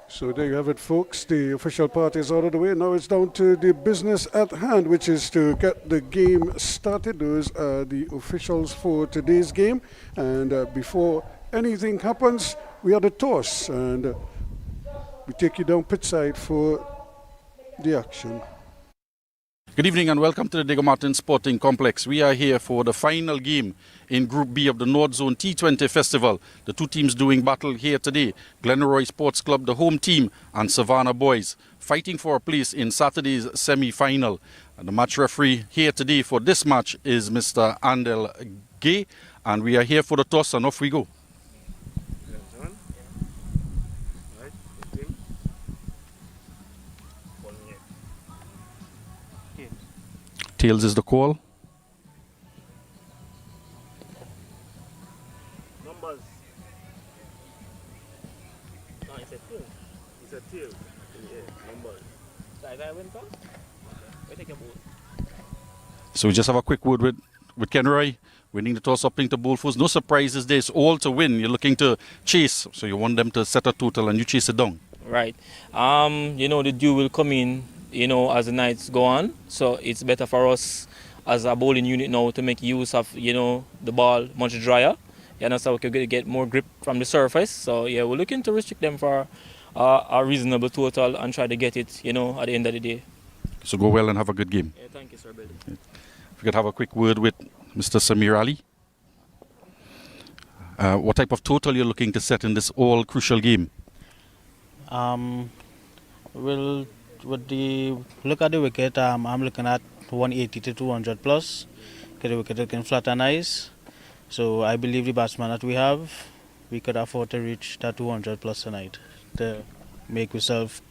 So there you have it, folks. The official part is out of the way. Now it's down to the business at hand, which is to get the game started. Those are the officials for today's game. And before anything happens, we have the toss. And we take you down pitch side for the action. Good evening and welcome to the Diego Martin Sporting Complex. We are here for the final game in Group B of the North Zone T20 Festival. The two teams doing battle here today, GLENORA Sports Club, the home team, and Savannah Boys, fighting for a place in Saturday's semi-final. And the match referee here today for this match is Mr. Andel Gay, and we are here for the toss, and off we go. Tails is the call. Numbers. No, it's a tail. It's a tail. Yeah, numbers. So I went first. We take a ball. So we just have a quick word with Kenroy, winning the toss, upping to ball first. No surprises there. It's all to win. You're looking to chase, so you want them to set a total and you chase it down. Right. The dew will come in, as the nights go on. So it's better for us as a bowling unit now to make use of, the ball much drier. So we can get more grip from the surface. So yeah, we're looking to restrict them for a reasonable total and try to get it, at the end of the day. So go well and have a good game. Yeah, thank you, sir, Billy. Yeah. If we could have a quick word with Mr. Samir Ali. What type of total you're looking to set in this all crucial game? Well, with the look at the wicket, I'm looking at 180 to 200 plus. Get the wicket looking flat and nice. So I believe the batsman that we have, we could afford to reach that 200 plus tonight to make ourselves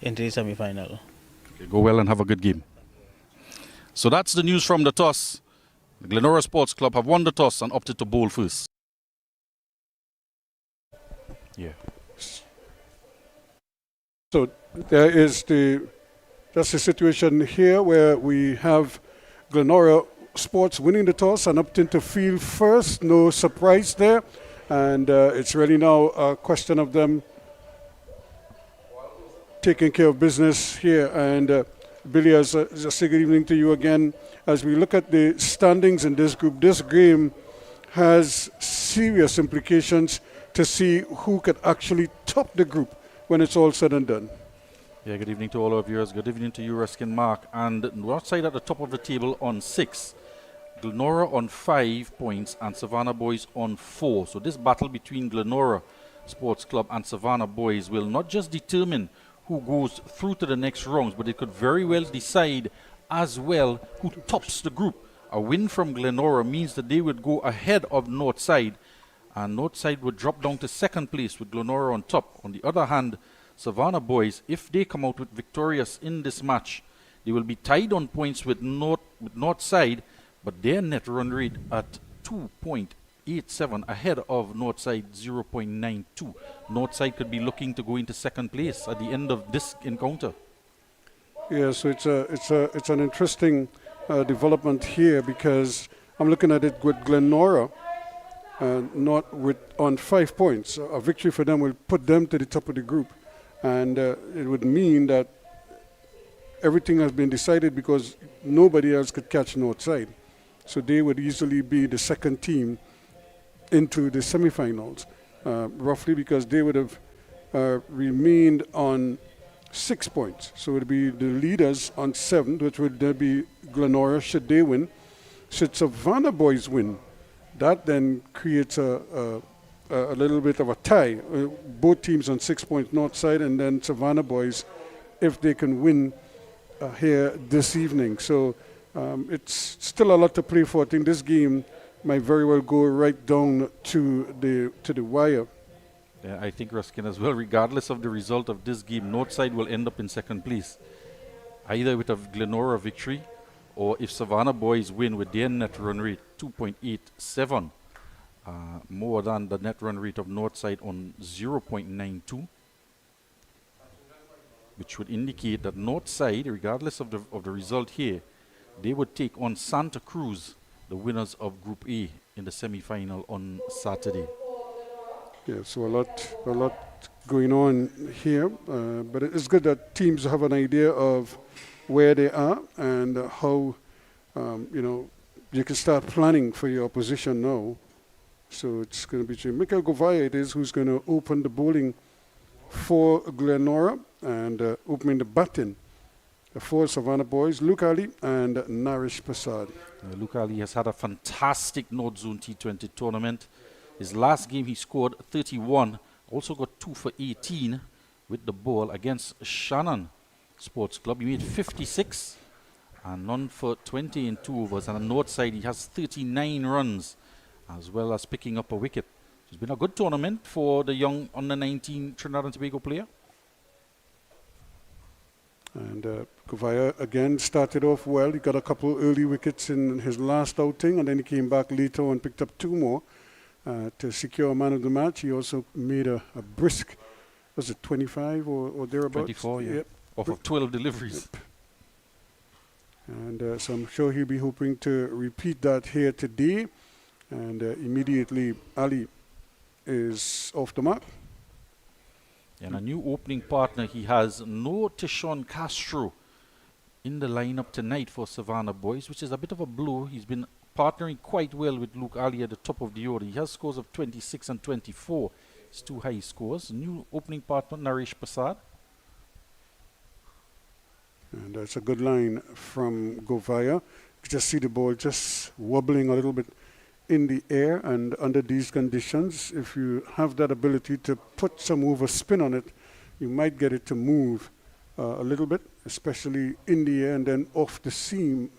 into the semi-final. Okay, go well and have a good game. So that's the news from the toss. The GLENORA Sports Club have won the toss and opted to bowl first. Yeah. So there is just the situation here where we have GLENORA Sports winning the toss and opting to field first. No surprise there. And it's really now a question of them taking care of business here. And Billy, just say good evening to you again. As we look at the standings in this group, this game has serious implications to see who could actually top the group when it's all said and done. Yeah, good evening to all our viewers. Good evening to you, Ruskin Mark. And North side at the top of the table on 6. GLENORA on 5 points and Savannah Boys on 4. So this battle between GLENORA Sports Club and Savannah Boys will not just determine who goes through to the next rounds, but it could very well decide as well who tops the group. A win from GLENORA means that they would go ahead of Northside, and Northside would drop down to second place with GLENORA on top. On the other hand, Savannah Boys, if they come out with victorious in this match, they will be tied on points with Northside, but their net run rate at 2.87 ahead of Northside 0.92. Northside could be looking to go into second place at the end of this encounter. Yeah, so it's an interesting development here, because I'm looking at it with GLENORA, not with on 5 points. A victory for them will put them to the top of the group, and it would mean that everything has been decided because nobody else could catch Northside. So they would easily be the second team into the semifinals, roughly, because they would have remained on 6 points. So it would be the leaders on 7, which would then be GLENORA should they win. Should Savannah boys win, that then creates a little bit of a tie. Both teams on 6 points, Northside and then Savannah boys, if they can win here this evening. So it's still a lot to play for. I think this game might very well go right down to the wire. Yeah, I think, Ruskin, as well, regardless of the result of this game, Northside will end up in second place, either with a GLENORA victory, or if Savannah boys win with their net run rate 2.87, more than the net run rate of Northside on 0.92, which would indicate that Northside, regardless of the result here, they would take on Santa Cruz, the winners of Group A, in the semi-final on Saturday. Yeah, so a lot going on here, but it's good that teams have an idea of where they are and how you can start planning for your opposition now. So it's going to be Michael Govaya, it is, who's going to open the bowling for GLENORA, and opening the batting for Savannah boys, Luke Ali and Naresh Prasad. Luke Ali has had a fantastic North Zone T20 tournament. His last game he scored 31, also got 2 for 18 with the ball against Shannon Sports Club. He made 56 and none for 20 in 2 overs. And on the north side he has 39 runs, as well as picking up a wicket. It's been a good tournament for the young under-19 Trinidad and Tobago player. And Govaya again started off well. He got a couple early wickets in his last outing, and then he came back later and picked up 2 more to secure a man of the match. He also made a brisk, was it 25 or thereabouts? 24, yeah. Yep. Off of 12 deliveries. Yep. And so I'm sure he'll be hoping to repeat that here today. And immediately Ali is off the mark. And a new opening partner, he has no Tishon Castro in the lineup tonight for Savannah boys, which is a bit of a blow. He's been partnering quite well with Luke Ali at the top of the order. He has scores of 26 and 24. It's 2 high scores. New opening partner, Naresh Prasad. And that's a good line from Govaya. You can just see the ball just wobbling a little bit in the air, and under these conditions, if you have that ability to put some over spin on it, you might get it to move a little bit, especially in the air and then off the seam.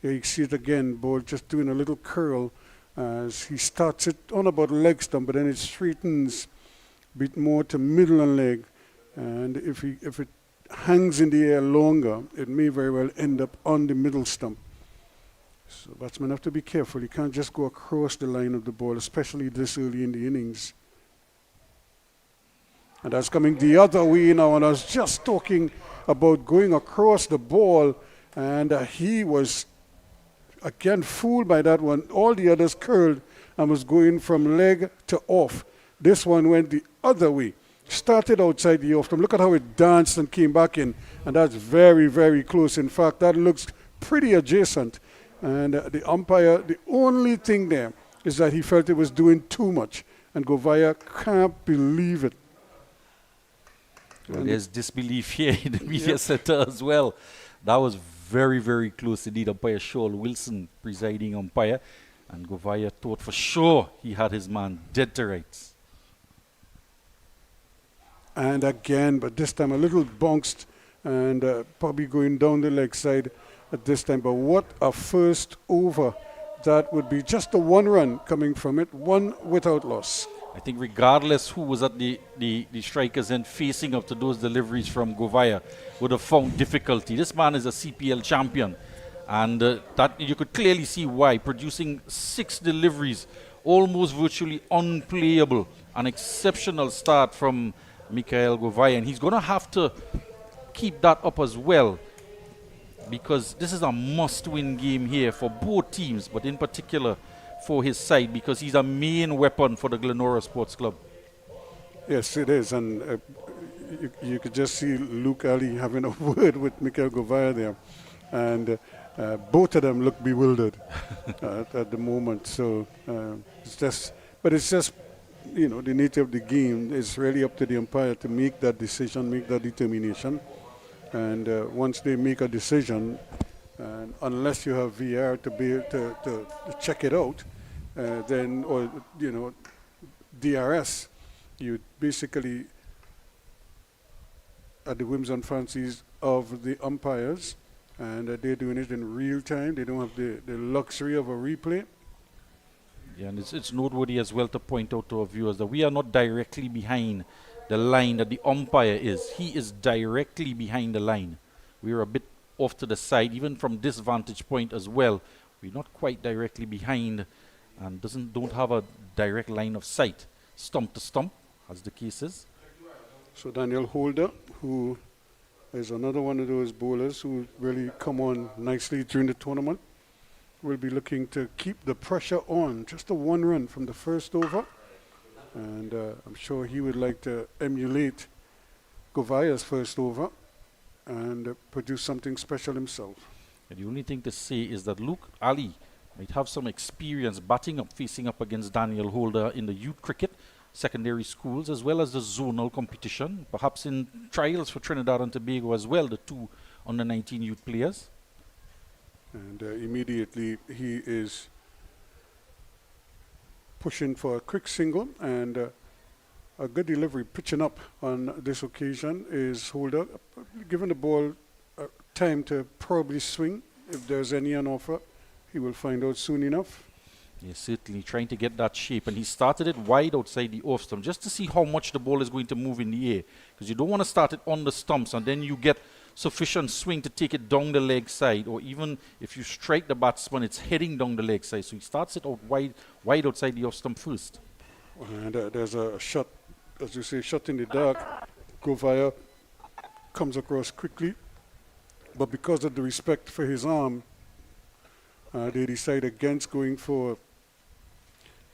Here you see it again, ball just doing a little curl as he starts it on about leg stump, but then it straightens a bit more to middle and leg. And if it hangs in the air longer, it may very well end up on the middle stump. So batsmen have to be careful. You can't just go across the line of the ball, especially this early in the innings. And that's coming the other way now. And I was just talking about going across the ball, and he was again fooled by that one. All the others curled and was going from leg to off. This one went the other way. Started outside the off stump. Look at how it danced and came back in. And that's very, very close. In fact, that looks pretty adjacent. And the umpire, the only thing there is that he felt it was doing too much. And Govaya can't believe it. Well, there's disbelief here in the media center as well. That was very, very close indeed. Umpire Shaul Wilson, presiding umpire. And Govaya thought for sure he had his man dead to rights. And again, but this time a little bounced and probably going down the leg side at this time. But what a first over that would be. Just a 1 run coming from it, 1 without loss. I think regardless who was at the strikers end facing up to those deliveries from Govaya would have found difficulty. This man is a CPL champion, And that you could clearly see why, producing 6 deliveries, almost virtually unplayable. An exceptional start from Mikhail Govaya, and he's going to have to keep that up as well, because this is a must-win game here for both teams, but in particular for his side, because he's a main weapon for the GLENORA Sports Club. Yes, it is, and you could just see Luke Ali having a word with Mikhail Govaya there, and both of them look bewildered at the moment. So it's just, you know, the nature of the game is really up to the umpire to make that decision, make that determination. And once they make a decision, and unless you have VR to be to check it out, then, or, you know, DRS, you basically at the whims and fancies of the umpires, and they're doing it in real time. They don't have the luxury of a replay. Yeah, and it's noteworthy as well to point out to our viewers that we are not directly behind the line that the umpire is. He is directly behind the line. We're a bit off to the side, even from this vantage point as well. We're not quite directly behind, and don't have a direct line of sight, stump to stump, as the case is. So Daniel Holder, who is another one of those bowlers who really come on nicely during the tournament, will be looking to keep the pressure on. Just a 1 run from the first over. And I'm sure he would like to emulate Govaya's first over and produce something special himself. And the only thing to say is that Luke Ali might have some experience batting up, facing up against Daniel Holder in the youth cricket, secondary schools, as well as the zonal competition, perhaps in trials for Trinidad and Tobago as well, the 2 under-19 youth players. And immediately he is pushing for a quick single, and a good delivery. Pitching up on this occasion is Holder, giving the ball time to probably swing. If there's any on offer, he will find out soon enough. Yes, certainly trying to get that shape, and he started it wide outside the off stump just to see how much the ball is going to move in the air, because you don't want to start it on the stumps and then you get sufficient swing to take it down the leg side, or even if you strike the batsman, it's heading down the leg side. So he starts it out wide outside the off stump first. And there's a shot, as you say, shot in the dark. Govaya comes across quickly, but because of the respect for his arm, they decide against going for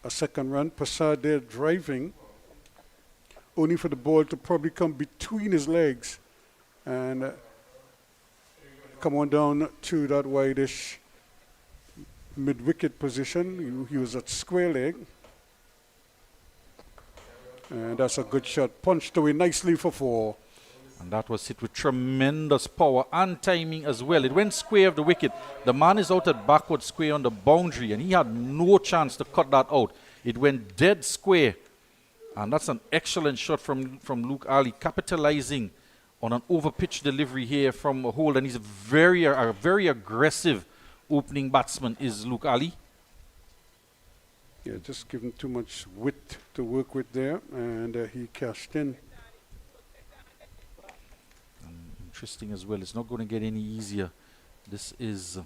a second run. Prasad there driving, only for the ball to probably come between his legs and come on down to that wide-ish mid-wicket position. He was at square leg. And that's a good shot. Punched away nicely for 4. And that was hit with tremendous power and timing as well. It went square of the wicket. The man is out at backward square on the boundary, and he had no chance to cut that out. It went dead square. And that's an excellent shot from Luke Ali, capitalizing on an over-pitch delivery here from Holt. And he's a very aggressive opening batsman, is Luke Ali. Yeah, just given too much width to work with there, and he cashed in. Interesting as well. It's not going to get any easier. This is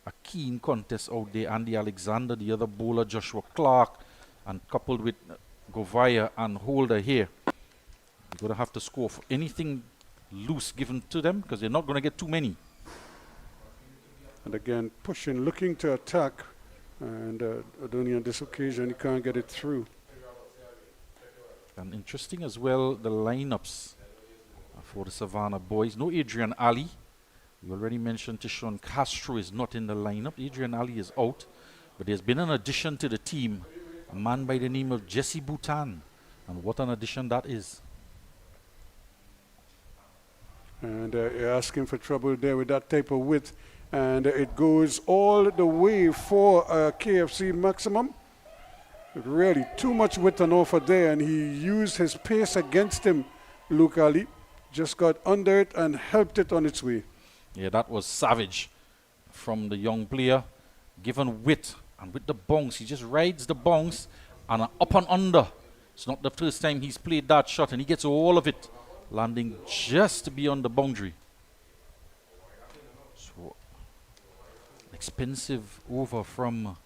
a keen contest out there. Andy Alexander, the other bowler, Joshua Clark, and coupled with Govaya and Holder here. They're going to have to score for anything loose given to them, because they're not going to get too many. And again, pushing, looking to attack, and only on this occasion he can't get it through. And interesting as well, the lineups for the Savannah boys. No Adrian Ali. We already mentioned Tishon Castro is not in the lineup. Adrian Ali is out. But there's been an addition to the team, a man by the name of Jesse Bhutan. And what an addition that is. And you're asking for trouble there with that type of width. And it goes all the way for KFC maximum. Really too much width on offer there, and he used his pace against him, Luke Ali. Just got under it and helped it on its way. Yeah, that was savage from the young player. Given width and with the bounce, he just rides the bounce and up and under. It's not the first time he's played that shot, and he gets all of it, landing just beyond the boundary. So expensive over from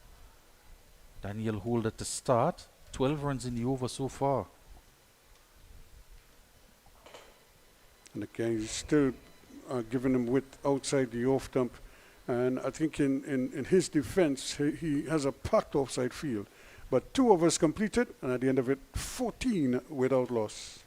Daniel Holder to start. 12 runs in the over so far. And again, he's still giving him width outside the off stump. And I think in his defense, he has a packed offside field. But 2 overs completed, and at the end of it, 14 without loss.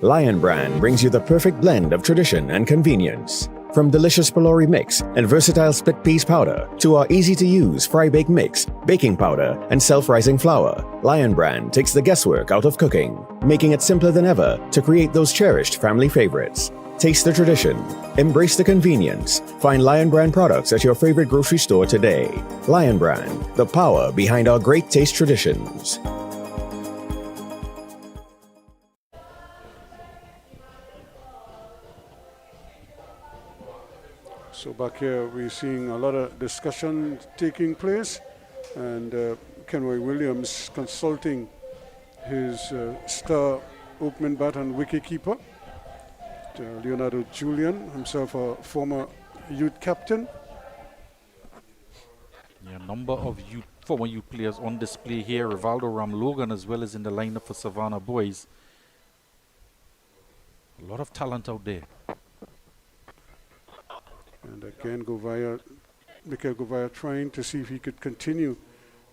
Lion Brand brings you the perfect blend of tradition and convenience. From delicious pylori mix and versatile split peas powder to our easy-to-use fry-bake mix, baking powder, and self-rising flour, Lion Brand takes the guesswork out of cooking, making it simpler than ever to create those cherished family favorites. Taste the tradition, embrace the convenience. Find Lion Brand products at your favorite grocery store today. Lion Brand, the power behind our great taste traditions. So back here, we're seeing a lot of discussion taking place, and Kenroy Williams consulting his star opening bat and wicketkeeper, Leonardo Julian, himself a former youth captain. Yeah, a number of former youth players on display here. Rivaldo Ramlogan as well as in the lineup for Savannah Boys. A lot of talent out there. And again, Mikael Govaya trying to see if he could continue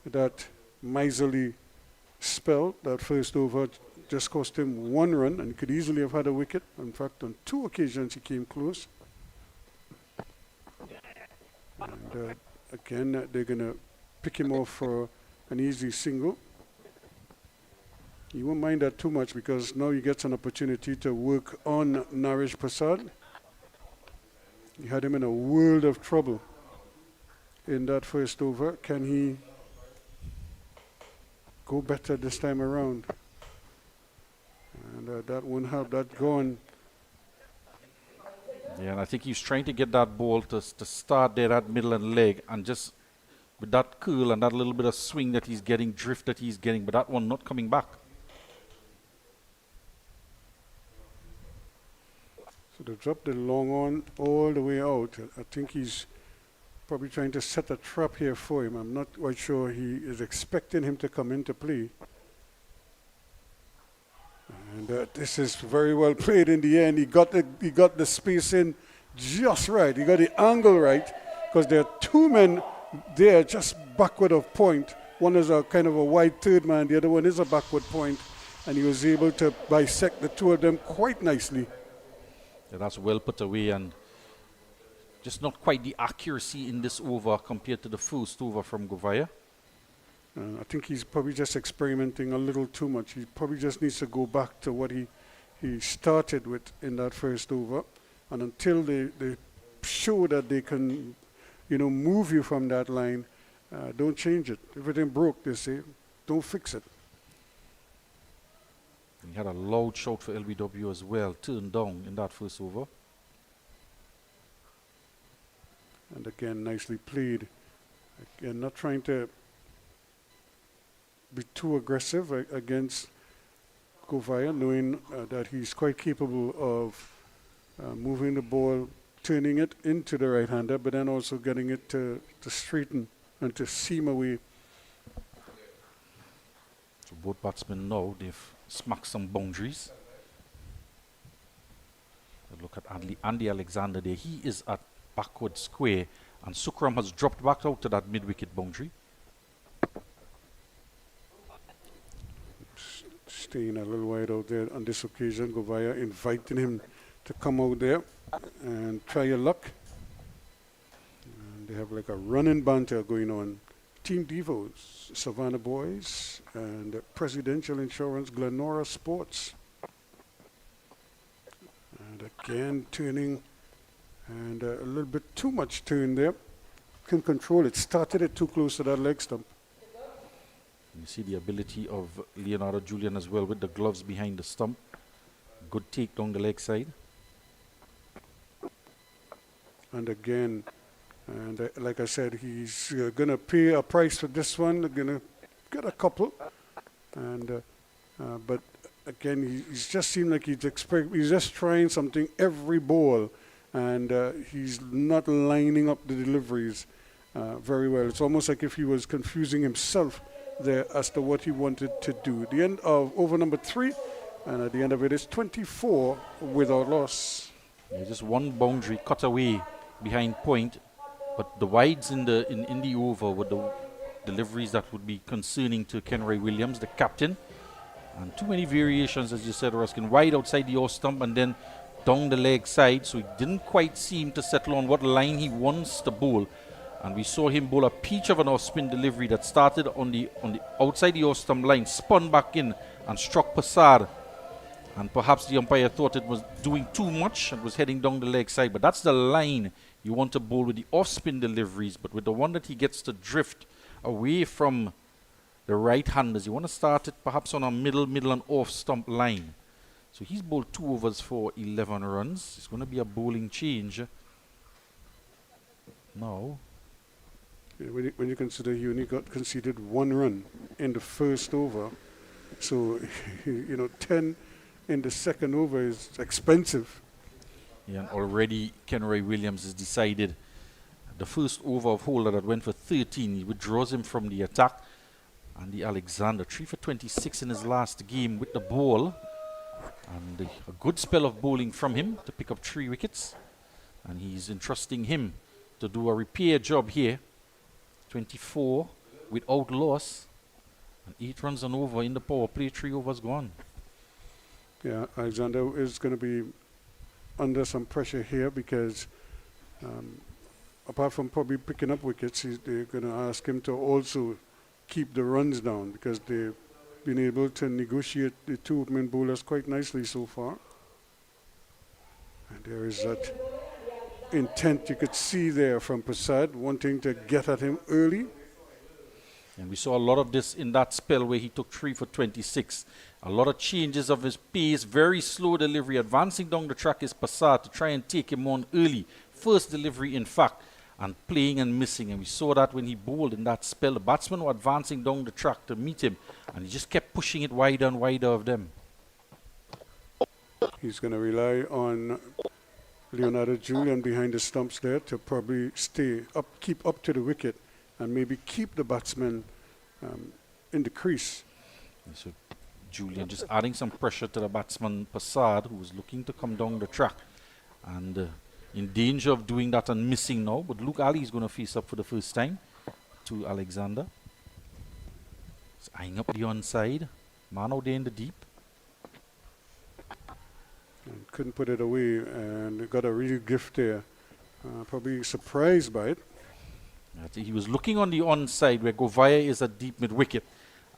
that miserly spell. That first over just cost him 1 run, and he could easily have had a wicket. In fact, on 2 occasions he came close. And again, they're going to pick him off for an easy single. You won't mind that too much, because now he gets an opportunity to work on Naresh Prasad. He had him in a world of trouble in that first over. Can he go better this time around? And that won't help. That gone. Yeah, and I think he's trying to get that ball to start there at middle and leg, and just with that curl and that little bit of swing that he's getting, drift that he's getting, but that one not coming back. So they dropped the long on all the way out. I think he's probably trying to set a trap here for him. I'm not quite sure he is expecting him to come into play. And this is very well played in the end. He got the space in just right. He got the angle right, because there are 2 men there just backward of point. One is a kind of a wide third man. The other one is a backward point. And he was able to bisect the 2 of them quite nicely. Yeah, that's well put away, and just not quite the accuracy in this over compared to the first over from Govaya. I think he's probably just experimenting a little too much. He probably just needs to go back to what he started with in that first over. And until they show that they can, move you from that line, don't change it. If it ain't broke, they say, don't fix it. He had a loud shout for LBW as well, turned down in that first over. And again, nicely played. Again, not trying to be too aggressive against Govaya, knowing that he's quite capable of moving the ball, turning it into the right-hander, but then also getting it to straighten and to seam away. So both batsmen now, they've smacked some boundaries. Look at Andy Alexander there. He is at backward square, and Sukram has dropped back out to that mid-wicket boundary. Staying a little wide out there on this occasion. Govaya inviting him to come out there and try your luck. And they have like a running banter going on. Team Devos, Savannah Boys, and Presidential Insurance, GLENORA Sports. And again, turning, and a little bit too much turn there. Can control it. Started it too close to that leg stump. You see the ability of Leonardo Julian as well with the gloves behind the stump. Good take down the leg side. And again, and like I said, he's going to pay a price for this one. They're going to get a couple. And but again, he's just seemed like he's just trying something every ball. and he's not lining up the deliveries very well. It's almost like if he was confusing himself there as to what he wanted to do. The end of over number 3, and at the end of it is 24 without loss. Yeah, just one boundary cut away behind point, but the wides in the over were the deliveries that would be concerning to Kenroy Williams, the captain. And too many variations, as you said, Ruskin. Wide outside the off stump and then down the leg side, so he didn't quite seem to settle on what line he wants to bowl. And we saw him bowl a peach of an off-spin delivery that started on the outside the off stump line, spun back in and struck Passad. And perhaps the umpire thought it was doing too much and was heading down the leg side. But that's the line you want to bowl with the off-spin deliveries. But with the one that he gets to drift away from the right-handers, you want to start it perhaps on a middle and off-stump line. So he's bowled 2 overs for 11 runs. It's going to be a bowling change. Now, when you consider he only got conceded 1 run in the first over, so 10 in the second over is expensive. yeah, and already Kenroy Williams has decided the first over of Holder that went for 13, he withdraws him from the attack. And the Alexander, 3 for 26 in his last game with the ball. And a good spell of bowling from him to pick up 3 wickets. And he's entrusting him to do a repair job here. 24 without loss. And 8 runs and over in the power play, 3 overs gone. Yeah, Alexander is going to be under some pressure here because apart from probably picking up wickets, they're going to ask him to also keep the runs down because they've been able to negotiate the 2 opening bowlers quite nicely so far. And there is that intent you could see there from Prasad wanting to get at him early. And we saw a lot of this in that spell where he took 3 for 26. A lot of changes of his pace, very slow delivery. Advancing down the track is Prasad to try and take him on early. First delivery, in fact, and playing and missing. And we saw that when he bowled in that spell. The batsmen were advancing down the track to meet him, and he just kept pushing it wider and wider of them. He's going to rely on Leonardo Julian behind the stumps there to probably keep up to the wicket and maybe keep the batsmen in the crease. And so Julian just adding some pressure to the batsman Prasad, who was looking to come down the track. And in danger of doing that and missing now, but Luke Ali is going to face up for the first time to Alexander. He's eyeing up the onside. Man out there in the deep. And couldn't put it away and got a real gift there. Probably surprised by it. He was looking on the onside where Govaya is at deep mid-wicket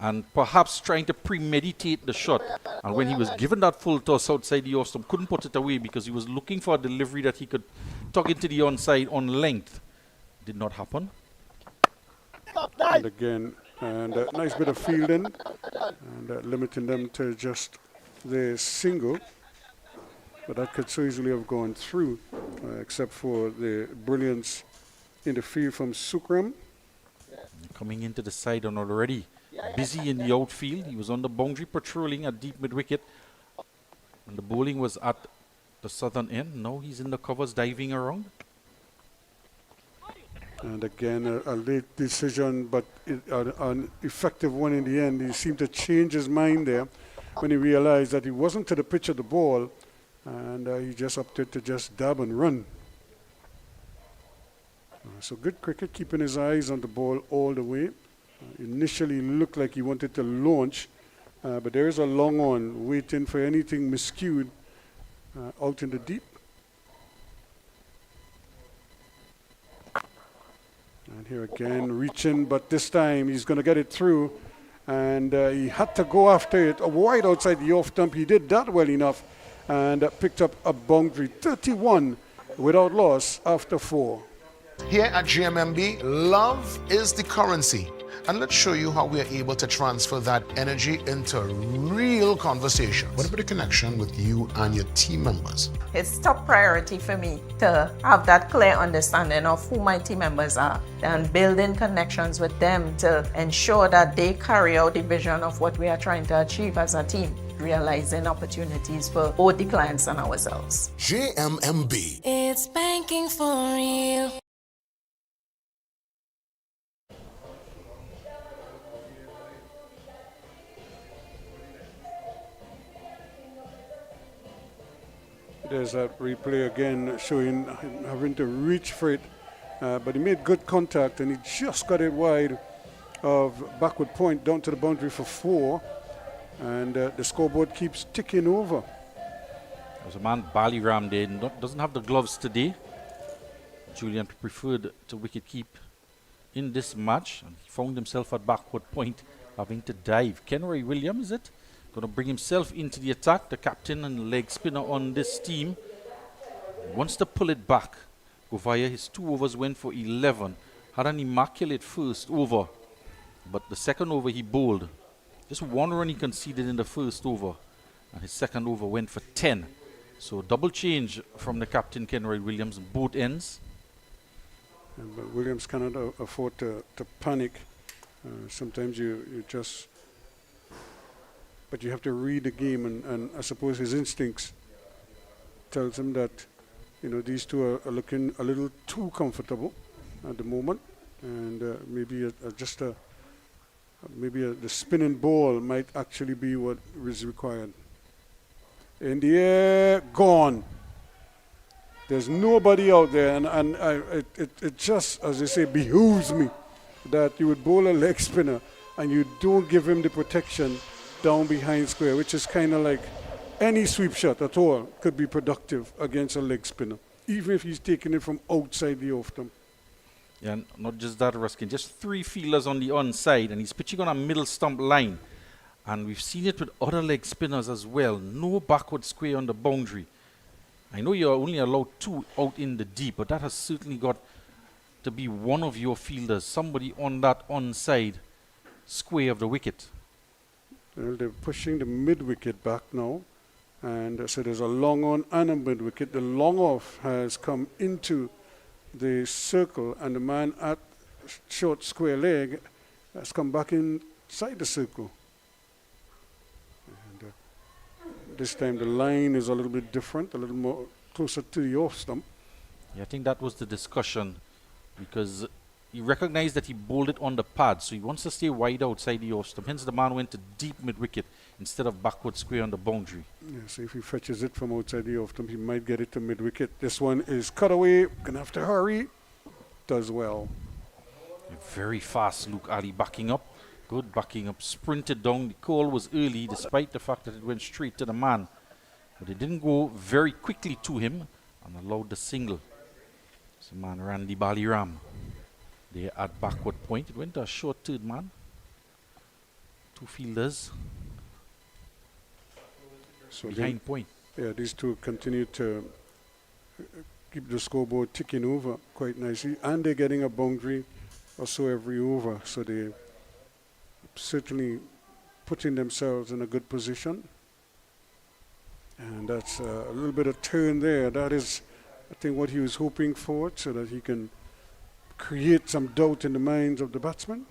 and perhaps trying to premeditate the shot. And when he was given that full toss outside the off-stump, couldn't put it away because he was looking for a delivery that he could tuck into the onside on length. Did not happen. And again, and a nice bit of fielding and limiting them to just the single. But that could so easily have gone through, except for the brilliance in the field from Sukram. Coming into the side and already busy in the outfield. He was on the boundary patrolling at deep mid-wicket. And the bowling was at the southern end. Now he's in the covers diving around. And again, a late decision, but an effective one in the end. He seemed to change his mind there when he realized that he wasn't to the pitch of the ball. And he just opted to just dab and run. So good cricket, keeping his eyes on the ball all the way. Initially looked like he wanted to launch, but there is a long on waiting for anything miscued out in the deep. And here again, reaching, but this time he's going to get it through. And he had to go after it wide outside the off stump. He did that well enough and picked up a boundary, 31 without loss after 4. Here at GMMB, love is the currency. And let's show you how we are able to transfer that energy into real conversations. What about the connection with you and your team members? It's top priority for me to have that clear understanding of who my team members are and building connections with them to ensure that they carry out the vision of what we are trying to achieve as a team. realizing opportunities for both the clients and ourselves. JMMB. It's banking for you. There's that replay again showing him having to reach for it, but he made good contact and he just got it wide of backward point down to the boundary for 4, and the scoreboard keeps ticking over. There's a man, Baliram, there, doesn't have the gloves today. Julian preferred to wicket keep in this match, and he found himself at backward point having to dive. Kenroy Williams, is it? Going to bring himself into the attack, the captain and leg spinner on this team. Wants to pull it back. Go via his 2 overs, went for 11. Had an immaculate first over, but the second over he bowled. Just 1 run he conceded in the first over, and his second over went for 10. So double change from the captain, Kenroy Williams, both ends. But Williams cannot afford to panic. Sometimes you just... But you have to read the game, and I suppose his instincts tells him that, these two are looking a little too comfortable at the moment, and maybe the spinning ball might actually be what is required. In the air, gone. There's nobody out there, and it just, as they say, behooves me that you would bowl a leg spinner and you don't give him the protection down behind square, which is kind of like any sweep shot at all could be productive against a leg spinner, even if he's taking it from outside the off stump. Yeah, and not just that, Ruskin, just 3 fielders on the onside, and he's pitching on a middle stump line. And we've seen it with other leg spinners as well. No backward square on the boundary. I know you're only allowed 2 out in the deep, but that has certainly got to be one of your fielders, somebody on that onside square of the wicket. Well, they're pushing the mid-wicket back now, and so there's a long on and a mid-wicket. The long off has come into the circle, and the man at short square leg has come back inside the circle. And this time the line is a little bit different, a little more closer to the off stump. Yeah, I think that was the discussion, because he recognized that he bowled it on the pad, so he wants to stay wide outside the off stump. Hence the man went to deep mid-wicket instead of backward square on the boundary. Yeah, so if he fetches it from outside the off stump, he might get it to mid-wicket. This one is cut away, gonna have to hurry. Does well. A very fast Luke Ali backing up. Good backing up, sprinted down. The call was early despite the fact that it went straight to the man. But it didn't go very quickly to him and allowed the single. It's the man Randy Baliram. They at backward point. It went to a short third man. 2 fielders. So behind point. Yeah, these two continue to keep the scoreboard ticking over quite nicely. And they're getting a boundary or so every over. So they're certainly putting themselves in a good position. And that's a little bit of turn there. That is, I think, what he was hoping for, so that he can create some doubt in the minds of the batsmen.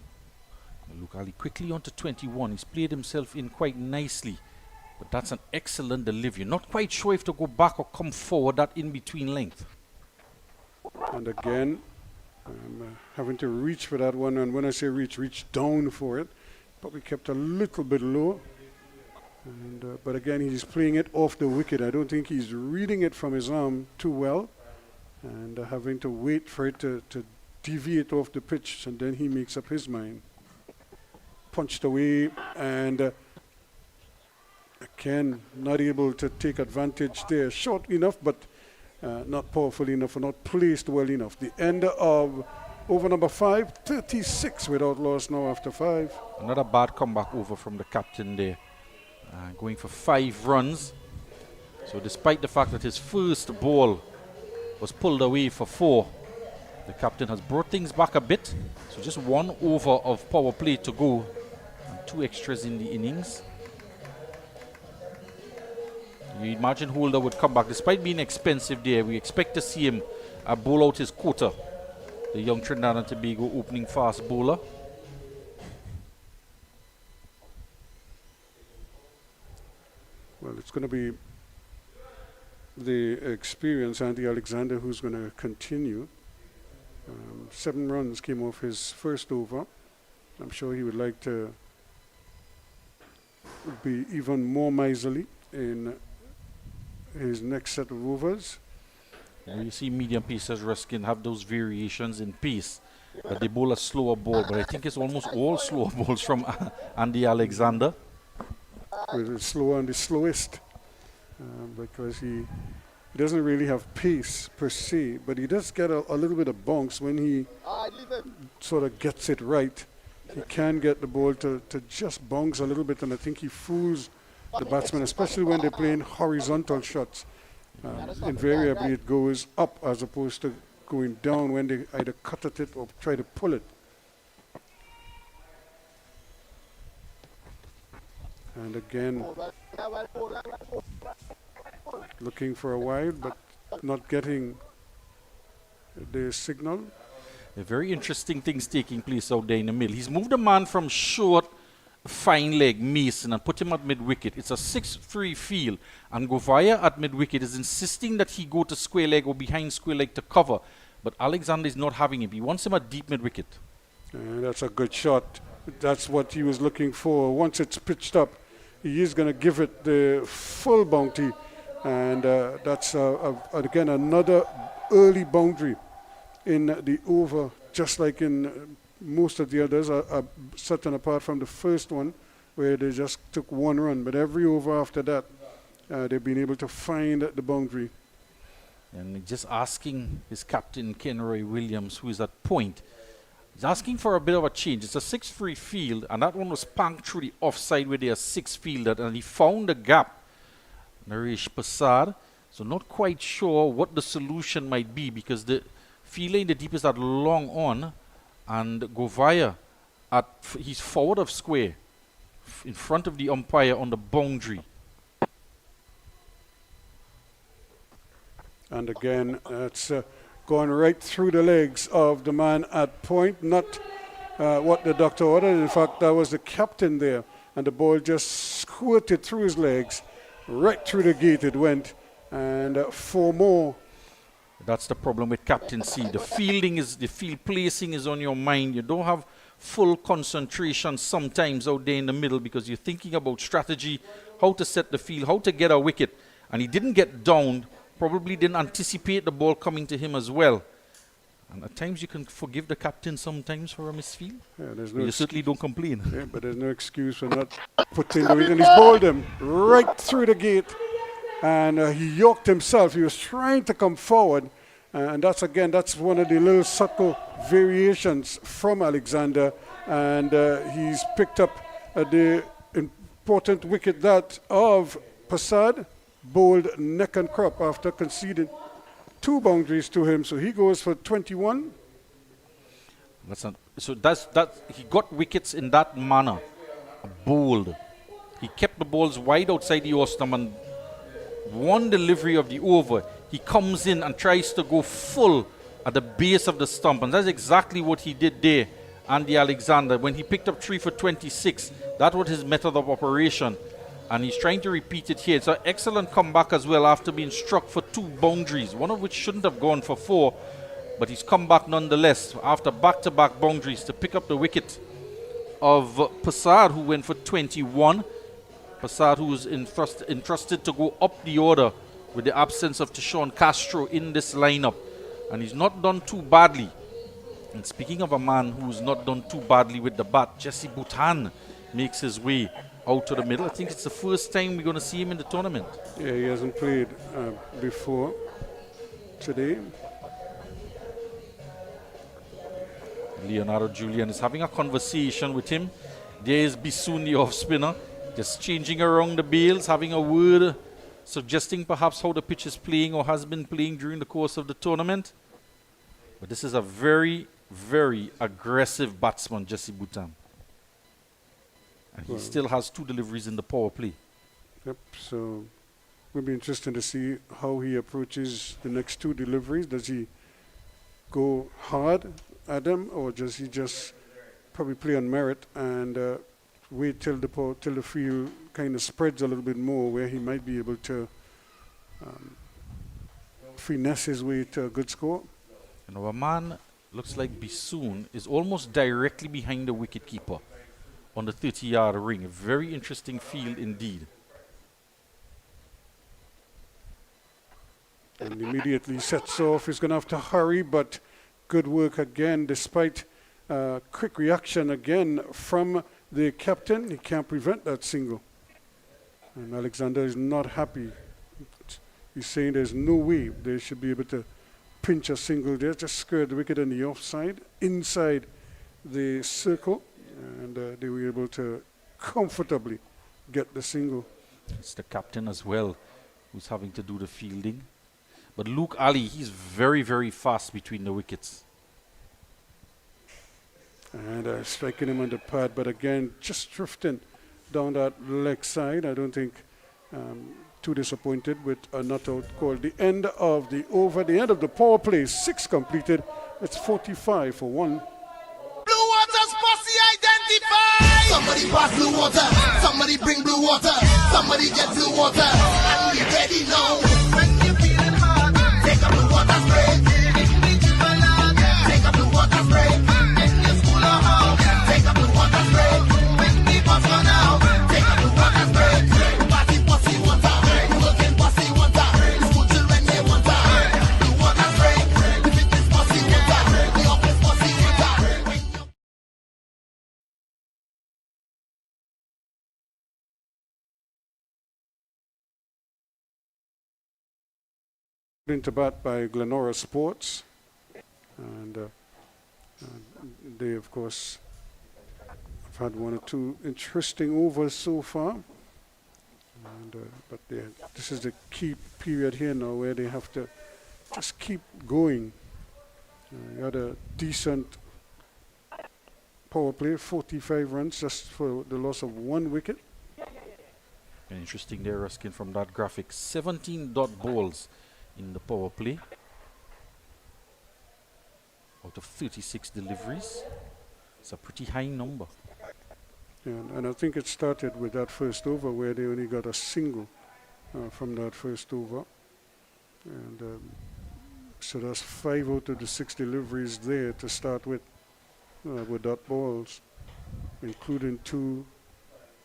Luke Ali quickly onto 21. He's played himself in quite nicely, but that's an excellent delivery. Not quite sure if to go back or come forward, that in-between length. And again, having to reach for that one, and when I say reach down for it, but we kept a little bit low. And, but again, he's playing it off the wicket. I don't think he's reading it from his arm too well, and having to wait for it to deviate off the pitch, and then he makes up his mind. Punched away, and again, not able to take advantage there. Short enough, but not powerful enough, or not placed well enough. The end of over number 5, 36 without loss now after 5. Another bad comeback over from the captain there. Going for 5 runs. So despite the fact that his first ball was pulled away for 4, the captain has brought things back a bit. So just 1 over of power play to go, and 2 extras in the innings. You imagine Holder would come back. Despite being expensive there, we expect to see him bowl out his quota. The young Trinidad and Tobago opening fast bowler. Well, it's going to be the experienced Andy Alexander who's going to continue. 7 runs came off his first over. I'm sure he would like to be even more miserly in his next set of overs. You see medium pacers, Ruskin, have those variations in pace. But they bowl a slower ball, but I think it's almost all slower balls from Andy Alexander. With the slower and the slowest, because he doesn't really have pace per se, but he does get a little bit of bounce when he sort of gets it right. He can get the ball to just bounce a little bit, and I think he fools the batsman, especially when they're playing horizontal shots. Invariably it goes up as opposed to going down when they either cut at it or try to pull it. And again, looking for a wide, but not getting the signal. Very interesting things taking place out there in the middle. He's moved a man from short, fine leg, Mason, and put him at mid-wicket. It's a 6-3 field, and Govaya at mid-wicket is insisting that he go to square leg or behind square leg to cover. But Alexander is not having him. He wants him at deep mid-wicket. That's a good shot. That's what he was looking for. Once it's pitched up, he is going to give it the full bounty. And that's, again, another early boundary in the over, just like in most of the others, are set and apart from the first one, where they just took 1 run. But every over after that, they've been able to find the boundary. And just asking his captain, Ken Roy Williams, who is at point, he's asking for a bit of a change. It's a 6-3 field, and that one was panked through the offside where they are 6 fielder, and he found a gap, Naresh Prasad. So not quite sure what the solution might be, because the fielder in the deep is at long on, and Govaya he's forward of square, in front of the umpire on the boundary. And again, it's going right through the legs of the man at point, not what the doctor ordered. In fact, that was the captain there, and the ball just squirted through his legs, right through the gate it went, and 4 more. That's the problem with captaincy. The field placing is on your mind. You don't have full concentration sometimes out there in the middle, because you're thinking about strategy, how to set the field, how to get a wicket. And he didn't get down, probably didn't anticipate the ball coming to him as well. And at times you can forgive the captain sometimes for a misfield. Yeah, you certainly don't complain. Yeah, but there's no excuse for not putting the weight. And he's bowled him right through the gate. And he yoked himself. He was trying to come forward. And that's one of the little subtle variations from Alexander. And he's picked up the important wicket that of Prasad, bowled neck and crop after conceding 2 boundaries to him. So he goes for 21. He got wickets in that manner. Bowled. He kept the balls wide outside the off-stump, and one delivery of the over, he comes in and tries to go full at the base of the stump, and that's exactly what he did there. Andy Alexander, when he picked up 3 for 26, that was his method of operation, and he's trying to repeat it here. It's an excellent comeback as well after being struck for 2 boundaries, one of which shouldn't have gone for 4, but he's come back nonetheless after back-to-back boundaries to pick up the wicket of Prasad, who went for 21. Prasad, who was entrusted to go up the order with the absence of Tishon Castro in this lineup, and he's not done too badly. And speaking of a man who's not done too badly with the bat, Jesse Bhutan makes his way out to the middle. I think it's the first time we're going to see him in the tournament. Yeah, he hasn't played before today. Leonardo Julian is having a conversation with him. There is Bisoon, the off-spinner, just changing around the bails, having a word, suggesting perhaps how the pitch is playing or has been playing during the course of the tournament. But this is a very, very aggressive batsman, Jesse Bhutan. And he still has 2 deliveries in the power play. Yep, so it'll be interesting to see how he approaches the next 2 deliveries. Does he go hard at them, or does he just probably play on merit and wait till the field kind of spreads a little bit more, where he might be able to finesse his way to a good score. And our man looks like Bissoon is almost directly behind the wicketkeeper on the 30-yard ring. A very interesting field indeed. And immediately sets off. He's going to have to hurry, but good work again, despite quick reaction again from the captain. He can't prevent that single. And Alexander is not happy. He's saying there's no way they should be able to pinch a single there. Just squared the wicket on the offside, inside the circle, and they were able to comfortably get the single. It's the captain as well who's having to do the fielding. But Luke Ali, he's very, very fast between the wickets. And striking him on the pad, but again, just drifting down that leg side. I don't think too disappointed with a not out call. The end of the over, the end of the power play, 6 completed. It's 45 for 1. Blue Water's posse identified. Somebody pass blue water. Somebody bring blue water. Somebody get blue water. And we ready now. When you feeling hard, take a blue water spray. Take a blue water spray. In your school or home, take a blue water spray. When the bus run out, take a blue water spray. Party posse water. Working posse water. School children they water. Blue water spray. The fitness posse water. The office posse water. Into bat by GLENORA Sports, and they of course have had 1 or 2 interesting overs so far, and but this is the key period here now where they have to just keep going. You had a decent power play, 45 runs just for the loss of 1 wicket. And interesting there, Ruskin, from that graphic. 17 dot balls in the power play out of 36 deliveries. It's a pretty high number. Yeah, and I think it started with that first over where they only got a single from that first over. And so that's 5 out of the 6 deliveries there to start with dot balls, including 2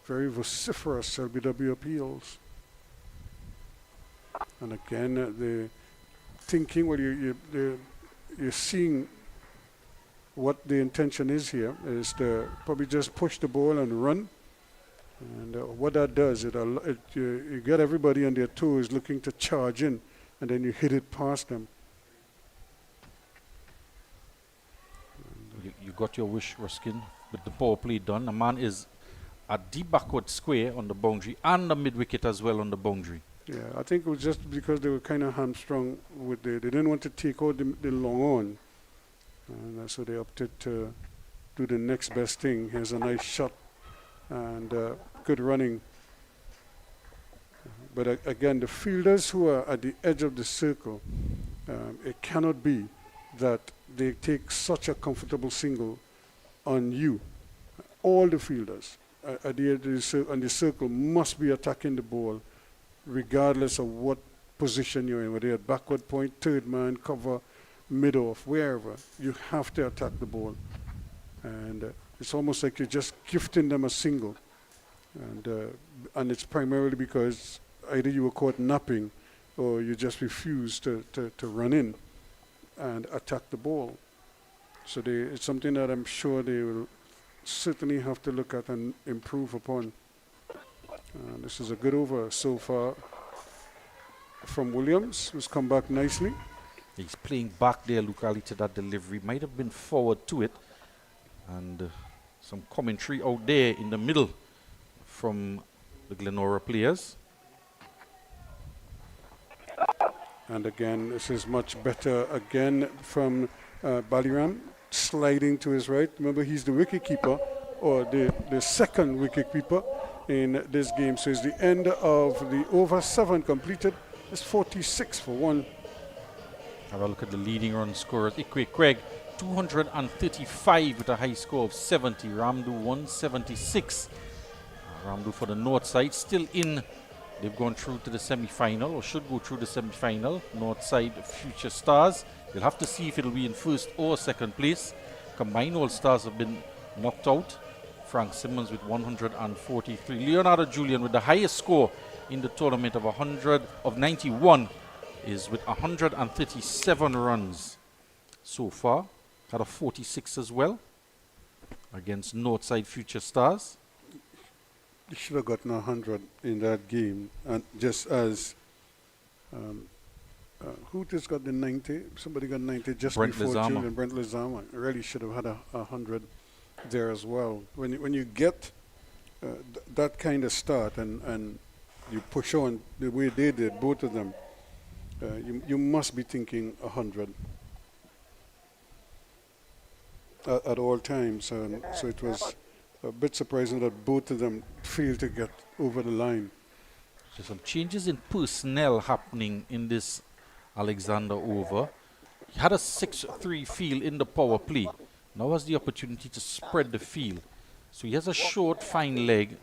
very vociferous LBW appeals. And again, the thinking, well, you're seeing what the intention is here, is to probably just push the ball and run. And what that does, you get everybody on their toes looking to charge in, and then you hit it past them. You got your wish, Ruskin, with the power play done. A man is at the backward square on the boundary and the mid-wicket as well on the boundary. Yeah, I think it was just because they were kind of hamstrung with they didn't want to take out the long on, and so they opted to do the next best thing. Here's a nice shot and good running. But again, the fielders who are at the edge of the circle, it cannot be that they take such a comfortable single on you. All the fielders at the edge of the circle must be attacking the ball, regardless of what position you're in, whether you're at backward point, third man, cover, mid-off, wherever. You have to attack the ball. And it's almost like you're just gifting them a single. And it's primarily because either you were caught napping or you just refused to run in and attack the ball. So it's something that I'm sure they will certainly have to look at and improve upon. This is a good over so far from Williams, who's come back nicely. He's playing back there, Luke Ali, to that delivery. Might have been forward to it. And some commentary out there in the middle from the GLENORA players. And again, this is much better again from Baliram, sliding to his right. Remember, he's the wicketkeeper, or the second wicketkeeper in this game. So it's the end of the over. 7 completed. It's 46 for 1. Have a look at the leading run scorers. Ikwe Craig, 235 with a high score of 70. Ramdu 176 Ramdu for the north side, still in. They've gone through to the semi-final, or should go through the semi-final. North side Future Stars. You'll have to see if it'll be in first or second place. Combined All Stars have been knocked out. Frank Simmons with 143. Leonardo Julian with the highest score in the tournament of 91 is with 137 runs so far. Had a 46 as well against Northside Future Stars. He should have gotten 100 in that game. And just as who just got the 90? Somebody got 90 just Brent before Lizama. Julian. Brent Lizama really should have had a 100 there as well. When you get that kind of start and you push on the way they did, both of them, you must be thinking 100 at all times. So it was a bit surprising that both of them failed to get over the line. So some changes in personnel happening in this Alexander over. He had a 6-3 field in the power play. Now has the opportunity to spread the field. So he has a short, fine leg,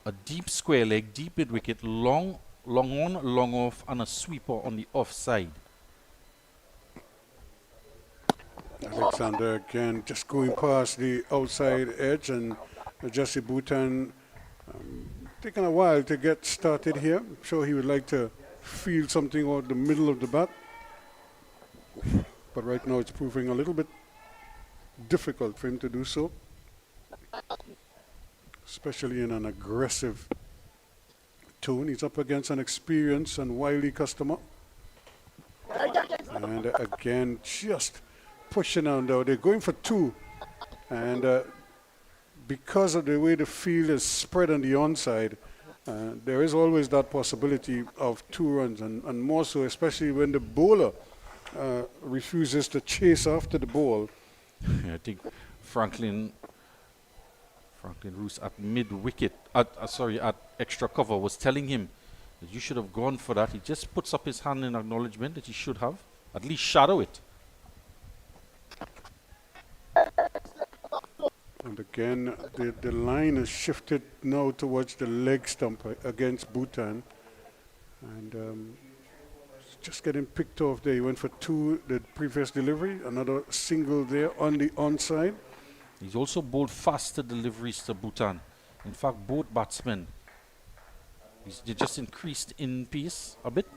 a deep square leg, deep mid wicket, long on, long off, and a sweeper on the offside. Alexander again just going past the outside edge, and Jesse Bhutan taking a while to get started here. I'm sure he would like to field something out the middle of the bat, but right now it's proving a little bit difficult for him to do so, especially in an aggressive tone. He's up against an experienced and wily customer, and again just pushing on down. They're going for two, and because of the way the field is spread on the onside, there is always that possibility of 2 runs, and more so especially when the bowler refuses to chase after the ball. I think Franklin Roos at mid-wicket, at extra cover, was telling him that you should have gone for that. He just puts up his hand in acknowledgement that he should have at least shadow it. And again, the line is shifted now towards the leg stump against Bhutan. And just getting picked off there. He went for 2 the previous delivery, another single there on the onside. He's also bowled faster deliveries to Bhutan. In fact, both batsmen, they just increased in pace a bit.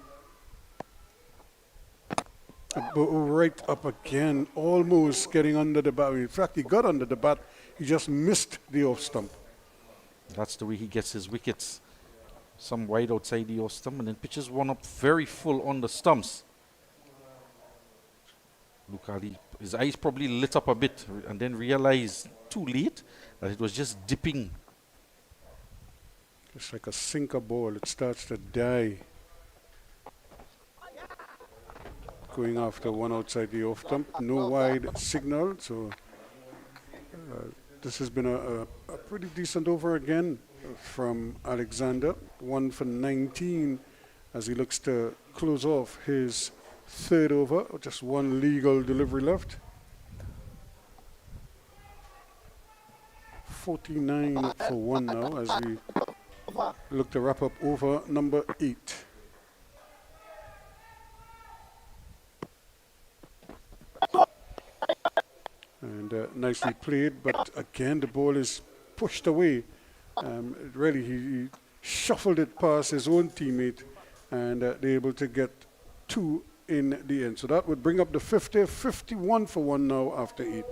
But right up again, almost getting under the bat. In fact, he got under the bat. He just missed the off stump. That's the way he gets his wickets. Some wide outside the off stump, and then pitches one up very full on the stumps. Look at his eyes probably lit up a bit, and then realized too late that it was just dipping. It's like a sinker ball. It starts to die. Going after one outside the off stump. No wide signal, so this has been a pretty decent over again from Alexander. 1 for 19 as he looks to close off his 3rd over. Just one legal delivery left. 49 for 1 now as we look to wrap up over number 8. And nicely played, but again the ball is pushed away. Really, he shuffled it past his own teammate, and they're able to get 2 in the end. So that would bring up the 50, 51 for 1 now after 8.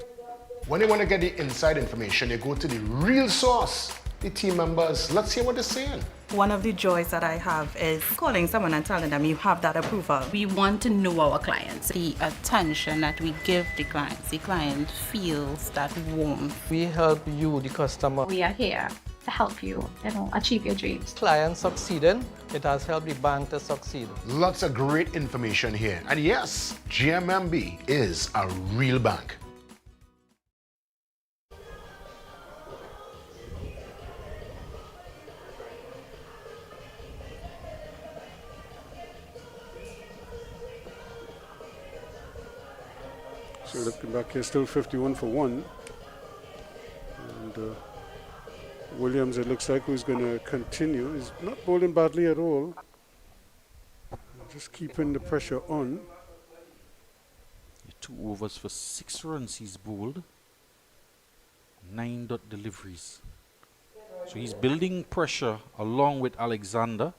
When you want to get the inside information, you go to the real source, the team members. Let's hear what they're saying. One of the joys that I have is calling someone and telling them you have that approval. We want to know our clients. The attention that we give the client feels that warmth. We help you, the customer. We are here to help you, achieve your dreams. Clients succeeding, it has helped the bank to succeed. Lots of great information here. And yes, GMMB is a real bank. So looking back here, still 51 for 1. And Williams, it looks like, who's going to continue. He's not bowling badly at all. Just keeping the pressure on. 2 overs for 6 runs he's bowled. 9 dot deliveries. So he's building pressure along with Alexander.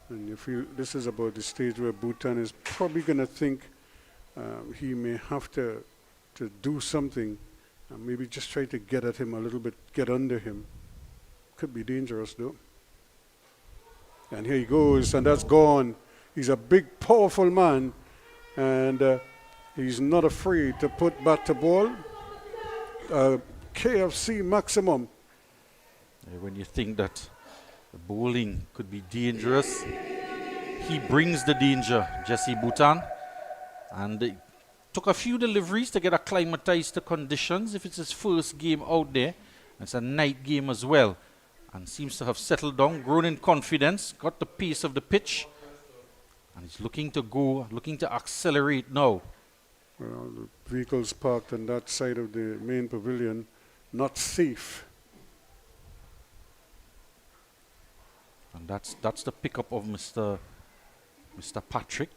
And you feel this is about the stage where Bhutan is probably going to think he may have to do something. Maybe just try to get at him a little bit, get under him. Could be dangerous though. And here he goes, and that's gone. He's a big, powerful man, and he's not afraid to put bat to ball. KFC maximum. When you think that the bowling could be dangerous, he brings the danger, Jesse Bhutan. And it took a few deliveries to get acclimatized to conditions. If it's his first game out there, it's a night game as well. And seems to have settled down, grown in confidence, got the pace of the pitch. And he's looking to go, looking to accelerate now. Well, the vehicles parked on that side of the main pavilion, not safe. And that's the pickup of Mr. Patrick,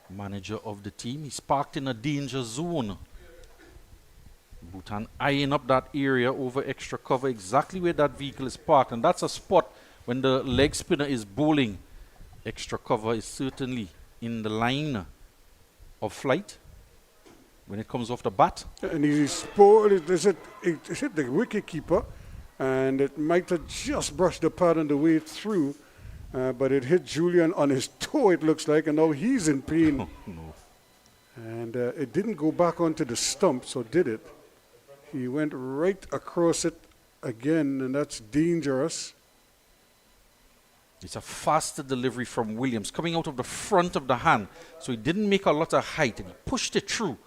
manager of the team. He's parked in a danger zone. Bhutan eyeing up that area over extra cover, exactly where that vehicle is parked. And that's a spot when the leg spinner is bowling. Extra cover is certainly in the line of flight when it comes off the bat. And he's it hit the wicket keeper, and it might have just brushed the pad on the way through, but it hit Julian on his toe, it looks like, and now he's in pain. Oh, no. And it didn't go back onto the stump, so did it? He went right across it again, and that's dangerous. It's a faster delivery from Williams, coming out of the front of the hand, so he didn't make a lot of height, and he pushed it through.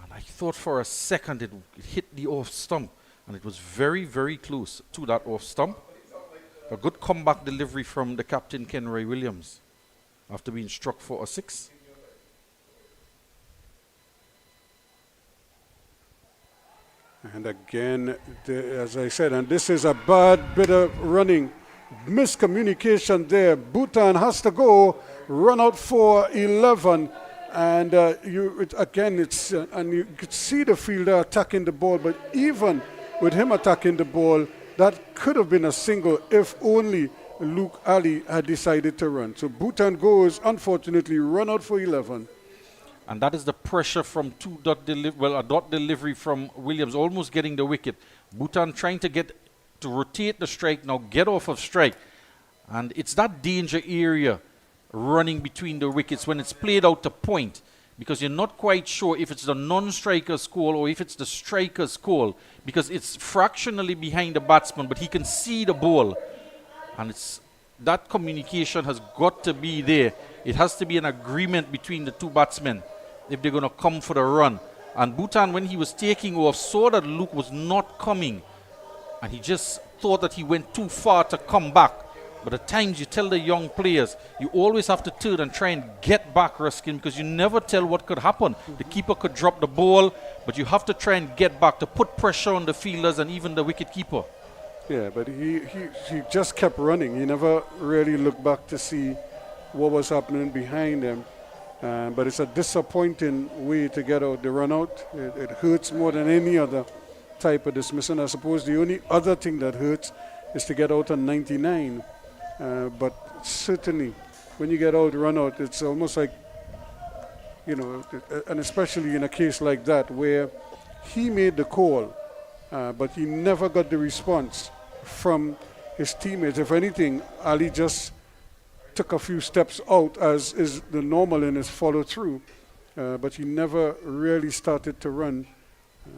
And I thought for a second it hit the off stump, and it was very, very close to that off stump. A good comeback delivery from the captain, Kenroy Williams, after being struck for a 6. And again, as I said, and this is a bad bit of running. Miscommunication there. Bhutan has to go, run out for 11. And and you could see the fielder attacking the ball, but even with him attacking the ball, that could have been a single if only Luke Ali had decided to run. So Bhutan goes, unfortunately, run out for 11. And that is the pressure from a dot delivery from Williams, almost getting the wicket. Bhutan trying to rotate the strike, now get off of strike. And it's that danger area running between the wickets when it's played out to point, because you're not quite sure if it's the non-striker's call or if it's the striker's call, because it's fractionally behind the batsman, but he can see the ball. And that communication has got to be there. It has to be an agreement between the two batsmen if they're going to come for the run. And Bhutan, when he was taking off, saw that Luke was not coming, and he just thought that he went too far to come back. But at times you tell the young players, you always have to turn and try and get back, Ruskin, because you never tell what could happen. The keeper could drop the ball, but you have to try and get back to put pressure on the fielders and even the wicket keeper. Yeah, but he just kept running. He never really looked back to see what was happening behind him. But it's a disappointing way to get out the run out. It hurts more than any other type of dismissal. I suppose the only other thing that hurts is to get out on 99. But certainly, when you get out, run out, it's almost like, and especially in a case like that where he made the call, but he never got the response from his teammates. If anything, Ali just took a few steps out, as is the normal in his follow through, but he never really started to run,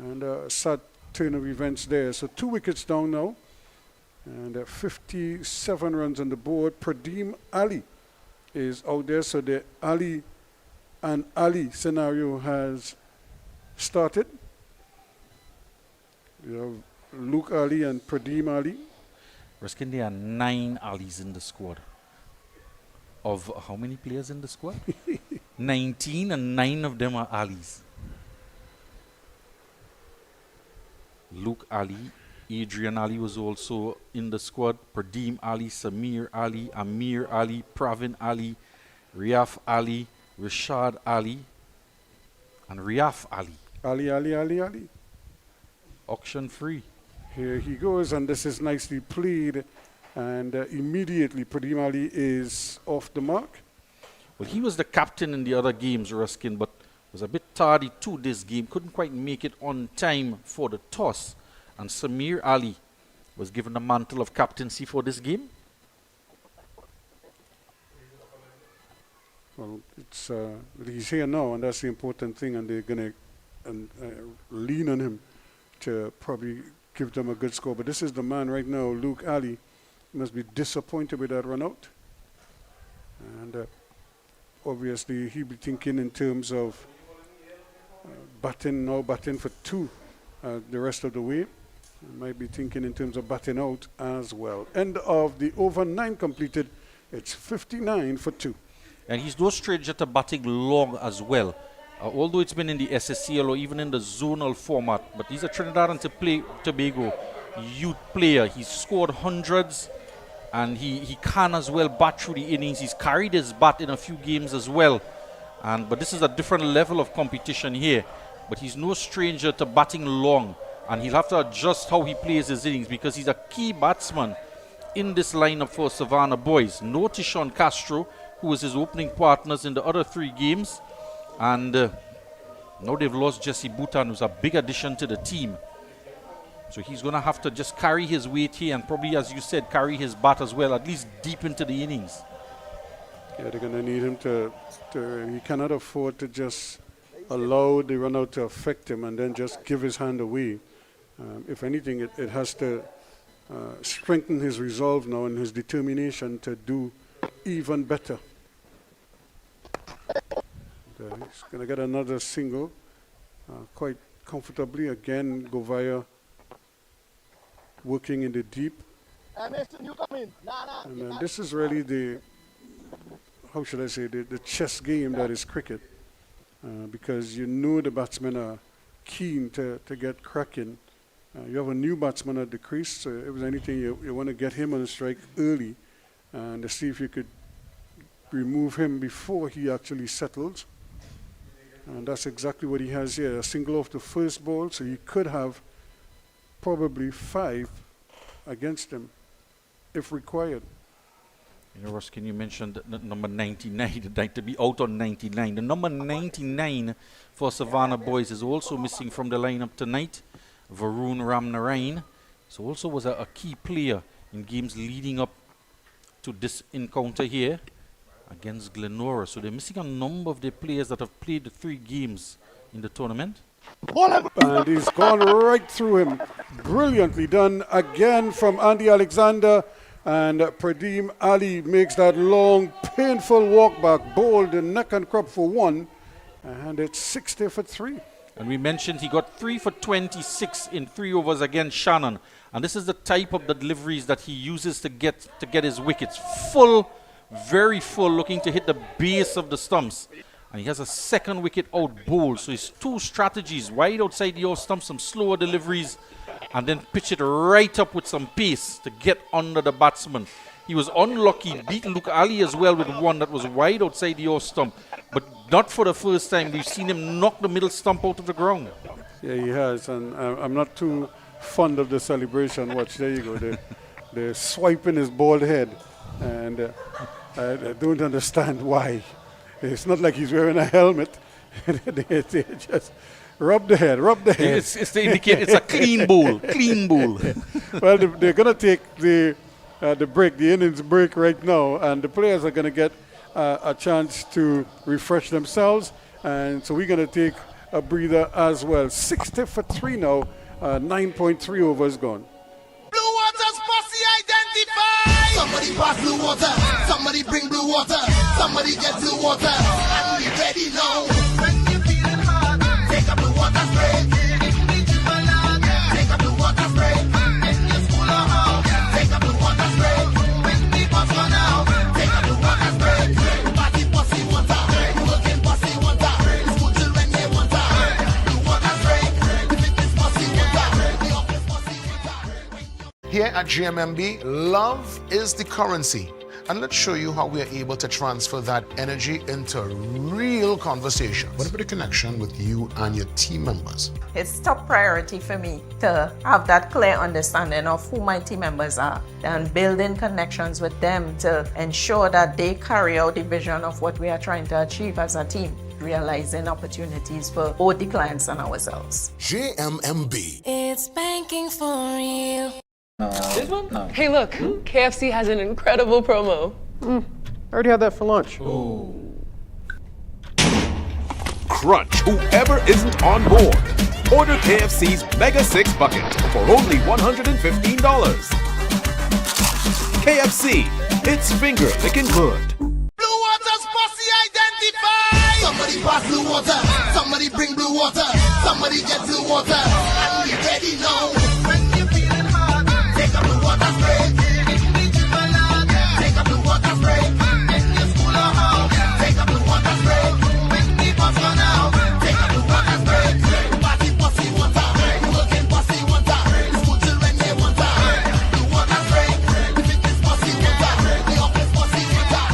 and a sad turn of events there. So 2 wickets down now, and 57 runs on the board. Pradeem Ali is out there, so the Ali and Ali scenario has started. You have Luke Ali and Pradeem Ali. Ruskin, there are 9 Alis in the squad. Of how many players in the squad? 19, and 9 of them are Alis. Luke Ali, Adrian Ali was also in the squad. Pradeem Ali, Samir Ali, Amir Ali, Pravin Ali, Riaf Ali, Rashad Ali, and Riaf Ali. Ali. Auction free. Here he goes, and this is nicely played. And immediately, Pradeem Ali is off the mark. Well, he was the captain in the other games, Ruskin, but was a bit tardy to this game. Couldn't quite make it on time for the toss. And Samir Ali was given the mantle of captaincy for this game. Well, it's he's here now, and that's the important thing, and they're going to lean on him to probably give them a good score. But this is the man right now, Luke Ali. He must be disappointed with that run out. And obviously he'll be thinking in terms of batting for two the rest of the way. He might be thinking in terms of batting out as well. End of the over 9 completed. It's 59 for 2. And he's no stranger to batting long as well. Although it's been in the SSCL or even in the zonal format, but he's a Trinidad and Tobago youth player. He's scored hundreds, and he can as well bat through the innings. He's carried his bat in a few games as well. But this is a different level of competition here. But he's no stranger to batting long, and he'll have to adjust how he plays his innings because he's a key batsman in this lineup for Savannah Boys. No Tishon Castro, who was his opening partners in the other 3 games. And now they've lost Jesse Bhutan, who's a big addition to the team. So he's going to have to just carry his weight here and probably, as you said, carry his bat as well, at least deep into the innings. Yeah, they're going to need him to he cannot afford to just allow the run out to affect him and then just give his hand away. If anything, it has to strengthen his resolve now and his determination to do even better. He's going to get another single quite comfortably. Again, Govaya working in the deep. And this is really the, how should I say, the chess game that is cricket. Because you know the batsmen are keen to get cracking. You have a new batsman at the crease, so if there's anything you want to get him on the strike early and to see if you could remove him before he actually settles. And that's exactly what he has here. A single off the first ball, so he could have probably 5 against him if required. You know, Ruskin, you mentioned that number 99, the to be out on 99. The number 99 for Savannah Boys is also missing from the lineup tonight. Varun Ramnarain. So also was a key player in games leading up to this encounter here against GLENORA. So they're missing a number of their players that have played the 3 games in the tournament. And he's gone right through him. Brilliantly done again from Andy Alexander. And Pradeem Ali makes that long, painful walk back, bowled the neck and crop for 1. And it's 60 for 3. And we mentioned he got 3 for 26 in 3 overs against Shannon. And this is the type of the deliveries that he uses to get his wickets. Full, very full, looking to hit the base of the stumps. And he has a second wicket out bowl. So his 2 strategies, wide outside the off stump, some slower deliveries, and then pitch it right up with some pace to get under the batsman. He was unlucky, beat Luke Ali as well with 1 that was wide outside the off stump. But not for the first time. We've seen him knock the middle stump out of the ground. Yeah, he has. And I'm not too fond of the celebration. Watch, there you go. They're swiping his bald head. And I don't understand why. It's not like he's wearing a helmet. they just rub the head. It's to indicate it's a clean bowl. Well, they're going to take the break, the innings break right now, and the players are going to get a chance to refresh themselves. And so we're going to take a breather as well. 60 for 3 now, 9.3 overs gone. Blue water's posse identified. Somebody pass blue water. Somebody bring blue water. Somebody get blue water. And we ready now. When you feeling hard, take up the water spray. Take up the water spray. In your school or house, take up the water spray. When the bus run out, take up the water spray. Party posse water. Working posse water. School children they water. Blue water spray. The fitness posse water. The office posse water. at GMMB, love is the currency. And let's show you how we are able to transfer that energy into real conversations. What about the connection with you and your team members? It's top priority for me to have that clear understanding of who my team members are and building connections with them to ensure that they carry out the vision of what we are trying to achieve as a team, realizing opportunities for both the clients and ourselves. JMMB. It's banking for you. This one? No. Hey, look, KFC has an incredible promo. I already had that for lunch. Crunch whoever isn't on board. Order KFC's Mega 6 Bucket for only $115. KFC, it's finger licking good. Blue Water's posse identified. Somebody pass blue water. Somebody bring blue water. Somebody get blue water. And we ready now. When you feeling hard, take a blue water spray. Take a blue water spray. In your school or house, take a blue water spray. When the bus run out, take a blue water spray. Party posse water. Working posse water. School children they water. Blue water spray. Fitness posse water. The office posse water.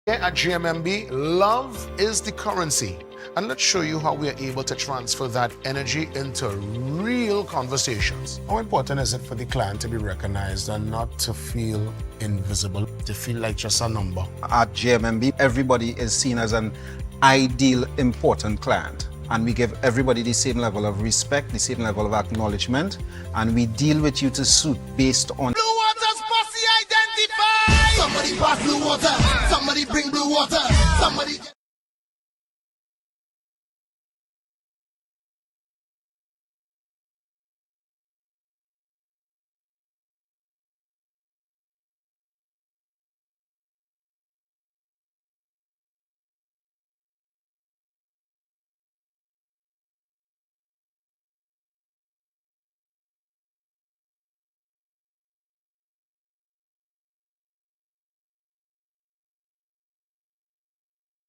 Here at GMMB, love is the currency. And let's show you how we are able to transfer that energy into real conversations. How important is it for the client to be recognized and not to feel invisible, to feel like just a number? At GMMB, everybody is seen as an ideal, important client. And we give everybody the same level of respect, the same level of acknowledgement, and we deal with you to suit based on Blue Water's posse identified. Somebody pass blue water. Somebody bring blue water. Somebody.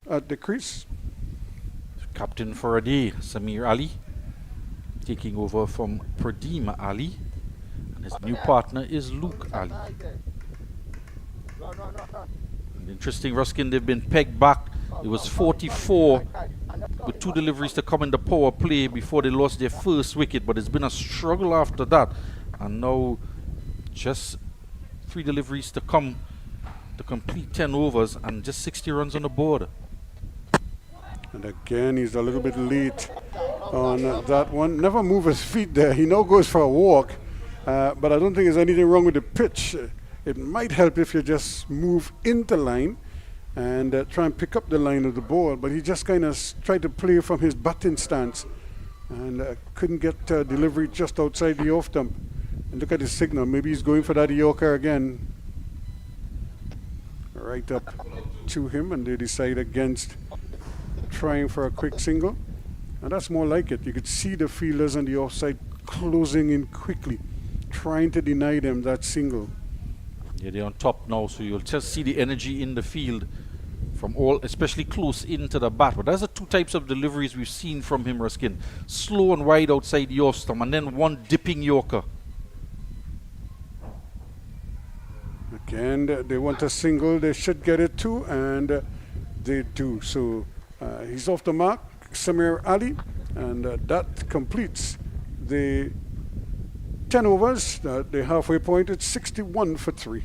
At the crease, Captain for a day, Samir Ali, taking over from Pradeem Ali, and his new partner is Luke Ali. And interesting, Ruskin, they've been pegged back. It was 44 with 2 deliveries to come in the power play before they lost their first wicket, but it's been a struggle after that, and now just 3 deliveries to come to complete 10 overs and just 60 runs on the board. and again he's a little bit late on that one. Never move his feet there. He now goes for a walk, but I don't think there's anything wrong with the pitch. It might help if you just move into line and try and pick up the line of the ball, but he just kind of tried to play from his batting stance and couldn't get delivery just outside the off stump. And look at his signal. Maybe he's going for that Yorker again. Right up to him, and they decide against trying for a quick single. And that's more like it. You could see the fielders on the offside closing in quickly, trying to deny them that single. Yeah, they're on top now, so you'll just see the energy in the field from all, especially close into the bat. But there's the 2 types of deliveries we've seen from him, Ruskin. Slow and wide outside the off stump, and then one dipping Yorker. Again, they want a single. They should get it too, and they do. So he's off the mark, Samir Ali, and that completes the 10 overs. The halfway point, it's 61 for 3.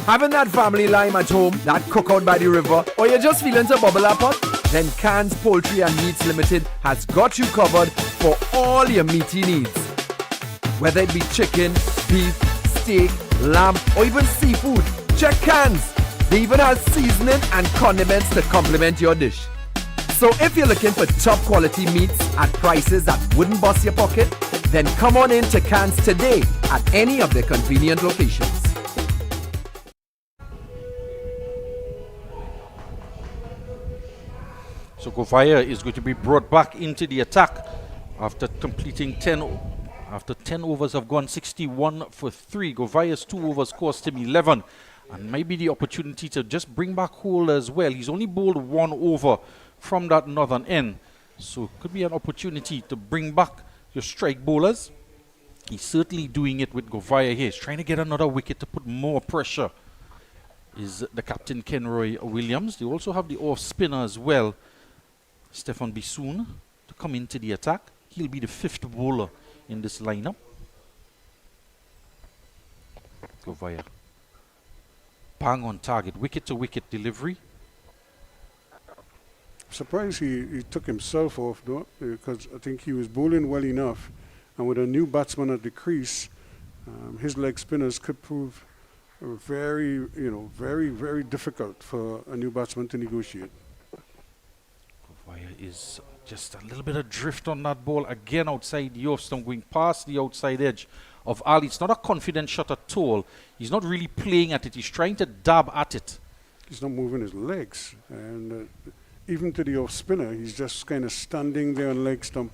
Having that family lime at home, that cookout by the river, or you're just feeling to bubble up on? Then Cans Poultry and Meats Limited has got you covered for all your meaty needs. Whether it be chicken, beef, steak, lamb, or even seafood, check Cans. They even have seasoning and condiments to complement your dish. So if you're looking for top quality meats at prices that wouldn't bust your pocket, then come on in to Cans today at any of their convenient locations. So Govaya is going to be brought back into the attack after completing 10. After 10 overs have gone 61 for 3. Govaya's 2 overs cost him 11. And maybe the opportunity to just bring back Hole as well. He's only bowled 1 over from that northern end. So it could be an opportunity to bring back your strike bowlers He's certainly doing it with Govaya here. He's trying to get another wicket to put more pressure. Is the captain Kenroy Williams. They also have the off spinner as well, Stefan Bissoon, to come into the attack. He'll be the 5th bowler in this lineup. Govaya. Bang on target, wicket to wicket delivery. Surprised he took himself off though, because I think he was bowling well enough, and with a new batsman at the crease, his leg spinners could prove very, very difficult for a new batsman to negotiate. Govaya is just a little bit of drift on that ball again outside the off stump, going past the outside edge of Ali. It's not a confident shot at all. He's not really playing at it. He's trying to dab at it. He's not moving his legs, and even to the off spinner, he's just kind of standing there on leg stump.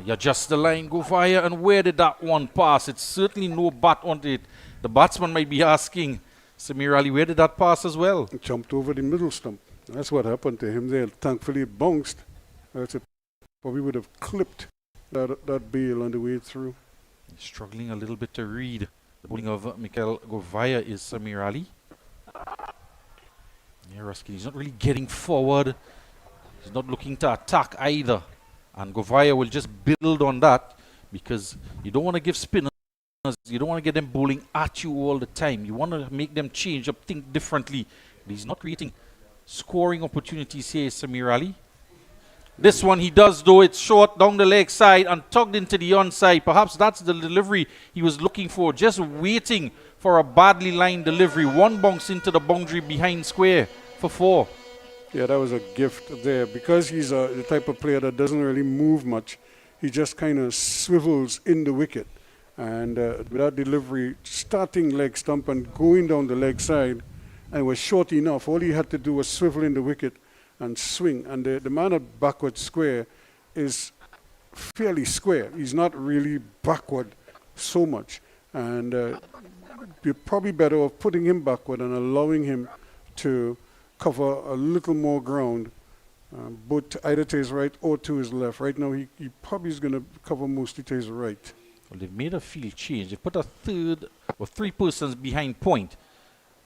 You adjust the line, Govaya, and where did that one pass? It's certainly no bat on it. The batsman might be asking Samir Ali, where did that pass as well? It jumped over the middle stump. That's what happened to him there. Thankfully it bounced. That's it. Probably would have clipped that bail on the way through. He's struggling a little bit to read. The bowling of Mikael Govaya is Samir Ali. Yeah, Ruskin, he's not really getting forward. He's not looking to attack either. And Govaya will just build on that, because you don't want to give spinners, you don't want to get them bowling at you all the time. You want to make them change up, think differently. But he's not creating scoring opportunities here, Samir Ali. This one he does, though. It's short down the leg side and tugged into the onside. Perhaps that's the delivery he was looking for, just waiting for a badly lined delivery. One bounce into the boundary behind square for 4. Yeah, that was a gift there. Because he's the type of player that doesn't really move much, he just kind of swivels in the wicket. And with that delivery, starting leg stump and going down the leg side, and was short enough. All he had to do was swivel in the wicket and swing. And the man at backward square is fairly square. He's not really backward so much. And you're probably better off putting him backward and allowing him to cover a little more ground, both either to his right or to his left. Right now, he probably is going to cover mostly to his right. Well, they've made a field change. They put a 3 persons behind point.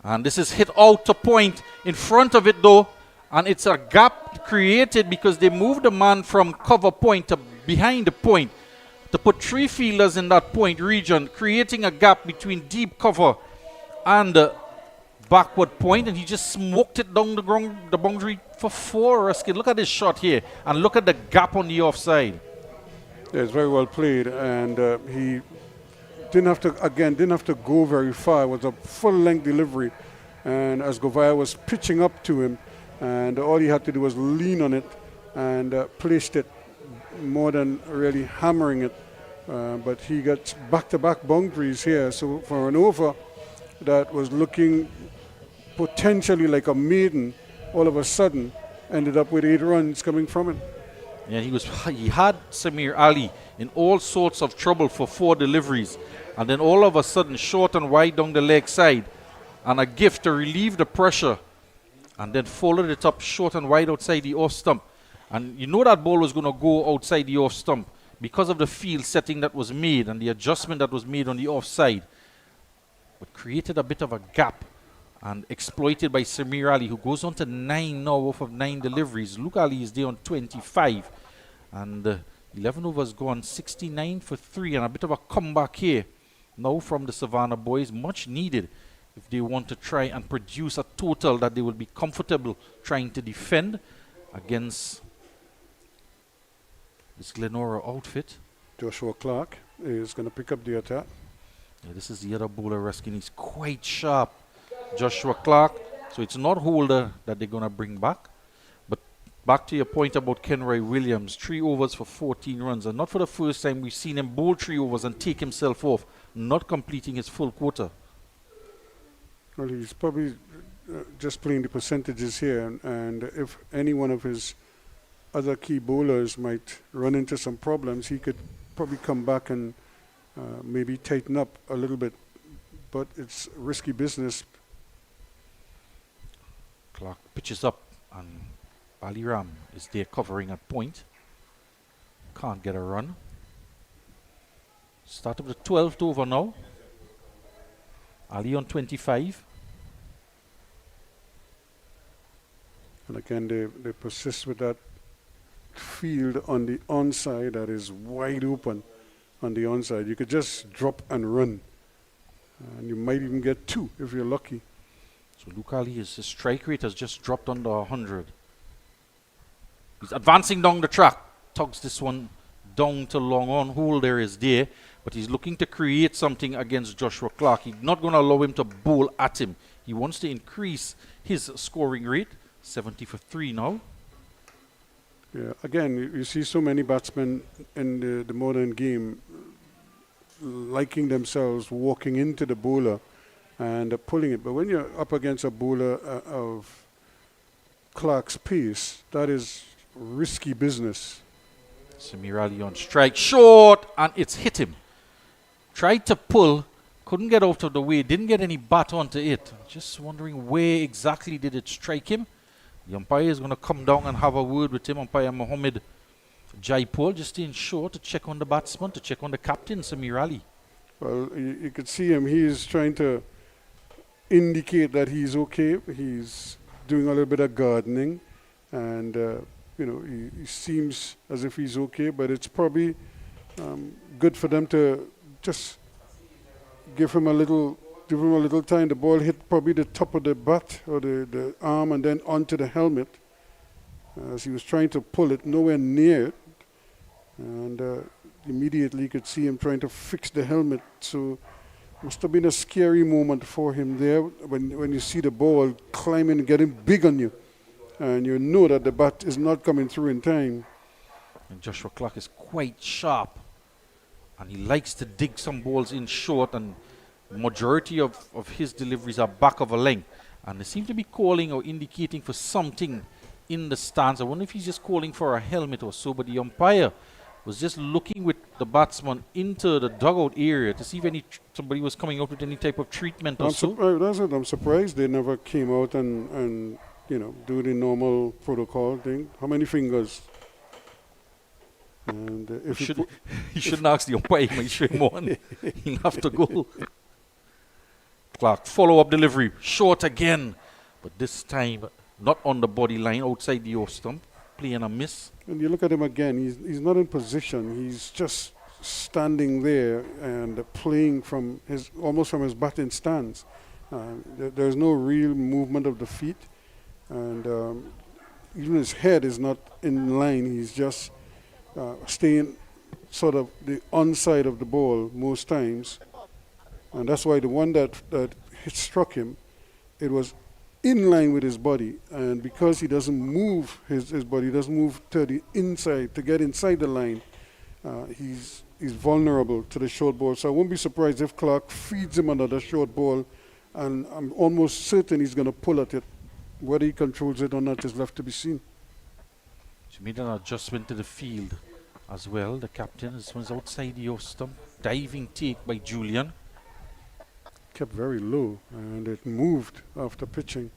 And this is hit out to point in front of it, though. And it's a gap created because they moved the man from cover point to behind the point to put 3 fielders in that point region, creating a gap between deep cover and backward point, and he just smoked it down the boundary for 4. Ruskin, look at this shot here, and look at the gap on the offside. Yeah, it's very well played, and he didn't have to go very far. It was a full-length delivery, and as Govaya was pitching up to him, and all he had to do was lean on it and placed it more than really hammering it. But he got back-to-back boundaries here, so for an over that was looking potentially like a maiden, all of a sudden ended up with 8 runs coming from it. Yeah, he had Samir Ali in all sorts of trouble for 4 deliveries, and then all of a sudden short and wide down the leg side, and a gift to relieve the pressure, and then followed it up short and wide outside the off stump. And you know that ball was going to go outside the off stump because of the field setting that was made and the adjustment that was made on the offside, but created a bit of a gap and exploited by Samir Ali, who goes on to 9 now off of 9 deliveries. Luke Ali is there on 25, and 11 overs gone, 69 for 3, and a bit of a comeback here now from the Savannah boys, much needed if they want to try and produce a total that they will be comfortable trying to defend against this GLENORA outfit. Joshua Clark is going to pick up the attack. Yeah, this is the other bowler, Ruskin. He's quite sharp, Joshua Clark. So it's not Holder that they're going to bring back. But back to your point about Kenroy Williams, 3 overs for 14 runs. And not for the first time we've seen him bowl 3 overs and take himself off, not completing his full quota. Well, he's probably just playing the percentages here. And if any one of his other key bowlers might run into some problems, he could probably come back and maybe tighten up a little bit. But it's risky business. Clark pitches up, and Baliram is there covering at point. Can't get a run. Start of the 12th over now. Ali on 25. And again, they persist with that field on the onside that is wide open on the onside. You could just drop and run. And you might even get 2 if you're lucky. So Luke Ali, his strike rate has just dropped under 100. He's advancing down the track. Tugs this one down to long on. Hole there is there. But he's looking to create something against Joshua Clark. He's not going to allow him to bowl at him. He wants to increase his scoring rate. 70 for 3 now. Yeah, again, you see so many batsmen in the modern game liking themselves walking into the bowler and pulling it. But when you're up against a bowler of Clark's pace, that is risky business. Samir Ali on strike. Short, and it's hit him. Tried to pull, couldn't get out of the way, didn't get any bat onto it. Just wondering where exactly did it strike him. The umpire is going to come down and have a word with him. Umpire Mohammed Jaipur, just staying sure to check on the batsman, to check on the captain, Samir Ali. Well, you could see him. He's trying to indicate that he's okay. He's doing a little bit of gardening. And, he seems as if he's okay. But it's probably good for them to just give him a little time. The ball hit probably the top of the bat or the arm and then onto the helmet. As he was trying to pull it, nowhere near it. And immediately you could see him trying to fix the helmet. So it must have been a scary moment for him there when you see the ball climbing and getting big on you. And you know that the bat is not coming through in time. And Joshua Clark is quite sharp. And he likes to dig some balls in short, and majority of his deliveries are back of a length. And they seem to be calling or indicating for something in the stands. I wonder if he's just calling for a helmet or so, but the umpire was just looking with the batsman into the dugout area to see if somebody was coming out with any type of treatment or so. I'm surprised they never came out and do the normal protocol thing. How many fingers? And if he shouldn't ask the umpire, he might show him one. He'll have to go. Clark, follow-up delivery, short again, but this time not on the body line, outside the off stump, playing a miss. And you look at him again, he's not in position. He's just standing there and playing almost from his batting stance. There's no real movement of the feet, and even his head is not in line. He's just staying sort of the onside of the ball most times. And that's why the one that struck him, it was in line with his body. And because he doesn't move his body, doesn't move to the inside, to get inside the line, he's vulnerable to the short ball. So I won't be surprised if Clark feeds him another short ball, and I'm almost certain he's going to pull at it. Whether he controls it or not is left to be seen. She made an adjustment to the field as well. The captain, this one's outside the off stump. Diving take by Julian. Kept very low, and it moved after pitching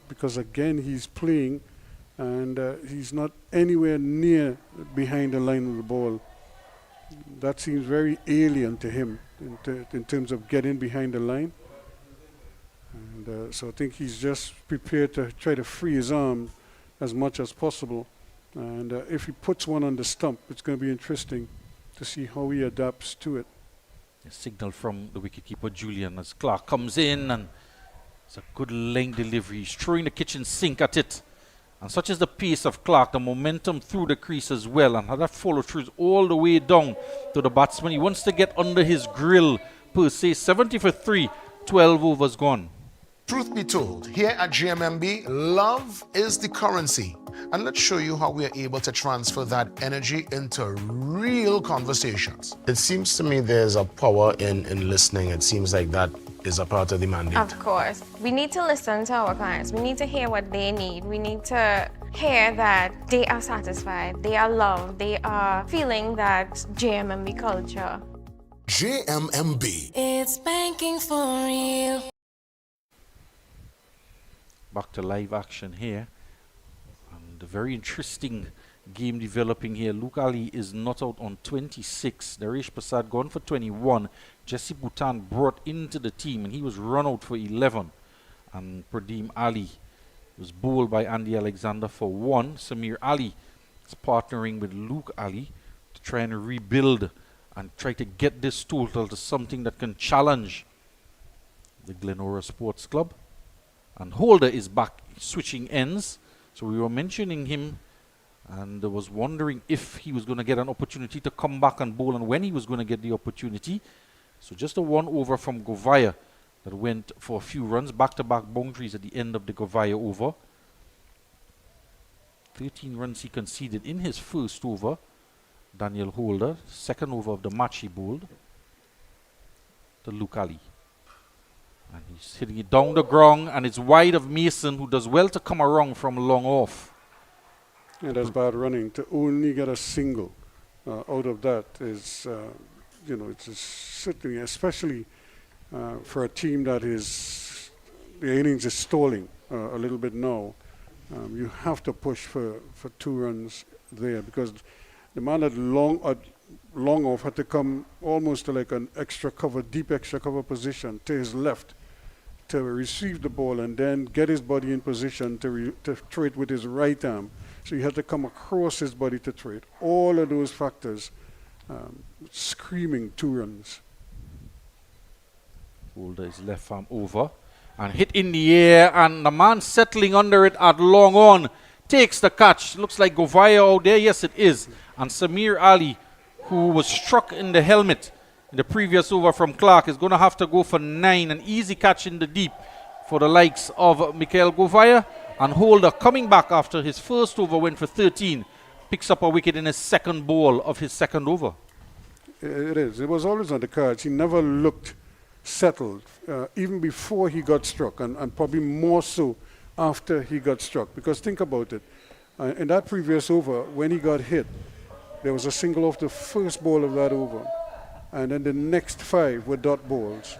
because again he's playing and he's not anywhere near behind the line of the ball. That seems very alien to him in terms of getting behind the line. And so I think he's just prepared to try to free his arm as much as possible. And if he puts one on the stump, it's going to be interesting to see how he adapts to it. A signal from the wicketkeeper Julian as Clark comes in, and it's a good length delivery. He's throwing the kitchen sink at it. And such is the pace of Clark, the momentum through the crease as well, and how that follow through all the way down to the batsman. He wants to get under his grill per se. 70 for 3, 12 overs gone. Truth be told, here at GMMB, love is the currency. And let's show you how we are able to transfer that energy into real conversations. It seems to me there's a power in listening. It seems like that is a part of the mandate. Of course. We need to listen to our clients. We need to hear what they need. We need to hear that they are satisfied, they are loved, they are feeling that GMMB culture. GMMB. It's banking for real. Back to live action here. And a very interesting game developing here. Luke Ali is not out on 26. Naresh Prasad gone for 21. Jesse Bhutan brought into the team and he was run out for 11. And Pradeem Ali was bowled by Andy Alexander for 1. Samir Ali is partnering with Luke Ali to try and rebuild and try to get this total to something that can challenge the GLENORA Sports Club. And Holder is back switching ends. So we were mentioning him and was wondering if he was going to get an opportunity to come back and bowl and when he was going to get the opportunity. So just a 1 over from Govaya that went for a few runs, back-to-back boundaries at the end of the Govaya over. 13 runs he conceded in his first over. Daniel Holder, second over of the match he bowled to Luke Ali. And he's hitting it down the ground and it's wide of Mason, who does well to come around from long off. Yeah, that's bad running. To only get a single out of that is, it's certainly, especially for a team that is, the innings is stalling a little bit now. You have to push for 2 runs there because the man at long off had to come almost to like an extra cover, deep extra cover position to his left to receive the ball and then get his body in position to throw it with his right arm. So he had to come across his body to throw it. All of those factors screaming 2 runs. Holder is left arm over and hit in the air, and the man settling under it at long on takes the catch. Looks like Govaya out there. Yes, it is. And Samir Ali, who was struck in the helmet in the previous over from Clark, is going to have to go for 9. An easy catch in the deep for the likes of Mikael Govaya. And Holder, coming back after his first over, went for 13. Picks up a wicket in his second ball of his second over. It is. It was always on the cards. He never looked settled, even before he got struck, and probably more so after he got struck. Because think about it. In that previous over, when he got hit, there was a single off the first ball of that over. And then the next 5 were dot balls.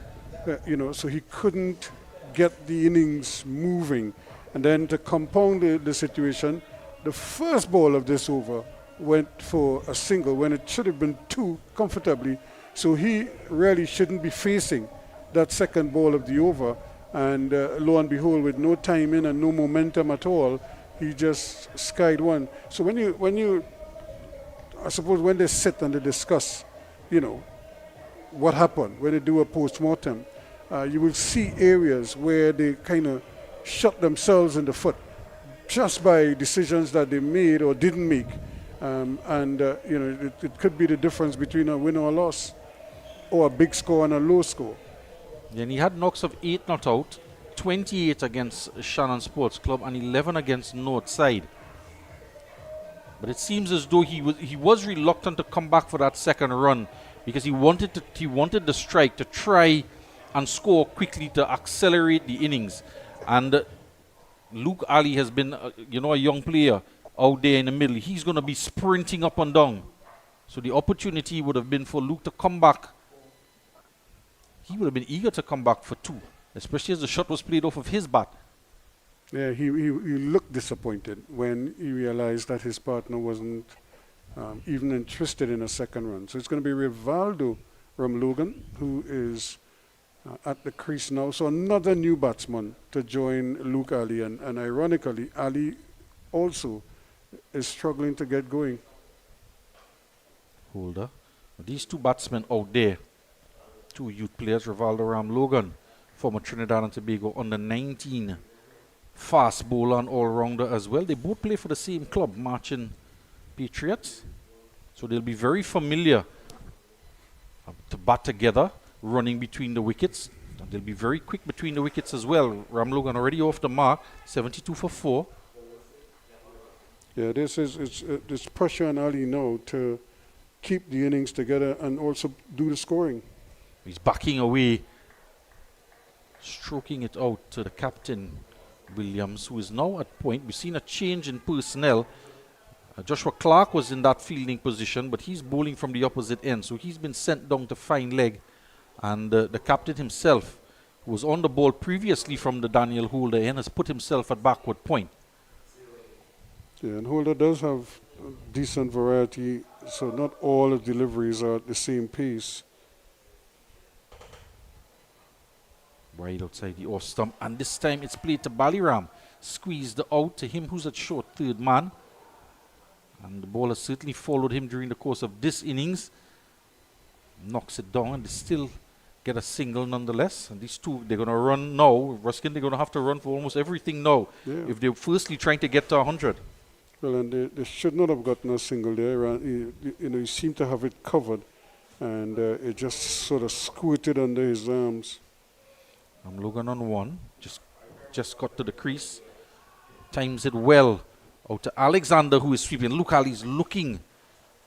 So he couldn't get the innings moving. And then to compound the situation, the first ball of this over went for a single when it should have been 2 comfortably. So he really shouldn't be facing that second ball of the over. And lo and behold, with no time in and no momentum at all, he just skied 1. So I suppose when they sit and they discuss, what happened, when they do a post-mortem, you will see areas where they kind of shot themselves in the foot just by decisions that they made or didn't make. It could be the difference between a win or a loss, or a big score and a low score. Then he had knocks of 8 not out, 28 against Shannon Sports Club and 11 against Northside. But it seems as though he was reluctant to come back for that second run because he wanted the strike to try and score quickly to accelerate the innings. And Luke Ali has been a young player out there in the middle. He's going to be sprinting up and down. So the opportunity would have been for Luke to come back. He would have been eager to come back for 2, especially as the shot was played off of his bat. Yeah, he looked disappointed when he realized that his partner wasn't even interested in a second run. So it's going to be Rivaldo Ramlogan, who is at the crease now. So another new batsman to join Luke Ali. And ironically, Ali also is struggling to get going. Holder. These 2 batsmen out there, 2 youth players, Rivaldo Ramlogan, former Trinidad and Tobago under 19 fast bowler and all-rounder as well. They both play for the same club, Marching Patriots. So they'll be very familiar to bat together, running between the wickets. And they'll be very quick between the wickets as well. Ramlogan already off the mark, 72 for 4. Yeah, it's pressure on Ali now to keep the innings together and also do the scoring. He's backing away, stroking it out to the captain, Williams, who is now at point. We've seen a change in personnel. Joshua Clark was in that fielding position, but he's bowling from the opposite end, so he's been sent down to fine leg. And the captain himself, who was on the ball previously from the Daniel Holder end, has put himself at backward point. Yeah, and Holder does have decent variety, so not all the deliveries are at the same pace. Wide outside the off stump, and this time it's played to Baliram. Squeezed out to him who's at short third man. And the ball has certainly followed him during the course of this innings. Knocks it down, and they still get a single nonetheless. And these two, they're going to run now. Ruskin, they're going to have to run for almost everything now. Yeah. If they're firstly trying to get to 100. Well, and they should not have gotten a single there. He seemed to have it covered, and it just sort of squirted under his arms. Logan on one, just got to the crease. Times it well. Out to Alexander, who is sweeping. Luke Ali's looking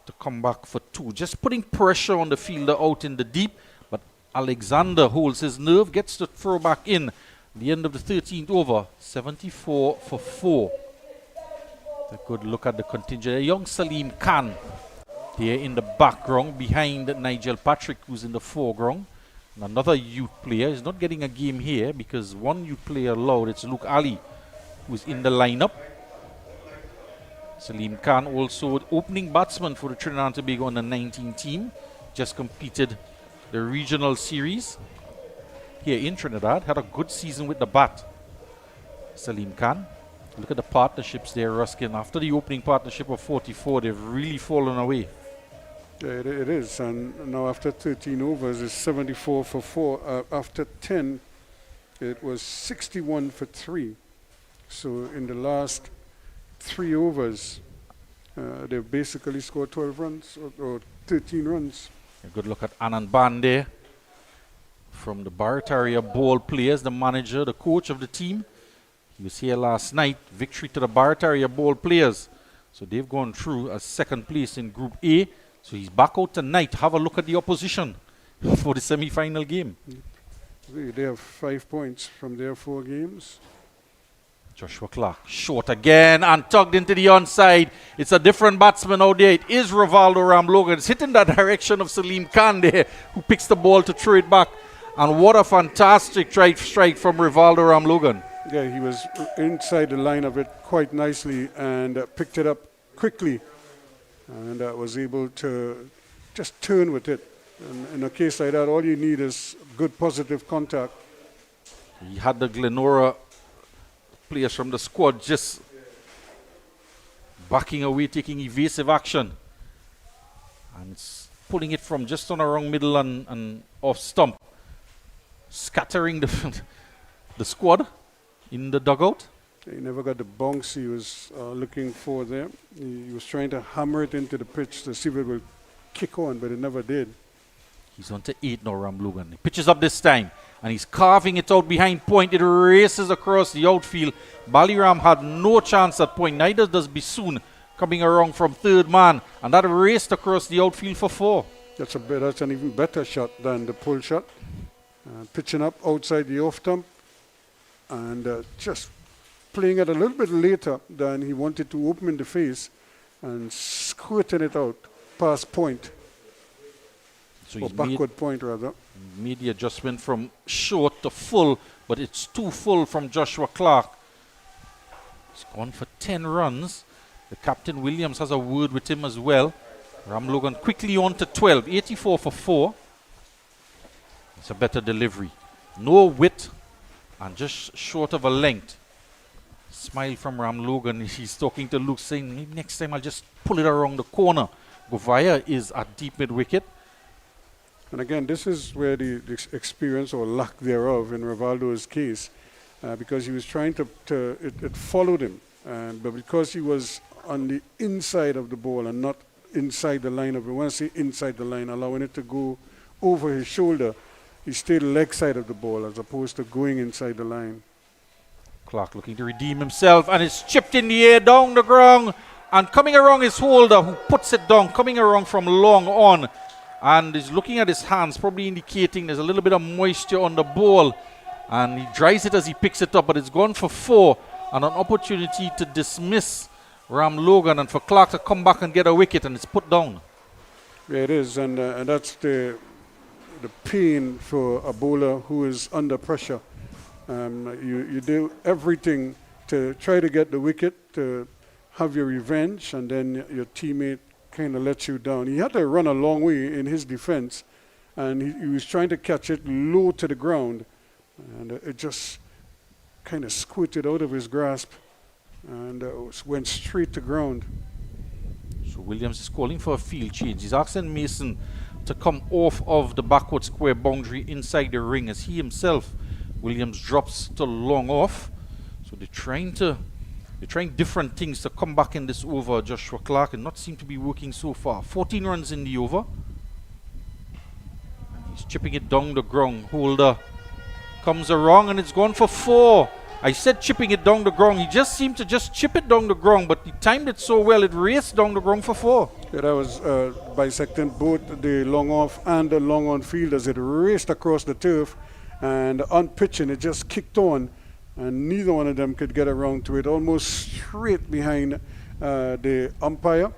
to come back for two. Just putting pressure on the fielder out in the deep. But Alexander holds his nerve, gets the throw back in. The end of the 13th over, 74 for 4. A good look at the contingent. A young Salim Khan here in the background behind Nigel Patrick, who's in the foreground. And another youth player is not getting a game here because one youth player allowed. It's Luke Ali, who's in the lineup. Salim Khan, also opening batsman for the Trinidad and Tobago under-19 team. Just completed the regional series here in Trinidad. Had a good season with the bat. Salim Khan. Look at the partnerships there, Ruskin. After the opening partnership of 44, they've really fallen away. Yeah, it is. And now after 13 overs, it's 74 for 4. After 10, it was 61 for 3. So in the last 3 overs, they've basically scored 12 runs or 13 runs. A good look at Anand Bande from the Barataria ball players, the manager, the coach of the team. He was here last night. Victory to the Barataria ball players. So they've gone through as second place in Group A. So he's back out tonight. Have a look at the opposition for the semi-final game. They have 5 points from their 4 games. Joshua Clark, short again and tugged into the onside. It's a different batsman out there. It is Rivaldo Ramlogan. It's hitting that direction of Salim Khan there, who picks the ball to throw it back. And what a fantastic strike from Rivaldo Ramlogan. Yeah, he was inside the line of it quite nicely and picked it up quickly. And was able to just turn with it. And in a case like that, all you need is good positive contact. He had the GLENORA players from the squad just backing away, taking evasive action. And it's pulling it from just on around middle and off stump. Scattering the squad in the dugout. He never got the bounce he was looking for there. He was trying to hammer it into the pitch to see if it will kick on, but it never did. He's on to 8 now, Ramlogan. He pitches up this time, and he's carving it out behind point. It races across the outfield. Baliram had no chance at point. Neither does Bisoon, coming around from third man, and that raced across the outfield for 4. That's an even better shot than the pull shot. Pitching up outside the off stump, and just playing it a little bit later than he wanted to, open in the face and squirting it out past point. So or backward point rather. Made the adjustment from short to full, but it's too full from Joshua Clark. He's gone for 10 runs. The captain Williams has a word with him as well. Ramlogan quickly on to 12, 84 for 4. It's a better delivery. No width and just short of a length. Smile from Ramlogan. He's talking to Luke saying, maybe next time I'll just pull it around the corner. Govaya is at deep mid wicket. And again, this is where the experience or lack thereof in Rivaldo's case, because he was trying it followed him. But because he was on the inside of the ball and not inside the line of it, when I say inside the line, allowing it to go over his shoulder, he stayed leg side of the ball as opposed to going inside the line. Clark looking to redeem himself, and it's chipped in the air down the ground, and coming around his holder, who puts it down, coming around from long on, and is looking at his hands, probably indicating there's a little bit of moisture on the ball, and he dries it as he picks it up, but it's gone for 4, and an opportunity to dismiss Ramlogan and for Clark to come back and get a wicket, and it's put down. Yeah, it is, and that's the pain for a bowler who is under pressure. You do everything to try to get the wicket, to have your revenge, and then your teammate kind of lets you down. He had to run a long way in his defense, and he was trying to catch it low to the ground, and it just kind of squirted out of his grasp and went straight to ground. So Williams is calling for a field change. He's asking Mason to come off of the backward square boundary inside the ring as he himself, Williams, drops to long off. So they're trying different things to come back in this over, Joshua Clark, and not seem to be working so far. 14 runs in the over. And he's chipping it down the ground. Holder comes around and it's gone for 4. I said chipping it down the ground. He just seemed to just chip it down the ground, but he timed it so well it raced down the ground for 4. Yeah, that was bisecting both the long off and the long on field as it raced across the turf, and on pitching it just kicked on, and neither one of them could get around to it, almost straight behind the umpire.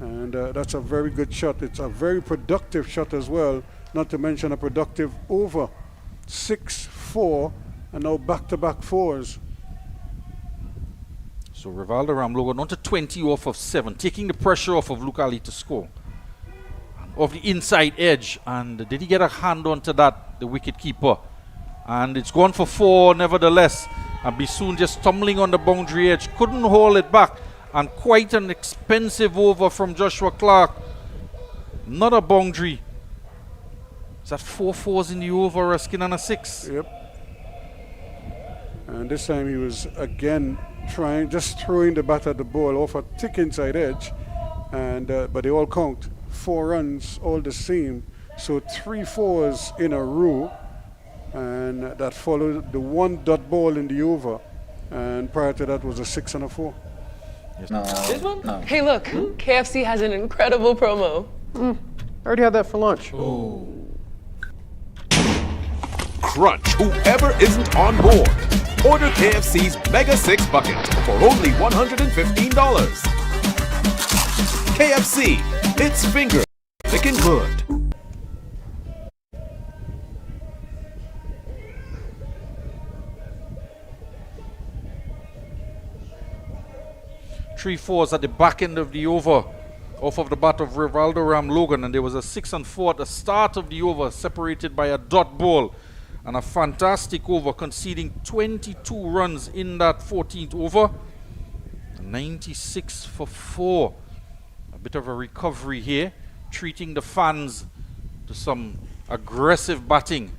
And that's a very good shot. It's a very productive shot as well, not to mention a productive over. 6-4, and now back-to-back 4s. So Rivaldo Ramlogan on to 20 off of 7, taking the pressure off of Luke Ali to score. And off the inside edge, and did he get a hand onto that, the wicket keeper? And it's gone for 4 nevertheless. And Bisoon just tumbling on the boundary edge, couldn't hold it back. And quite an expensive over from Joshua Clark. Not a boundary. Is that 4 4s in the over, Ruskin, and a 6? Yep. And this time he was again throwing the bat at the ball off a thick inside edge, and but they all count. 4 runs, all the same. So 3 4s in a row, and that followed the 1 dot ball in the over, and prior to that was a 6 and a 4. This one? No. Hey, look, KFC has an incredible promo. I already had that for lunch. Crunch whoever isn't on board. Order KFC's Mega 6 Bucket for only $115. KFC, it's finger licking good. Three 4s at the back end of the over, off of the bat of Rivaldo Ramlogan, and there was a 6 and 4 at the start of the over, separated by a dot ball. And a fantastic over, conceding 22 runs in that 14th over. 96 for 4. A bit of a recovery here, treating the fans to some aggressive batting.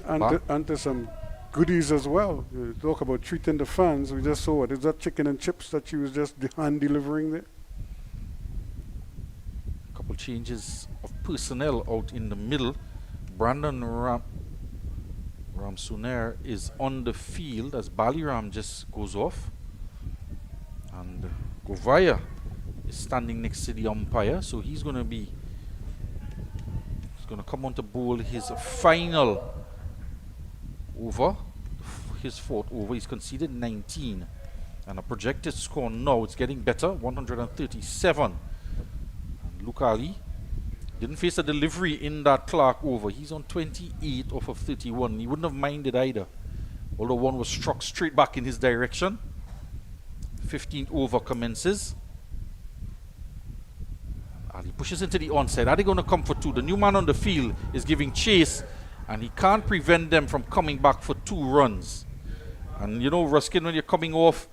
And to some goodies as well. You talk about treating the fans. We just saw what is that chicken and chips that she was just hand delivering there. A couple changes of personnel out in the middle. Brandon Ramsuner is on the field as Baliram just goes off, and Govaya is standing next to the umpire, so he's going to come on to bowl his final over, his 4th over. He's conceded 19, and a projected score now, it's getting better, 137. And Luke Ali didn't face a delivery in that Clark over. He's on 28 off of 31. He wouldn't have minded either, although one was struck straight back in his direction. 15th over commences. And he pushes into the onside. Are they going to come for 2? The new man on the field is giving chase, and he can't prevent them from coming back for 2 runs. And you know, Ruskin, when you're coming off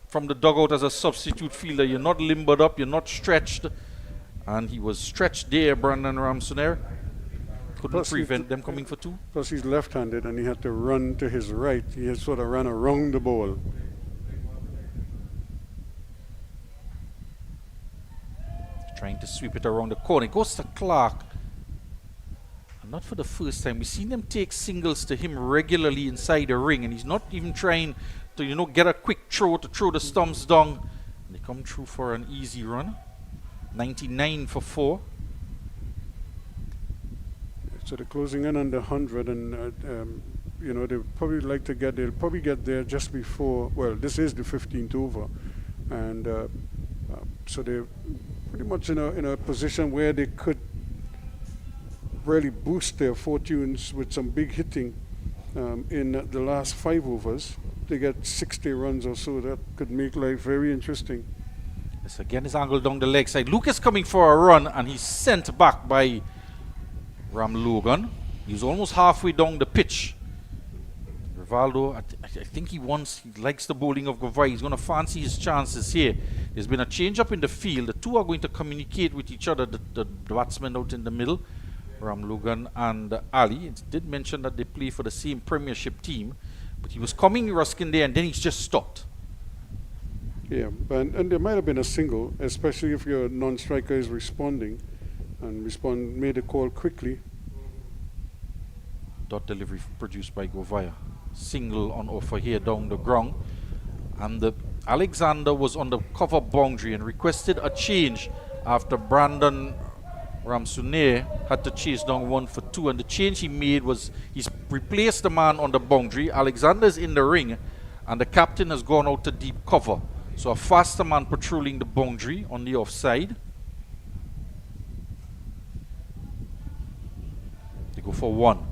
from the dugout as a substitute fielder, you're not limbered up, you're not stretched. And he was stretched there, Brandon Ramsuner. Couldn't prevent them coming for 2. Plus he's left-handed and he had to run to his right. He had sort of ran around the ball. Trying to sweep it around the corner. It goes to Clark. And not for the first time. We've seen them take singles to him regularly inside the ring, and he's not even trying to, you know, get a quick throw to throw the stumps down. And they come through for an easy run. 99 for 4. So they're closing in on the 100, and you know, they'll probably get there just before, well, this is the 15th over, and so they're pretty much in a position where they could really boost their fortunes with some big hitting in the last 5 overs. They get 60 runs or so. That could make life very interesting. This again is angled down the leg side. Luke is coming for a run and he's sent back by Ram Logan. He's almost halfway down the pitch. Rivaldo, I think he likes the bowling of Govai. He's going to fancy his chances here. There's been a change up in the field. The two are going to communicate with each other, the batsmen out in the middle, Ram Logan and Ali. It did mention that they play for the same Premiership team, but he was coming Ruskin there and then he's just stopped. Yeah, and there might have been a single, especially if your non-striker is responding and made a call quickly. Dot delivery produced by Govaya. Single on offer here down the ground. And Alexander was on the cover boundary and requested a change after Brandon Ramsune had to chase down 1 for 2. And the change he made was he's replaced the man on the boundary. Alexander's in the ring and the captain has gone out to deep cover. So a faster man patrolling the boundary on the offside. They go for 1.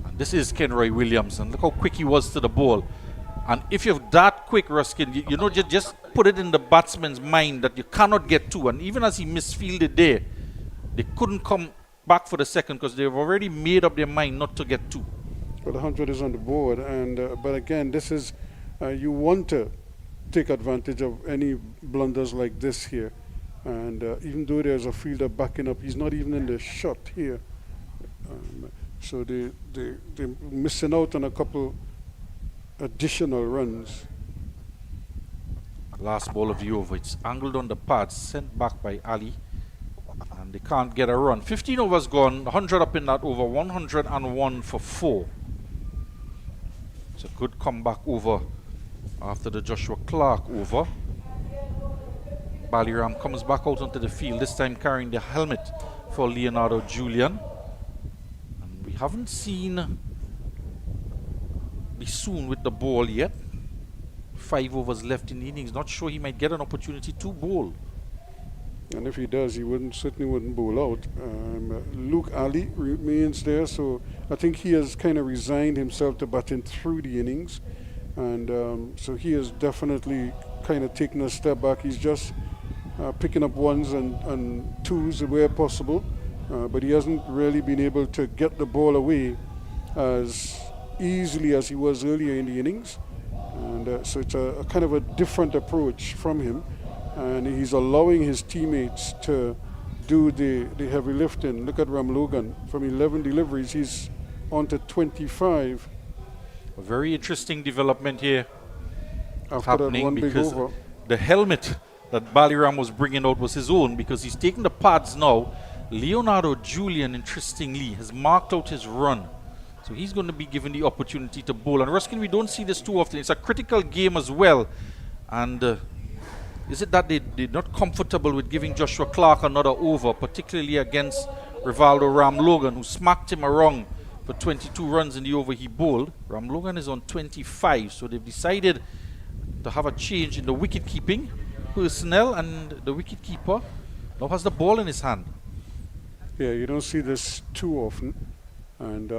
And this is Kenroy Williams. And look how quick he was to the ball. And if you're that quick, Ruskin, you know, just put it in the batsman's mind that you cannot get 2. And even as he misfielded there, they couldn't come back for the second because they've already made up their mind not to get 2. Well, the 100 is on the board. And but again, this is, you want to take advantage of any blunders like this here. And even though there's a fielder backing up, he's not even in the shot here. So they're missing out on a couple additional runs. Last ball of the over. It's angled on the pads, sent back by Ali. And they can't get a run. 15 overs gone, 100 up in that over, 101 for 4. It's a good comeback over after the Joshua Clark over. Baliram comes back out onto the field, this time carrying the helmet for Leonardo Julian. And we haven't seen Bisoon with the ball yet. 5 overs left in the innings. Not sure he might get an opportunity to bowl. And if he does, he certainly wouldn't bowl out. Luke Ali remains there, so I think he has kind of resigned himself to batting through the innings. And so he has definitely kind of taken a step back. He's just picking up 1s and 2s where possible. But he hasn't really been able to get the ball away as easily as he was earlier in the innings. And so it's a kind of a different approach from him. And he's allowing his teammates to do the heavy lifting. Look at Ram Logan. From 11 deliveries, he's on to 25. A very interesting development here After happening that one big because over. the helmet that Baliram was bringing out was his own, because he's taking the pads now. Leonardo Julian, interestingly, has marked out his run. So he's going to be given the opportunity to bowl. And Ruskin, we don't see this too often. It's a critical game as well. And is it that they're not comfortable with giving Joshua Clark another over, particularly against Rivaldo Ram Logan, who smacked him around for 22 runs in the over he bowled? Ram Logan is on 25, so they've decided to have a change in the wicket-keeping personnel, and the wicket-keeper now has the ball in his hand. Yeah, you don't see this too often. And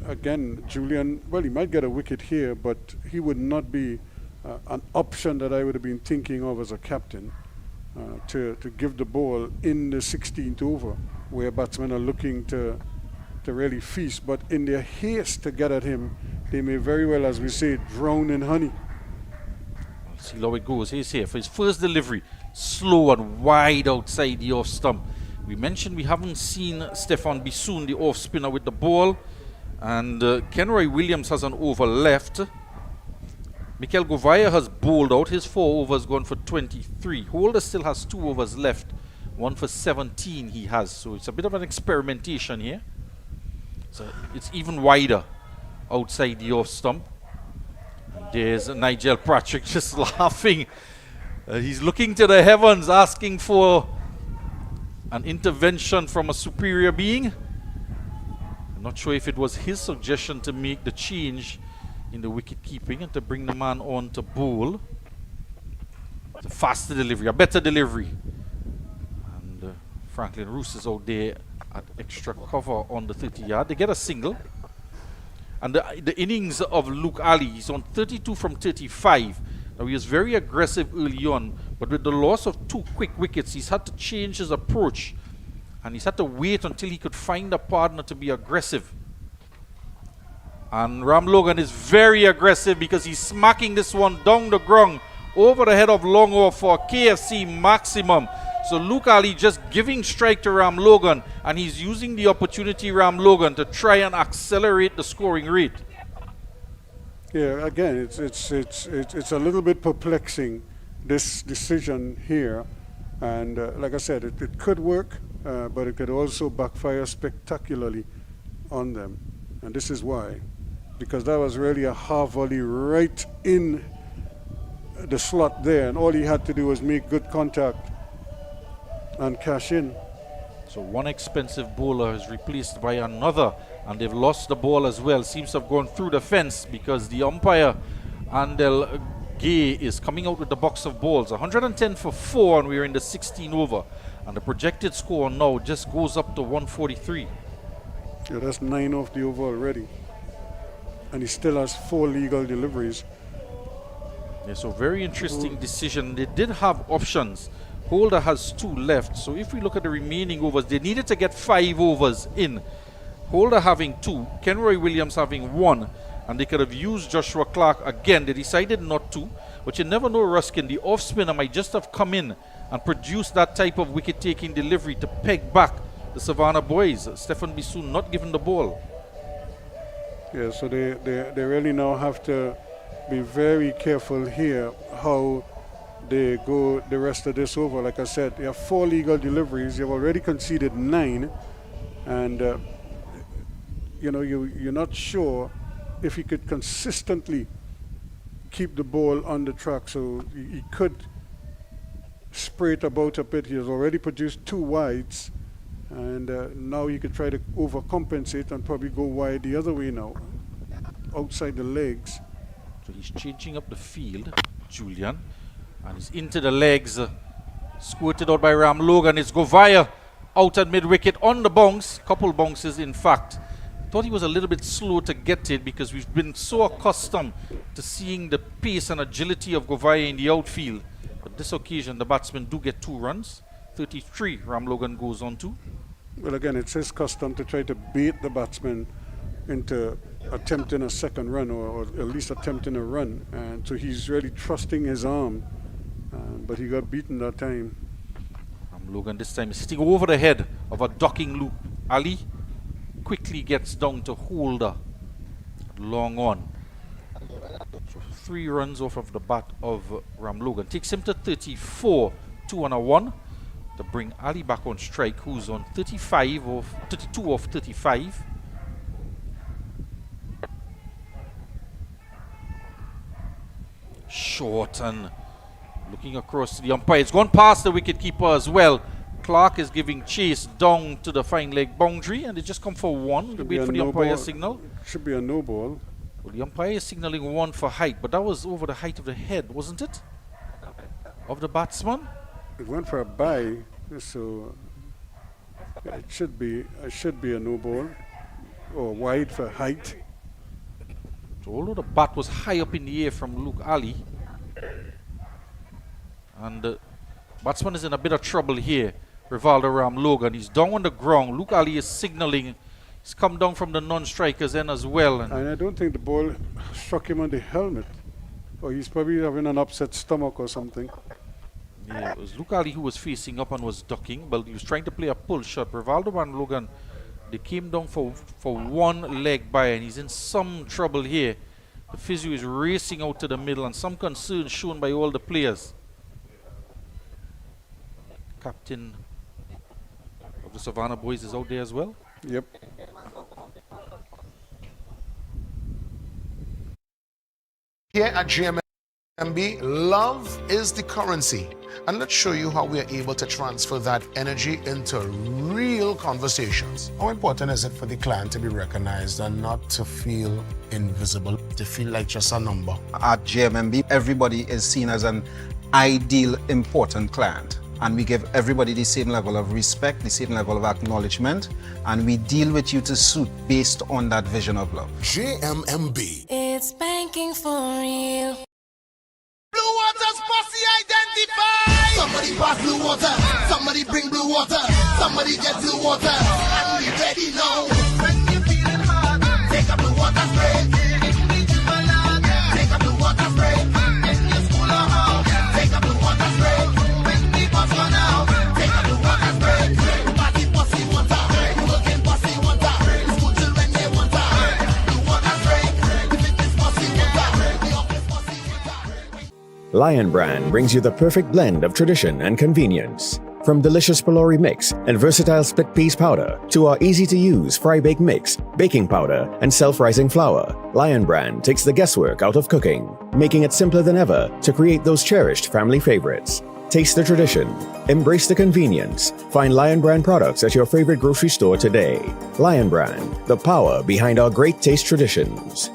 again, Julian, well, he might get a wicket here, but he would not be an option that I would have been thinking of as a captain to give the ball in the 16th over, where batsmen are looking to really feast. But in their haste to get at him, they may very well, as we say, drown in honey. Let's see how it goes. He's here for his first delivery. Slow and wide outside the off stump. We mentioned we haven't seen Stefan Bisoon, the off spinner, with the ball. And Kenroy Williams has an over left. Mikel Govaya has bowled out. His 4 overs gone for 23. Holder still has 2 overs left. 1 for 17 he has. So it's a bit of an experimentation here. So it's even wider outside the off stump. There's Nigel Patrick just laughing. He's looking to the heavens, asking for an intervention from a superior being. I'm not sure if it was his suggestion to make the change in the wicket keeping and to bring the man on to bowl. It's a faster delivery, a better delivery. And Franklin Roos is out there at extra cover on the 30-yard. They get a single. And the innings of Luke Ali, he's on 32 from 35. Now, he was very aggressive early on, But with the loss of 2 quick wickets, he's had to change his approach. And he's had to wait until he could find a partner to be aggressive. And Ram Logan is very aggressive because he's smacking this one down the ground over the head of long off for KFC maximum. So Luke Ali just giving strike to Ram Logan, and he's using the opportunity, Ram Logan, to try and accelerate the scoring rate. Yeah, again, it's a little bit perplexing, this decision here. And like I said, it could work, but it could also backfire spectacularly on them. And this is why. Because that was really a half volley right in the slot there, and all he had to do was make good contact and cash in. So one expensive bowler is replaced by another, and they've lost the ball as well. Seems to have gone through the fence because the umpire, Andel Gay, is coming out with the box of balls. 110 for 4, and we're in the 16 over. And the projected score now just goes up to 143. Yeah, that's 9 off the over already. And he still has 4 legal deliveries. Yeah, so very interesting decision. They did have options. Holder has 2 left. So if we look at the remaining overs, they needed to get 5 overs in. Holder having 2, Kenroy Williams having 1, and they could have used Joshua Clark again. They decided not to, but you never know, Ruskin. The off spinner might just have come in and produced that type of wicket-taking delivery to peg back the Savannah boys. Stefan Bissoon not given the ball. Yeah, so they really now have to be very careful here how they go the rest of this over. Like I said, they have 4 legal deliveries. You've already conceded 9, and you know, you're not sure if he could consistently keep the ball on the track. So he could spray it about a bit. He has already produced 2 wides, and now you could try to overcompensate and probably go wide the other way now, outside the legs. So he's changing up the field, Julian, and he's into the legs, squirted out by Ram Logan. It's Govaya out at mid-wicket on the bounce, couple bounces in fact. Thought he was a little bit slow to get it because we've been so accustomed to seeing the pace and agility of Govaya in the outfield. But this occasion, the batsmen do get 2 runs. 33 Ram Logan goes on to. Well, again, it's his custom to try to bait the batsman into attempting a second run, or at least attempting a run. And so he's really trusting his arm, but he got beaten that time. Ram Logan this time is sitting over the head of a ducking Luke Ali. Quickly gets down to Holder. Long on. So 3 runs off of the bat of Ram Logan. Takes him to 34, 2 and a 1. To bring Ali back on strike, who's on 32 off 35. Short, and looking across to the umpire. It's gone past the wicketkeeper as well. Clark is giving chase down to the fine leg boundary, and they just come for 1. Wait for the umpire signal. Should be a no ball. Well, the umpire is signaling 1 for height, but that was over the height of the head, wasn't it? Of the batsman? It went for a bye, so it should be a no ball, or wide for height. So although the bat was high up in the air from Luke Ali, and the batsman is in a bit of trouble here. Rivaldo Ram Logan, he's down on the ground. Luke Ali is signaling. He's come down from the non-strikers end as well. And I don't think the ball struck him on the helmet, or he's probably having an upset stomach or something. Yeah, it was Luke Ali who was facing up and was ducking, but he was trying to play a pull shot. Rivaldo Ram Logan, they came down for 1 leg by, and he's in some trouble here. The physio is racing out to the middle, and some concern shown by all the players. Captain of the Savannah boys is out there as well. Yep. Here at GMMB, love is the currency. And let's show you how we are able to transfer that energy into real conversations. How important is it for the client to be recognized and not to feel invisible, to feel like just a number? At GMMB, everybody is seen as an ideal, important client. And we give everybody the same level of respect, the same level of acknowledgement, and we deal with you to suit based on that vision of love. It's banking for real. Blue Water's posse identity. identify. Somebody pass blue water. Somebody bring blue water. Somebody get blue water. And we ready now. When you feeling hard, take a blue water spray. Take a blue water spray. In your school or house, take a blue water spray. When the bus run out, take a blue water spray. Party pussy water. Working pussy water. School children they water. Blue water spray. The fitness pussy water. The office pussy water. Lion Brand brings you the perfect blend of tradition and convenience. From delicious Pelori mix and versatile split peas powder to our easy-to-use fry-bake mix, baking powder, and self-rising flour, Lion Brand takes the guesswork out of cooking, making it simpler than ever to create those cherished family favorites. Taste the tradition, embrace the convenience. Find Lion Brand products at your favorite grocery store today. Lion Brand, the power behind our great taste traditions.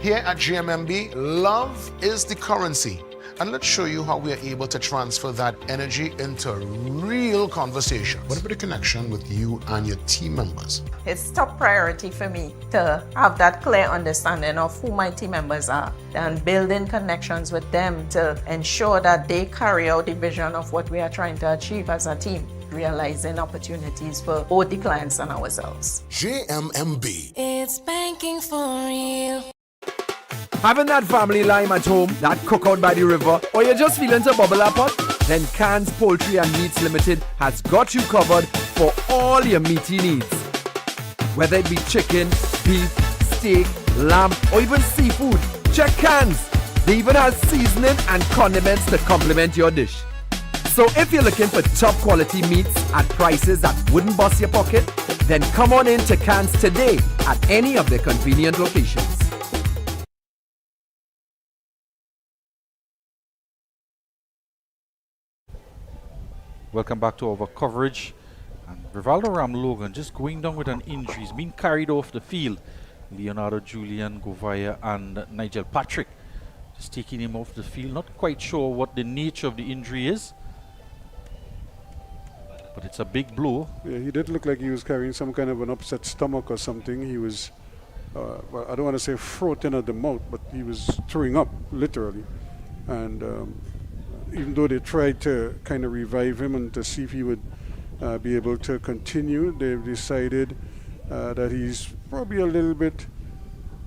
Here at GMMB, love is the currency. And let's show you how we are able to transfer that energy into real conversation. What about the connection with you and your team members? It's top priority for me to have that clear understanding of who my team members are and building connections with them to ensure that they carry out the vision of what we are trying to achieve as a team, realizing opportunities for both the clients and ourselves. GMMB. It's banking for real. Having that family lime at home, that cookout by the river, or you're just feeling to bubble up pot? Then Cans Poultry and Meats Limited has got you covered for all your meaty needs. Whether it be chicken, beef, steak, lamb, or even seafood, check Cans. They even have seasoning and condiments to complement your dish. So if you're looking for top quality meats at prices that wouldn't bust your pocket, then come on in to Cans today at any of their convenient locations. Welcome back to our coverage. And Rivaldo Logan just going down with an injury. He's been carried off the field. Leonardo Julian, Govaya, and Nigel Patrick just taking him off the field. Not quite sure what the nature of the injury is, but it's a big blow. Yeah, he did look like he was carrying some kind of an upset stomach or something. He was, well, I don't want to say frothing at the mouth, but he was throwing up, literally. And even though they tried to kind of revive him and to see if he would be able to continue, they've decided that he's probably a little bit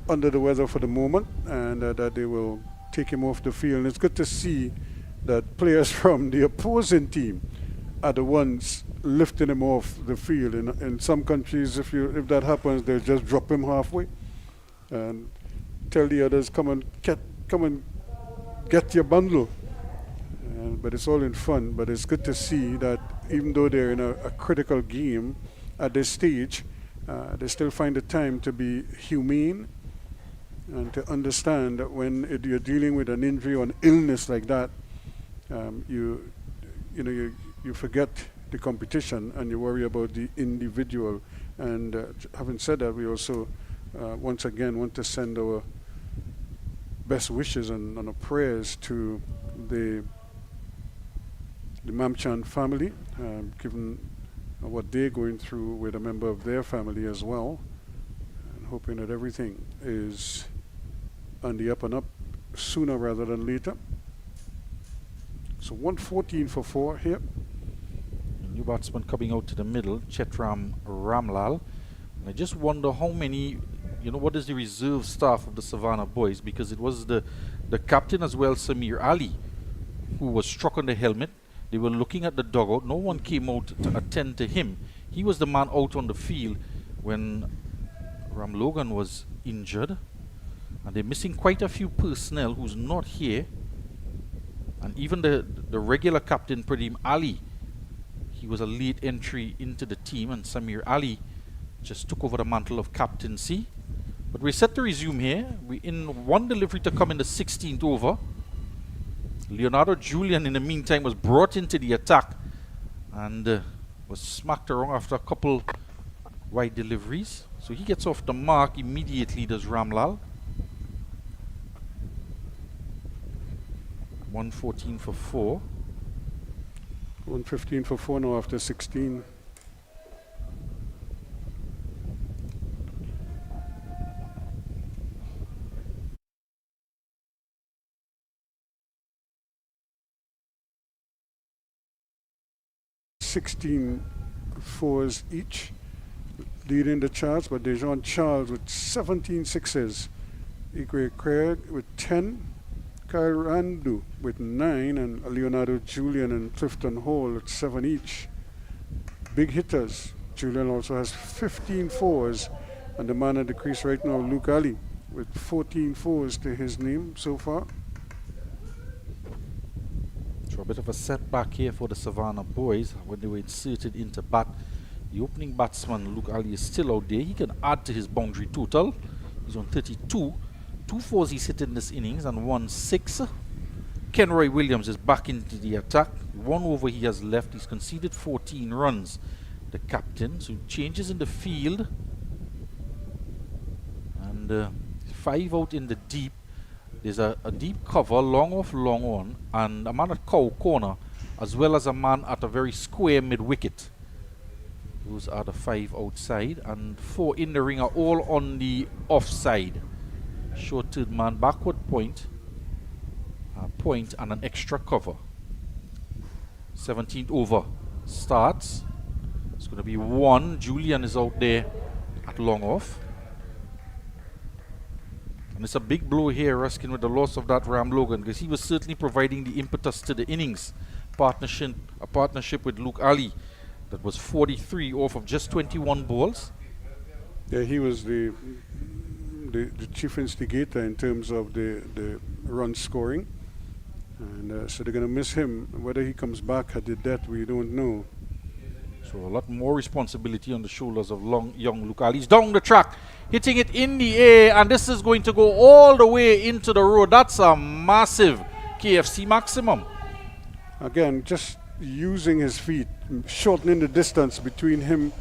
under the weather for the moment, and that they will take him off the field. And it's good to see that players from the opposing team are the ones lifting him off the field. In some countries, if that happens, they'll just drop him halfway and tell the others, come and get your bundle. But it's all in fun. But it's good to see that even though they're in a critical game at this stage, they still find the time to be humane and to understand that when you're dealing with an injury or an illness like that, you forget the competition and you worry about the individual. And having said that, we also once again want to send our best wishes and our prayers to the Mamchan family, given what they're going through with a member of their family as well, and hoping that everything is on the up and up sooner rather than later. So 114 for 4 here. New batsman coming out to the middle, Chetram Ramlal. And I just wonder how many, what is the reserve staff of the Savannah boys, because it was the captain as well, Samir Ali, who was struck on the helmet. They were looking at the dugout. No one came out to attend to him. He was the man out on the field when Ram Logan was injured. And they're missing quite a few personnel who's not here. And even the regular captain, Pradeem Ali, he was a late entry into the team, and Samir Ali just took over the mantle of captaincy. But we're set to resume here. We're in one delivery to come in the 16th over. Leonardo Julian, in the meantime, was brought into the attack and was smacked around after a couple wide deliveries. So he gets off the mark immediately, does Ramlal. 114 for 4. 115 for 4 now after 16. 16 fours each, leading the charts, but Dejon Charles with 17 sixes, Igwe Craig with 10, Kyle Randu with 9, and Leonardo Julian and Clifton Hall with 7 each. Big hitters. Julian also has 15 fours, and the man at the crease right now, Luke Ali, with 14 fours to his name so far. So a bit of a setback here for the Savannah boys when they were inserted into bat. The opening batsman, Luke Ali, is still out there. He can add to his boundary total. He's on 32. 2 fours he's hit in this innings and 1 6. Kenroy Williams is back into the attack. 1 over he has left. He's conceded 14 runs. The captain, so changes in the field. And 5 out in the deep. There's a deep cover, long off, long on, and a man at cow corner, as well as a man at a very square mid-wicket. Those are the 5 outside, and 4 in the ring are all on the offside. Short third man, backward point, and an extra cover. 17th over starts. It's going to be 1. Julian is out there at long off. And it's a big blow here, Ruskin, with the loss of that Ram Logan, because he was certainly providing the impetus to the innings. A partnership with Luke Ali that was 43 off of just 21 balls. Yeah, he was the chief instigator in terms of the run scoring. And so they're going to miss him. Whether he comes back at the death, we don't know. So a lot more responsibility on the shoulders of young Luke Ali. He's down the track, hitting it in the air, and this is going to go all the way into the road. That's a massive KFC maximum. Again, just using his feet, shortening the distance between him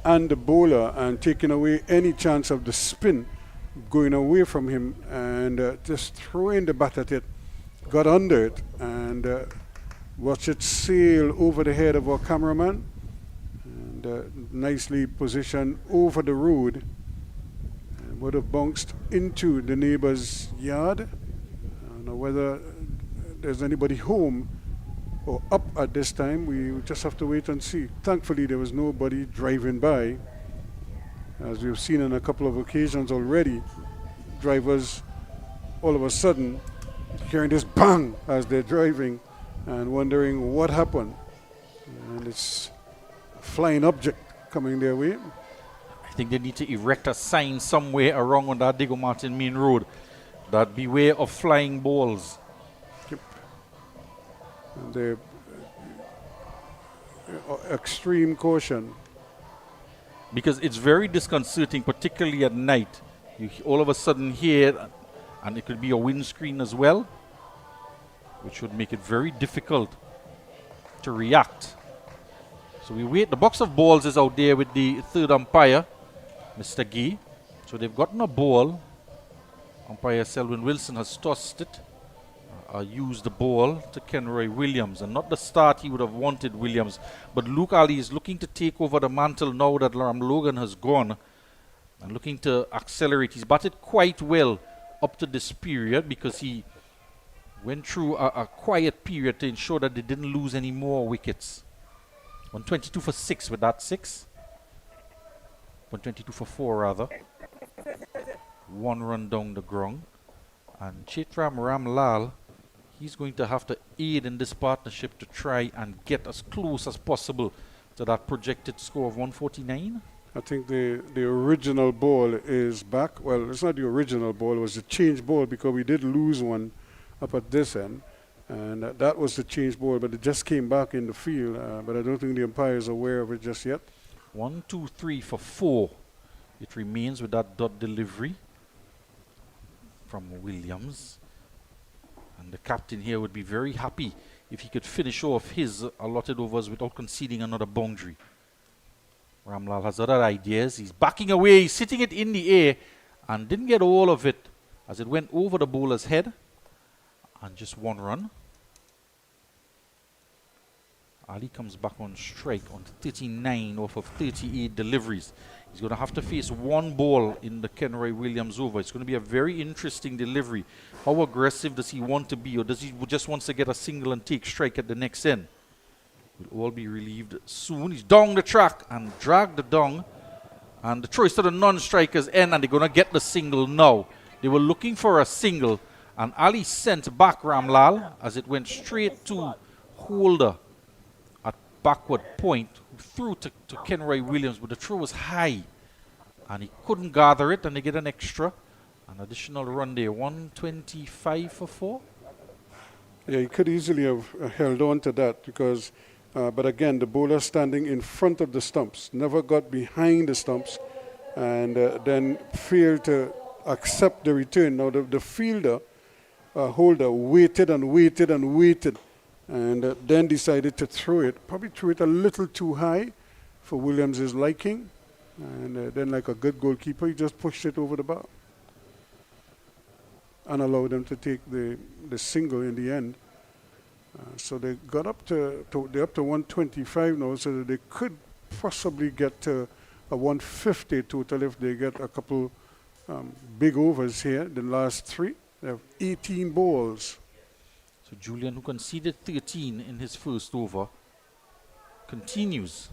and the bowler and taking away any chance of the spin going away from him, and just throwing the bat at it. Got under it and watch it sail over the head of our cameraman. Nicely positioned over the road, and would have bounced into the neighbor's yard. I don't know whether there's anybody home or up at this time. We just have to wait and see. Thankfully, there was nobody driving by. As we've seen on a couple of occasions already, drivers all of a sudden hearing this bang as they're driving and wondering what happened. And it's flying object coming their way. I think they need to erect a sign somewhere around on that Diego Martin Main Road that beware of flying balls. Yep. And the extreme caution. Because it's very disconcerting, particularly at night. You all of a sudden hear, and it could be a windscreen as well, which would make it very difficult to react. So we wait. The box of balls is out there with the third umpire, Mr. Gee. So they've gotten a ball. Umpire Selwyn Wilson has tossed it, used the ball to Kenroy Williams, and not the start he would have wanted Williams. But Luke Ali is looking to take over the mantle now that Ram Logan has gone, and looking to accelerate. He's batted quite well up to this period because he went through a quiet period to ensure that they didn't lose any more wickets. 122 for 6 with that 6. 122 for 4 rather. 1 run down the ground. And Chaitram Ramlal, he's going to have to aid in this partnership to try and get as close as possible to that projected score of 149. I think the original ball is back. Well, it's not the original ball, it was the change ball because we did lose one up at this end. And that was the change ball, but it just came back in the field. But I don't think the umpire is aware of it just yet. 1, 2, 3 for 4. It remains with that dot delivery from Williams. And the captain here would be very happy if he could finish off his allotted overs without conceding another boundary. Ramlal has other ideas. He's backing away. He's sitting it in the air and didn't get all of it as it went over the bowler's head. And just 1 run. Ali comes back on strike on 39 off of 38 deliveries. He's going to have to face 1 ball in the Kenroy Williams over. It's going to be a very interesting delivery. How aggressive does he want to be, or does he just wants to get a single and take strike at the next end? will all be relieved soon. He's down the track and dragged the down. And the throw is to the non-strikers end, and they're going to get the single now. They were looking for a single, and Ali sent back Ramlal as it went straight to Holder at backward point. Through to Kenroy Williams, but the throw was high, and he couldn't gather it, and they get an additional run there. 125 for 4. Yeah, he could easily have held on to that because, but again, the bowler standing in front of the stumps, never got behind the stumps, and then failed to accept the return. Now the fielder, Holder, waited and waited and waited, and then decided to throw it. Probably threw it a little too high for Williams' liking, and then like a good goalkeeper, he just pushed it over the bar and allowed them to take the single in the end. So they got up they're up to 125 now, so that they could possibly get to a 150 total if they get a couple big overs here. The last 3, they have 18 balls. So Julian, who conceded 13 in his first over, continues.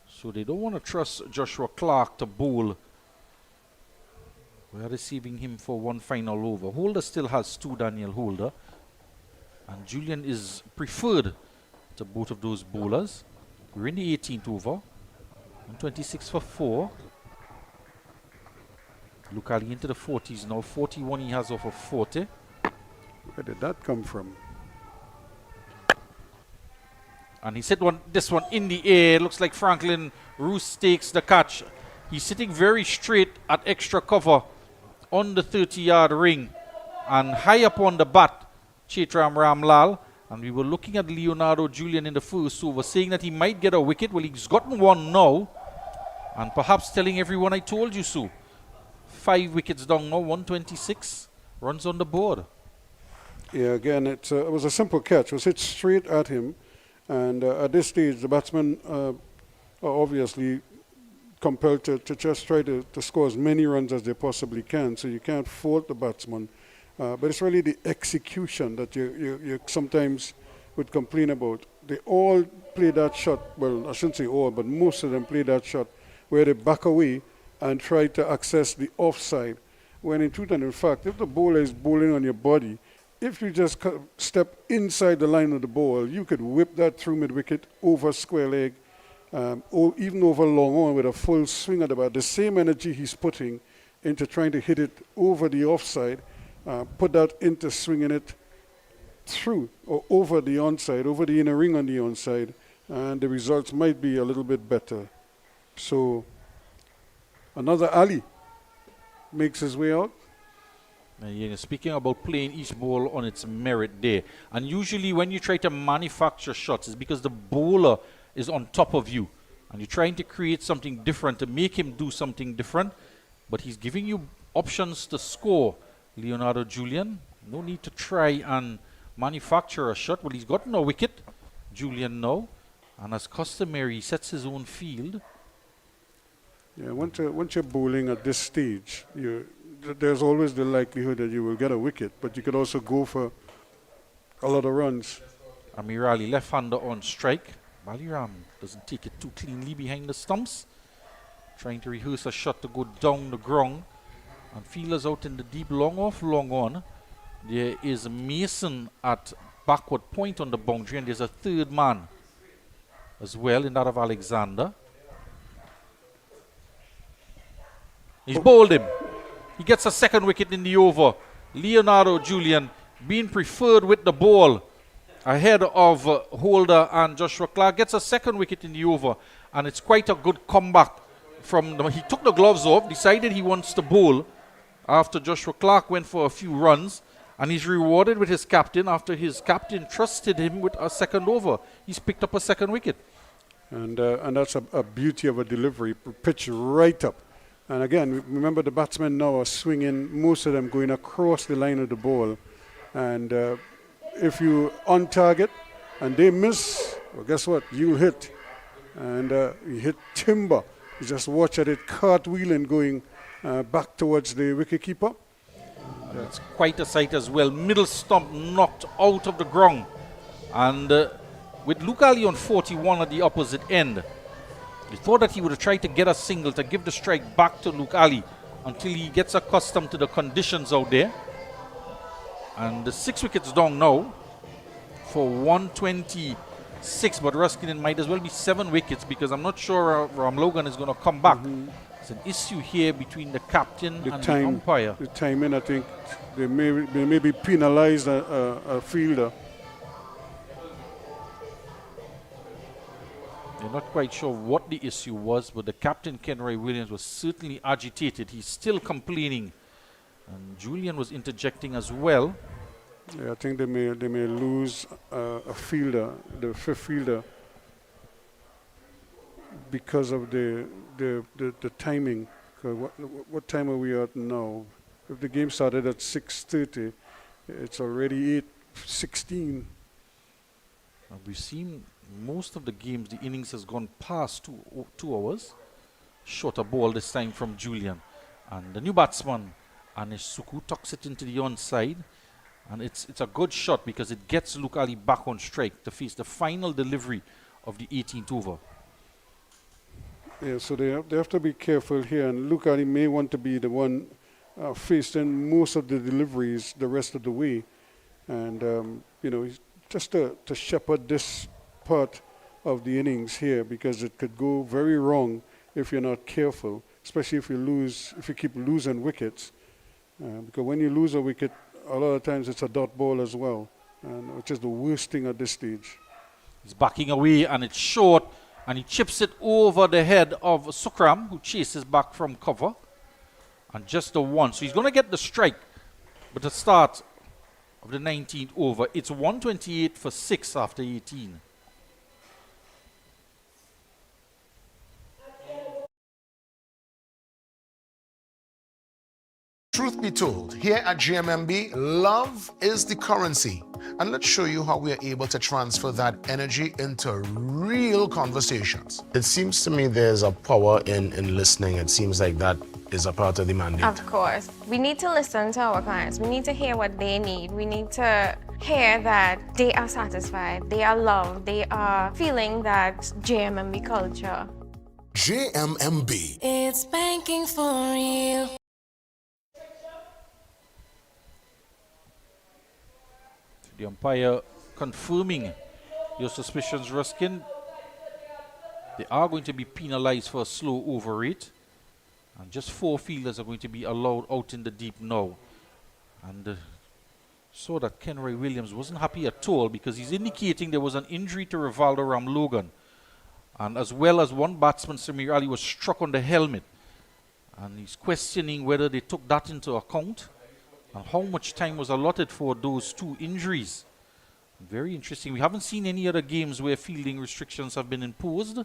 So they don't want to trust Joshua Clark to bowl. We are receiving him for one final over. Holder still has 2, Daniel Holder. And Julian is preferred to both of those bowlers. We're in the 18th over. 126 for 4. Look Ali into the 40s now. 41 he has off of 40. Where did that come from? And he hit this one in the air. Looks like Franklin Roos takes the catch. He's sitting very straight at extra cover on the 30-yard ring and high up on the bat, Chaitram Ramlal. And we were looking at Leonardo Julian in the first over, saying that he might get a wicket. Well, he's gotten one now, and perhaps telling everyone I told you so. 5 wickets down now, 126 runs on the board. Yeah, again, it was a simple catch. It was hit straight at him. And at this stage, the batsmen are obviously compelled to just try to score as many runs as they possibly can. So you can't fault the batsman. But it's really the execution that you sometimes would complain about. They all play that shot. Well, I shouldn't say all, but most of them play that shot where they back away and try to access the offside. When in truth and in fact, if the bowler is bowling on your body, if you just step inside the line of the ball, you could whip that through mid-wicket, over square leg, or even over long on with a full swing at the bat. The same energy he's putting into trying to hit it over the offside, put that into swinging it through or over the onside, over the inner ring on the onside, and the results might be a little bit better. So another Ali makes his way out. Speaking about playing each ball on its merit there, and usually when you try to manufacture shots, it's because the bowler is on top of you, and you're trying to create something different to make him do something different, but he's giving you options to score. Leonardo Julian, no need to try and manufacture a shot. Well, he's gotten a wicket, Julian now, and as customary, he sets his own field. Yeah, once you're bowling at this stage, there's always the likelihood that you will get a wicket, but you could also go for a lot of runs. Amir Ali, left-hander on strike. Baliram doesn't take it too cleanly behind the stumps. Trying to rehearse a shot to go down the ground. And fielders out in the deep, long off, long on. There is Mason at backward point on the boundary, and there's a third man as well in that of Alexander. He's bowled him. He gets a second wicket in the over. Leonardo Julian being preferred with the ball ahead of Holder and Joshua Clark. Gets a second wicket in the over, and it's quite a good comeback from them. He took the gloves off, decided he wants to bowl after Joshua Clark went for a few runs, and he's rewarded with his captain after his captain trusted him with a second over. He's picked up a second wicket. And that's a beauty of a delivery, pitch right up. And again, remember the batsmen now are swinging, most of them going across the line of the ball. And if you on target and they miss, well, guess what? You hit. And you hit timber. You just watch at it cartwheeling going back towards the wicketkeeper. It's quite a sight as well. Middle stump knocked out of the ground. And with Luke Ali on 41 at the opposite end. You thought that he would have tried to get a single to give the strike back to Luke Ali until he gets accustomed to the conditions out there. And the 6 wickets down now for 126, but Ruskin, it might as well be 7 wickets because I'm not sure Ram Logan is going to come back. It's an issue here between the captain and the umpire. The timing, I think they may be penalized a fielder. They're not quite sure what the issue was, but the captain, Kenroy Williams, was certainly agitated. He's still complaining. And Julian was interjecting as well. Yeah, I think they may lose a fielder, the 5th fielder, because of the timing. What time are we at now? If the game started at 6:30, it's already 8:16. We've seen most of the games, the innings has gone past 2 hours. Shorter ball this time from Julian. And the new batsman, Anish Suku, tucks it into the onside. And it's a good shot because it gets Luke Ali back on strike to face the final delivery of the 18th over. Yeah, so they have to be careful here. And Luke Ali may want to be the one facing most of the deliveries the rest of the way. And, just to shepherd this part of the innings here, because it could go very wrong if you're not careful, especially if you keep losing wickets. Because when you lose a wicket, a lot of times it's a dot ball as well, which is the worst thing at this stage. He's backing away and it's short, and he chips it over the head of Sukram, who chases back from cover. And just the one. So he's going to get the strike. But the start of the 19th over, it's 128 for 6 after 18. Truth be told, here at GMMB, love is the currency. And let's show you how we are able to transfer that energy into real conversations. It seems to me there's a power in listening. It seems like that is a part of the mandate. Of course. We need to listen to our clients. We need to hear what they need. We need to hear that they are satisfied, they are loved, they are feeling that JMMB culture. JMMB. It's banking for real. The umpire confirming your suspicions, Ruskin. They are going to be penalized for a slow over rate. And just 4 fielders are going to be allowed out in the deep now. And saw that Kenroy Williams wasn't happy at all because he's indicating there was an injury to Rivaldo Ramlogan. And as well as one batsman, Samir Ali, was struck on the helmet. And he's questioning whether they took that into account and how much time was allotted for those 2 injuries. Very interesting. We haven't seen any other games where fielding restrictions have been imposed.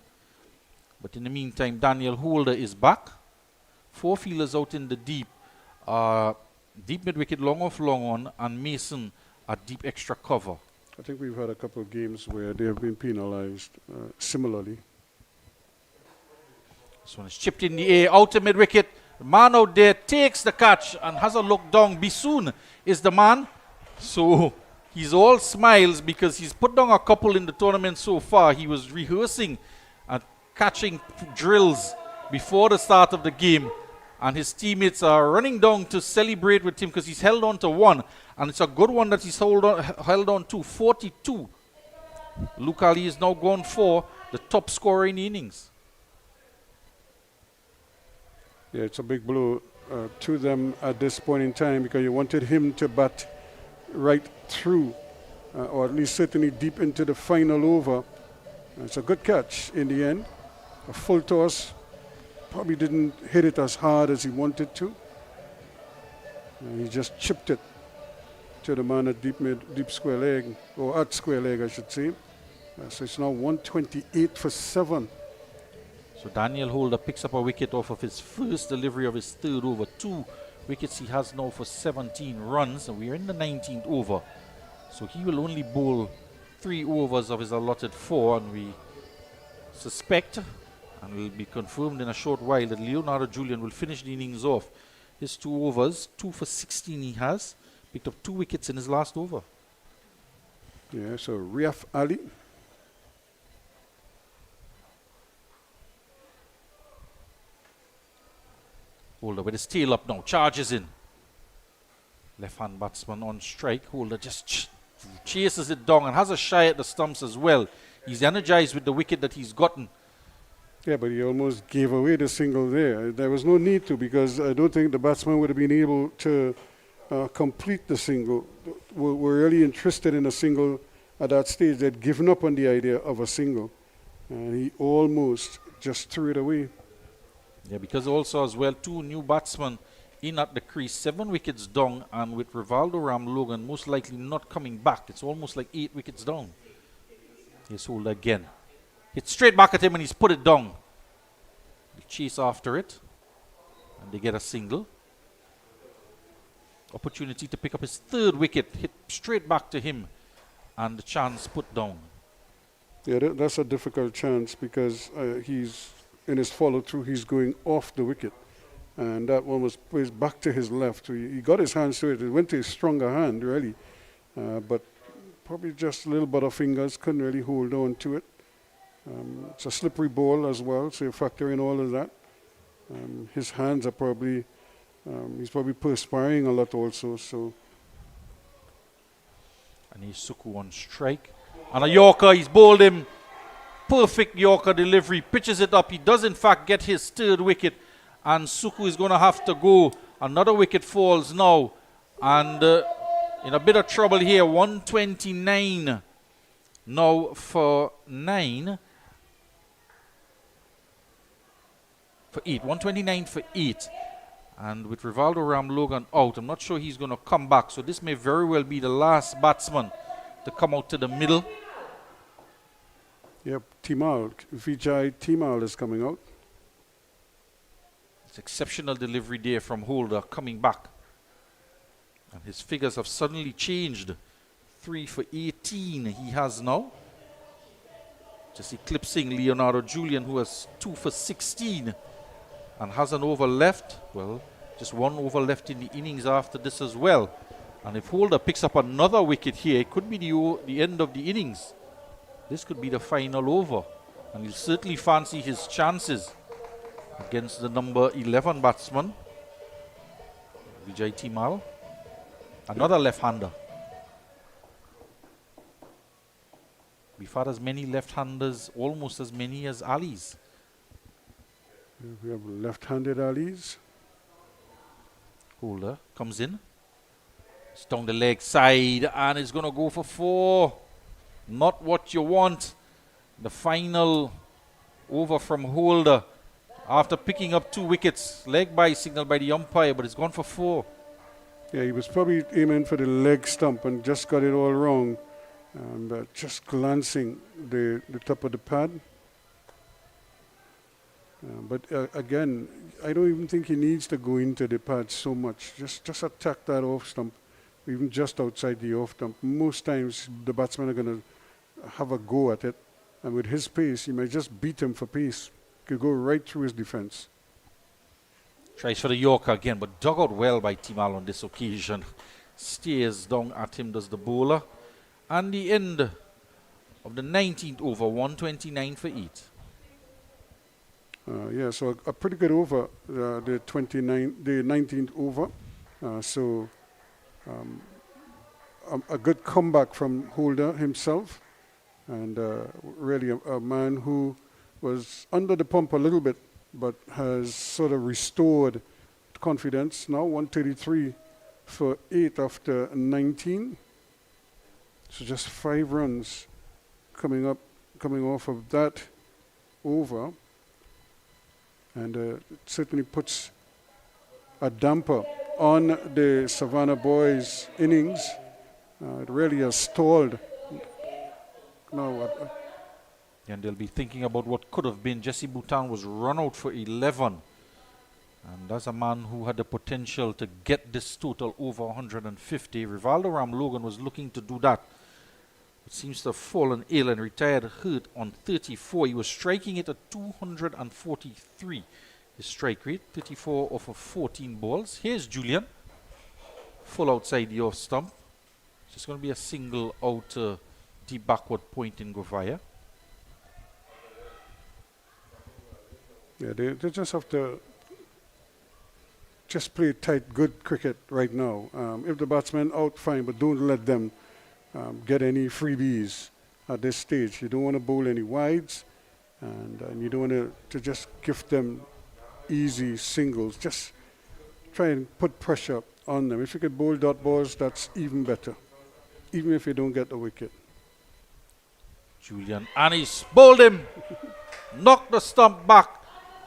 But in the meantime, Daniel Holder is back. 4 fielders out in the deep. Deep mid-wicket, long off, long on, and Mason at deep extra cover. I think we've had a couple of games where they have been penalized similarly. This one is chipped in the air, out to mid-wicket. The man out there takes the catch and has a look down. Bisoon is the man. So he's all smiles because he's put down a couple in the tournament so far. He was rehearsing and catching drills before the start of the game. And his teammates are running down to celebrate with him because he's held on to 1. And it's a good one that he's held on to, 42. Luke Ali is now gone for the top scorer in the innings. Yeah, it's a big blow to them at this point in time because you wanted him to bat right through, or at least certainly deep into the final over. It's a good catch in the end. A full toss. Probably didn't hit it as hard as he wanted to. He just chipped it to the man at deep square leg, or at square leg, I should say. So it's now 128 for 7. So Daniel Holder picks up a wicket off of his first delivery of his 3rd over. 2 wickets he has now for 17 runs, and we're in the 19th over. So he will only bowl 3 overs of his allotted 4, and we suspect, and will be confirmed in a short while, that Leonardo Julian will finish the innings off. His 2 overs, 2 for 16 he has, picked up 2 wickets in his last over. Yeah, so Riaf Ali Holder with his tail up now, charges in. Left-hand batsman on strike. Holder just chases it down and has a shy at the stumps as well. He's energized with the wicket that he's gotten. Yeah, but he almost gave away the single there. There was no need to, because I don't think the batsman would have been able to complete the single. We're really interested in a single at that stage. They'd given up on the idea of a single. And he almost just threw it away. Yeah, because also as well, 2 new batsmen in at the crease, 7 wickets down, and with Rivaldo Ramlogan most likely not coming back, it's almost like 8 wickets down. Here's Holder again. Hits straight back at him and he's put it down. They chase after it and they get a single. Opportunity to pick up his 3rd wicket, hit straight back to him and the chance put down. Yeah, that's a difficult chance, because he's in his follow-through, he's going off the wicket. And that one was placed back to his left. He got his hands to it. It went to his stronger hand, really. But probably just a little butterfingers, couldn't really hold on to it. It's a slippery ball as well, so you factor in all of that. His hands are probably, he's probably perspiring a lot also. So. And he's Suku on strike. And a Yorker, he's bowled him. Perfect Yorker delivery, pitches it up. He does in fact get his 3rd wicket. And Suku is going to have to go. Another wicket falls now. And in a bit of trouble here. 129 now for 9. For 8. 129 for 8. And with Rivaldo Ramlogan out, I'm not sure he's going to come back. So this may very well be the last batsman to come out to the middle. Yep, Timal, Vijay Timal is coming out. It's exceptional delivery there from Holder coming back. And his figures have suddenly changed. 3 for 18 he has now. Just eclipsing Leonardo Julian, who has 2 for 16 and has an over left. Well, just 1 over left in the innings after this as well. And if Holder picks up another wicket here, it could be the end of the innings. This could be the final over. And he'll certainly fancy his chances against the number 11 batsman, Vijay Timal. Another left-hander. We've had as many left-handers, almost as many as Alis. We have left-handed Alis. Holder comes in. It's down the leg side and it's going to go for 4. Not what you want. The final over from Holder after picking up 2 wickets. Leg by signal by the umpire, but it's gone for 4. Yeah, he was probably aiming for the leg stump and just got it all wrong. And just glancing the top of the pad. But again, I don't even think he needs to go into the pad so much. Just attack that off stump, even just outside the off stump. Most times the batsmen are going to have a go at it. And with his pace, he might just beat him for pace. Could go right through his defense. Tries for the Yorker again, but dug out well by Timal on this occasion. Stares down at him, does the bowler. And the end of the 19th over, 129 for 8. Yeah, so a pretty good over, the 19th over. A good comeback from Holder himself. And really a man who was under the pump a little bit, but has sort of restored confidence. Now 133 for 8 after 19. So just 5 runs coming off of that over. And it certainly puts a damper on the Savannah boys' innings. It really has stalled. And they'll be thinking about what could have been. Jesse Bhutan was run out for 11. And that's a man who had the potential to get this total over 150. Rivaldo Ramlogan was looking to do that. It seems to have fallen ill and retired hurt on 34. He was striking it at 243. His strike rate, 34 off of 14 balls. Here's Julian. Full outside the off stump. It's just going to be a single out deep backward point in Govaya. Yeah, they just have to just play tight, good cricket right now. If the batsmen out, fine, but don't let them get any freebies at this stage. You don't want to bowl any wides, and you don't want to just give them easy singles. Just try and put pressure on them. If you could bowl dot balls, that's even better, even if you don't get the wicket. Julian Annis bowled him, knocked the stump back.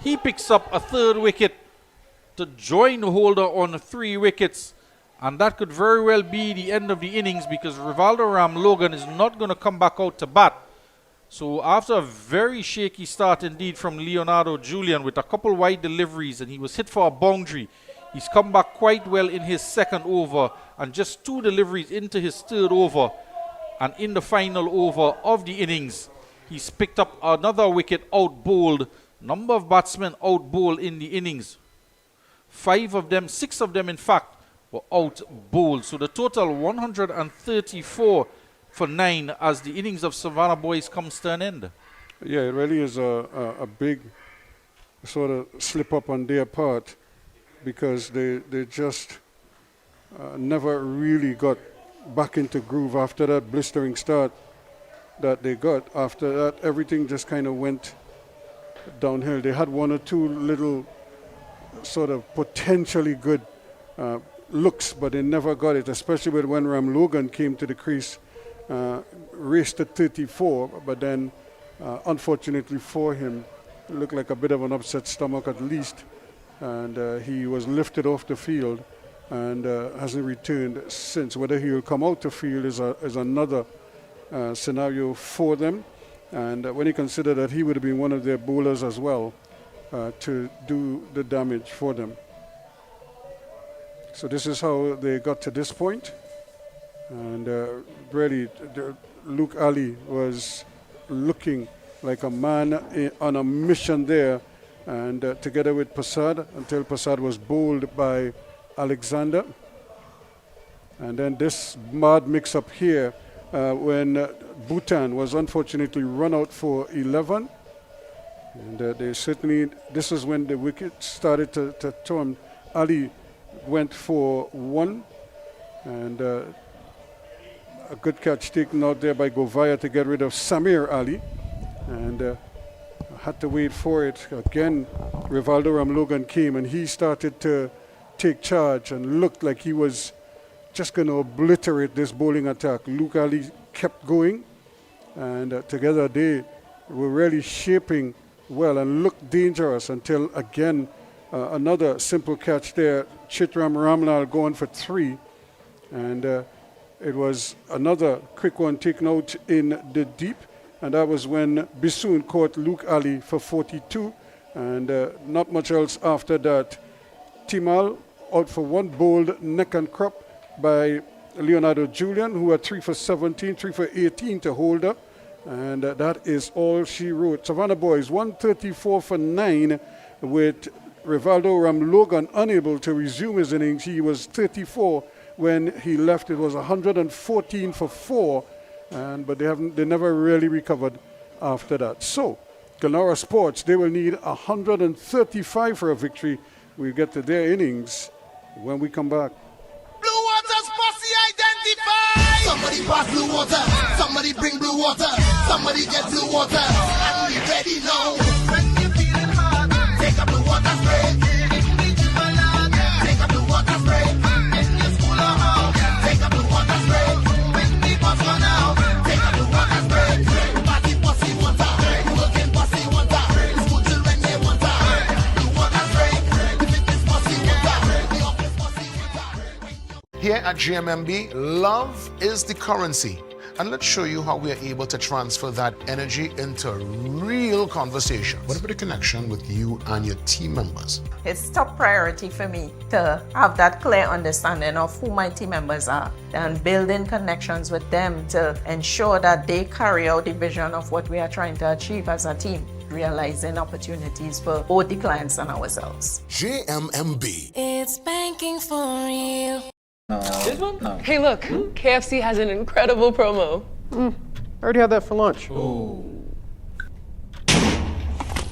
He picks up a third wicket to join the holder on 3 wickets. And that could very well be the end of the innings, because Rivaldo Ramlogan is not going to come back out to bat. So after a very shaky start indeed from Leonardo Julian with a couple wide deliveries, and he was hit for a boundary, he's come back quite well in his second over, and just 2 deliveries into his third over. And in the final over of the innings, he's picked up another wicket, out-bowled. Number of batsmen out-bowled in the innings. 5 of them, 6 of them in fact, were out-bowled. So the total 134 for 9 as the innings of Savannah Boys comes to an end. Yeah, it really is a big sort of slip-up on their part, because they just never really got back into groove after that blistering start that they got. After that, everything just kind of went downhill. They had 1 or 2 little sort of potentially good looks, but they never got it, especially when Ramlogan came to the crease, raced at 34, but then unfortunately for him, it looked like a bit of an upset stomach at least, and he was lifted off the field and hasn't returned since. Whether he will come out to field is another scenario for them. And when you consider that he would have been one of their bowlers as well to do the damage for them. So this is how they got to this point. And really, Luke Ali was looking like a man on a mission there, and together with Prasad, until Prasad was bowled by Alexander. And then this mad mix-up here when Bhutan was unfortunately run out for 11. And they certainly, this is when the wicket started to turn. Ali went for 1, and a good catch taken out there by Govaya to get rid of Samir Ali, and had to wait for it. Again, Rivaldo Ramlogan came, and he started to take charge and looked like he was just going to obliterate this bowling attack. Luke Ali kept going, and together they were really shaping well and looked dangerous until, again, another simple catch there. Chitram Ramlal going for 3, and it was another quick one taken out in the deep, and that was when Bisoon caught Luke Ali for 42, and not much else after that. Timal out for 1, bowled neck and crop by Leonardo Julian, who had 3 for 17, 3 for 18 to Holder, and that is all she wrote. Savannah Boys 134 for 9, with Rivaldo Ramlogan unable to resume his innings. He was 34 when he left. It was 114 for 4, but they never really recovered after that. So GLENORA Sports, they will need 135 for a victory. We'll get to their innings when we come back. Blue Water's posse identified. Somebody pass blue water. Somebody bring blue water. Somebody get blue water. And we ready now. When you feeling hard, take a blue water spray. Take a blue water spray. In your school or house, take a blue water spray. When the bus run out, take a blue water spray. Party posse water. Working posse water. School children they water. Blue water spray. If it is posse water, the office posse water. Here at GMMB, love is the currency. And let's show you how we are able to transfer that energy into real conversation. What about the connection with you and your team members? It's top priority for me to have that clear understanding of who my team members are and building connections with them to ensure that they carry out the vision of what we are trying to achieve as a team, realizing opportunities for both the clients and ourselves. GMMB. It's banking for real. This one? No. Hey, look, KFC has an incredible promo. I already had that for lunch.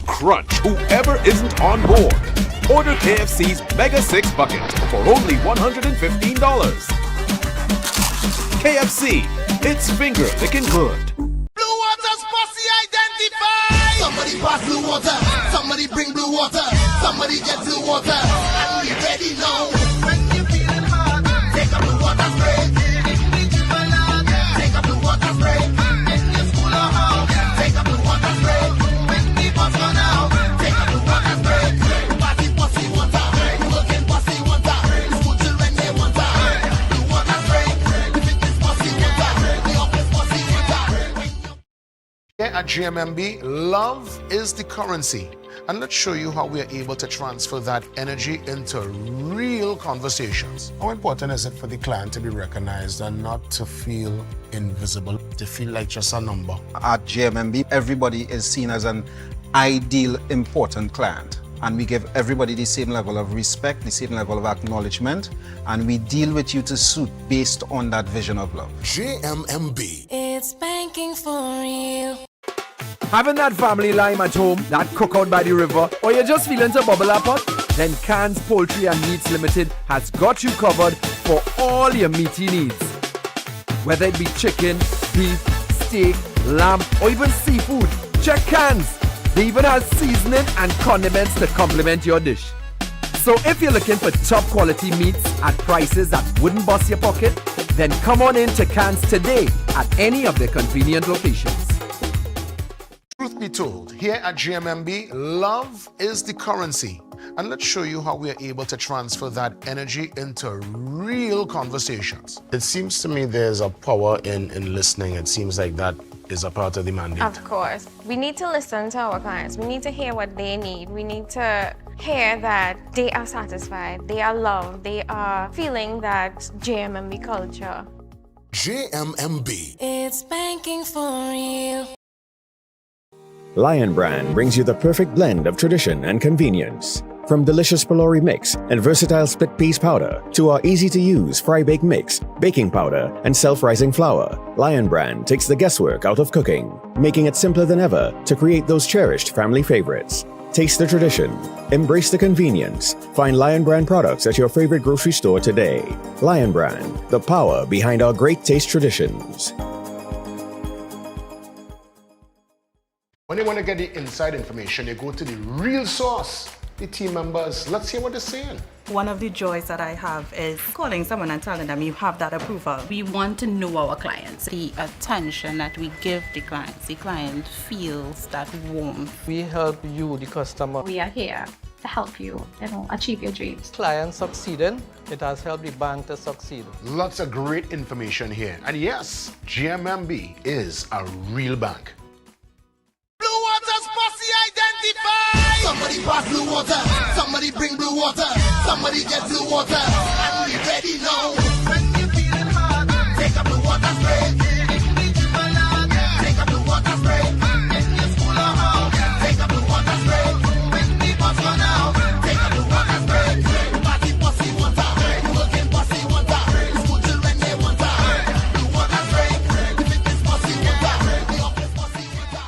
Crunch whoever isn't on board. Order KFC's Mega 6 bucket for only $115. KFC, it's finger licking good. Blue water's posse identified. Somebody pass blue water. Somebody bring blue water. Somebody get blue water. And we ready now. When you feeling hard, take a blue water spray. Take a blue water spray. In your school or house, take a blue water spray. When the bus run out, take a blue water spray. Party posse water. Working posse water. School children they water. Blue water spray. The fitness posse water. The office posse water. Here at GMMB, love is the currency. And let's show you how we are able to transfer that energy into real conversations. How important is it for the client to be recognized and not to feel invisible, to feel like just a number? At GMMB, everybody is seen as an ideal, important client. And we give everybody the same level of respect, the same level of acknowledgement, and we deal with you to suit based on that vision of love. GMMB. It's banking for real. Having that family lime at home, that cookout by the river, or you're just feeling to bubble up pot? Then Cans Poultry and Meats Limited has got you covered for all your meaty needs. Whether it be chicken, beef, steak, lamb, or even seafood, check Cans. They even have seasoning and condiments to complement your dish. So if you're looking for top quality meats at prices that wouldn't bust your pocket, then come on in to Cans today at any of their convenient locations. Truth be told, here at GMMB, love is the currency. And let's show you how we are able to transfer that energy into real conversations. It seems to me there's a power in listening. It seems like that is a part of the mandate. Of course. We need to listen to our clients. We need to hear what they need. We need to hear that they are satisfied, they are loved, they are feeling that GMMB culture. GMMB. It's banking for real. Lion Brand brings you the perfect blend of tradition and convenience. From delicious pylori mix and versatile split peas powder to our easy-to-use fry-bake mix, baking powder, and self-rising flour, Lion Brand takes the guesswork out of cooking, making it simpler than ever to create those cherished family favorites. Taste the tradition, embrace the convenience. Find Lion Brand products at your favorite grocery store today. Lion Brand, the power behind our great taste traditions. When you want to get the inside information, you go to the real source, the team members. Let's hear what they're saying. One of the joys that I have is calling someone and telling them you have that approval. We want to know our clients. The attention that we give the client feels that warmth. We help you, the customer. We are here to help you, achieve your dreams. Client succeeding, it has helped the bank to succeed. Lots of great information here. And yes, GMMB is a real bank. Blue water's posse identified. Somebody pass blue water. Somebody bring blue water. Somebody get blue water. And we ready now. When you feeling hard, take a blue water spray. Take a blue water spray. In your school or house, take a blue water spray. When the bus run out, take a blue water spray. Party posse water. Working posse water. School children they water. Blue water spray. The fitness posse water. The office posse water.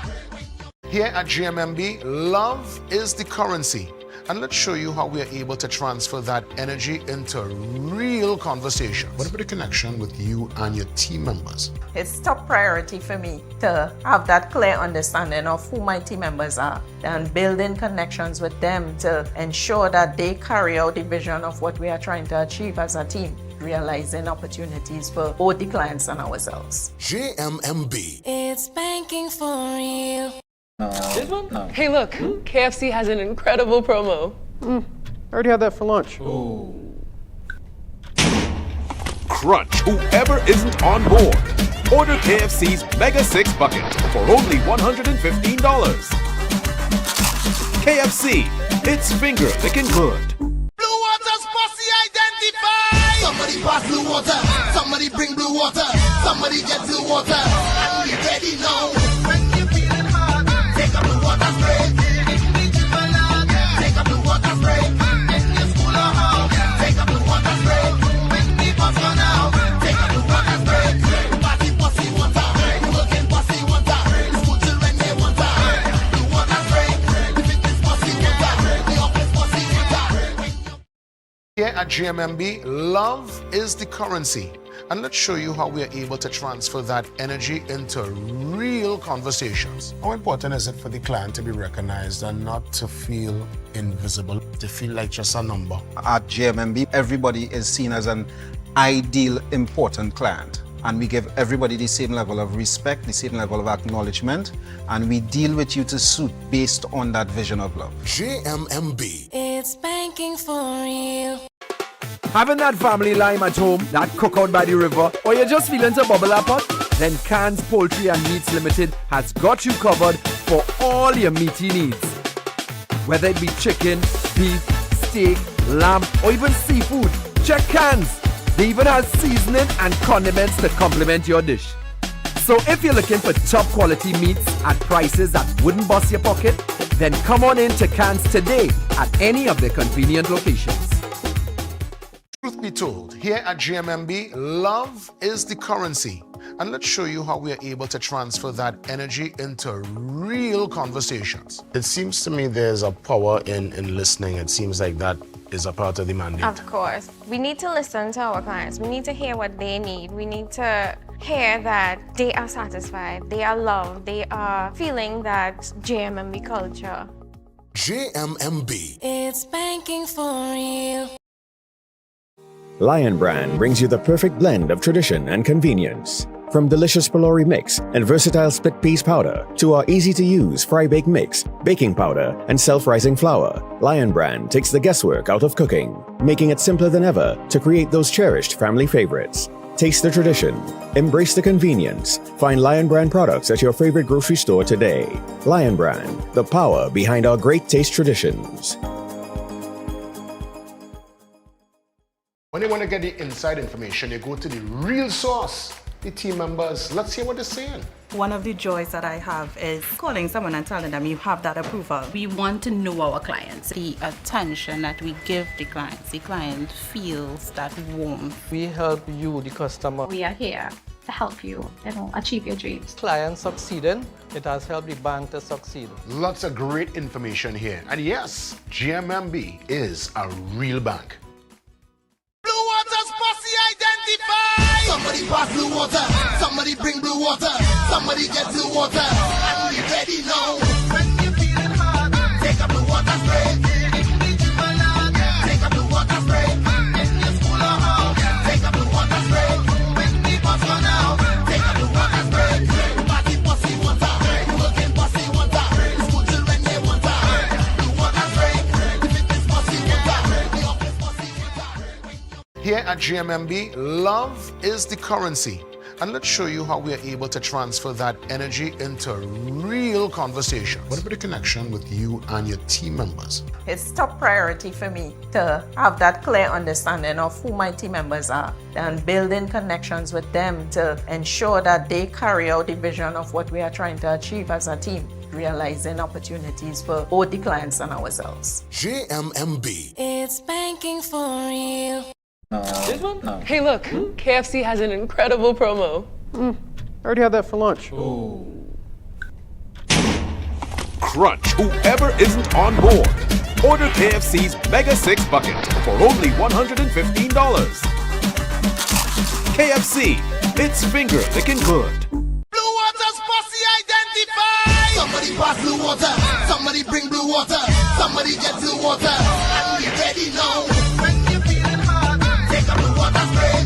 Here at GMMB, love is the currency. And let's show you how we are able to transfer that energy into real conversations. What about the connection with you and your team members? It's top priority for me to have that clear understanding of who my team members are and building connections with them to ensure that they carry out the vision of what we are trying to achieve as a team, realizing opportunities for both the clients and ourselves. GMMB. It's banking for real. This one? No. Hey, look, KFC has an incredible promo. I already had that for lunch. Crunch whoever isn't on board. Order KFC's Mega 6 bucket for only $115. KFC, it's finger licking good. Blue water's posse identified. Somebody pass blue water. Somebody bring blue water. Somebody get blue water. And we ready now. When you feeling hard, take a blue water spray. Take a blue water spray. In your school or house, take a blue water spray. When the bus run out, take a blue water spray. Party posse water. Working posse water. School children they water. Blue water spray. The fitness posse water. The office posse water. Here at GMMB, love is the currency. And let's show you how we are able to transfer that energy into real conversations. How important is it for the client to be recognized and not to feel invisible, to feel like just a number? At GMMB, everybody is seen as an ideal, important client. And we give everybody the same level of respect, the same level of acknowledgement, and we deal with you to suit based on that vision of love. GMMB. It's banking for real. Having that family lime at home, that cookout by the river, or you're just feeling to bubble up pot? Then Cans Poultry and Meats Limited has got you covered for all your meaty needs. Whether it be chicken, beef, steak, lamb, or even seafood, check Cans. They even have seasoning and condiments to complement your dish. So if you're looking for top quality meats at prices that wouldn't bust your pocket, then come on in to Cans today at any of their convenient locations. Truth be told, here at GMMB, love is the currency. And let's show you how we are able to transfer that energy into real conversations. It seems to me there's a power in listening. It seems like that is a part of the mandate. Of course. We need to listen to our clients. We need to hear what they need. We need to hear that they are satisfied, they are loved, they are feeling that GMMB culture. GMMB. It's banking for real. Lion Brand brings you the perfect blend of tradition and convenience. From delicious Pelori mix and versatile split peas powder to our easy-to-use fry-bake mix, baking powder, and self-rising flour, Lion Brand takes the guesswork out of cooking, making it simpler than ever to create those cherished family favorites. Taste the tradition, embrace the convenience. Find Lion Brand products at your favorite grocery store today. Lion Brand, the power behind our great taste traditions. When you want to get the inside information, you go to the real source, the team members. Let's hear what they're saying. One of the joys that I have is calling someone and telling them you have that approval. We want to know our clients, the attention that we give the client feels that warmth. We help you, the customer. We are here to help you, achieve your dreams. Client succeeding, it has helped the bank to succeed. Lots of great information here. And yes, GMMB is a real bank. Blue Water's posse identified! Somebody pass blue water, somebody bring blue water, somebody get blue water, and we ready now. When you feeling hard, take a blue water spray. Take a blue water spray. In your school or home, take a blue water spray. When the bus run out, take a blue water spray. Party posse water, working posse water, school children they water. Blue water spray, if it is posse water, the office posse water. Here at GMMB, love is the currency. And let's show you how we are able to transfer that energy into real conversations. What about the connection with you and your team members? It's top priority for me to have that clear understanding of who my team members are and building connections with them to ensure that they carry out the vision of what we are trying to achieve as a team, realizing opportunities for both the clients and ourselves. GMMB. It's banking for real. This one? Hey, look, KFC has an incredible promo. I already had that for lunch. Crunch whoever isn't on board. Order KFC's Mega 6 bucket for only $115. KFC, it's finger licking good. Blue Water's posse identified! Somebody pass blue water, somebody bring blue water, somebody get blue water, and we ready now. When you feeling hard, take a blue water spray.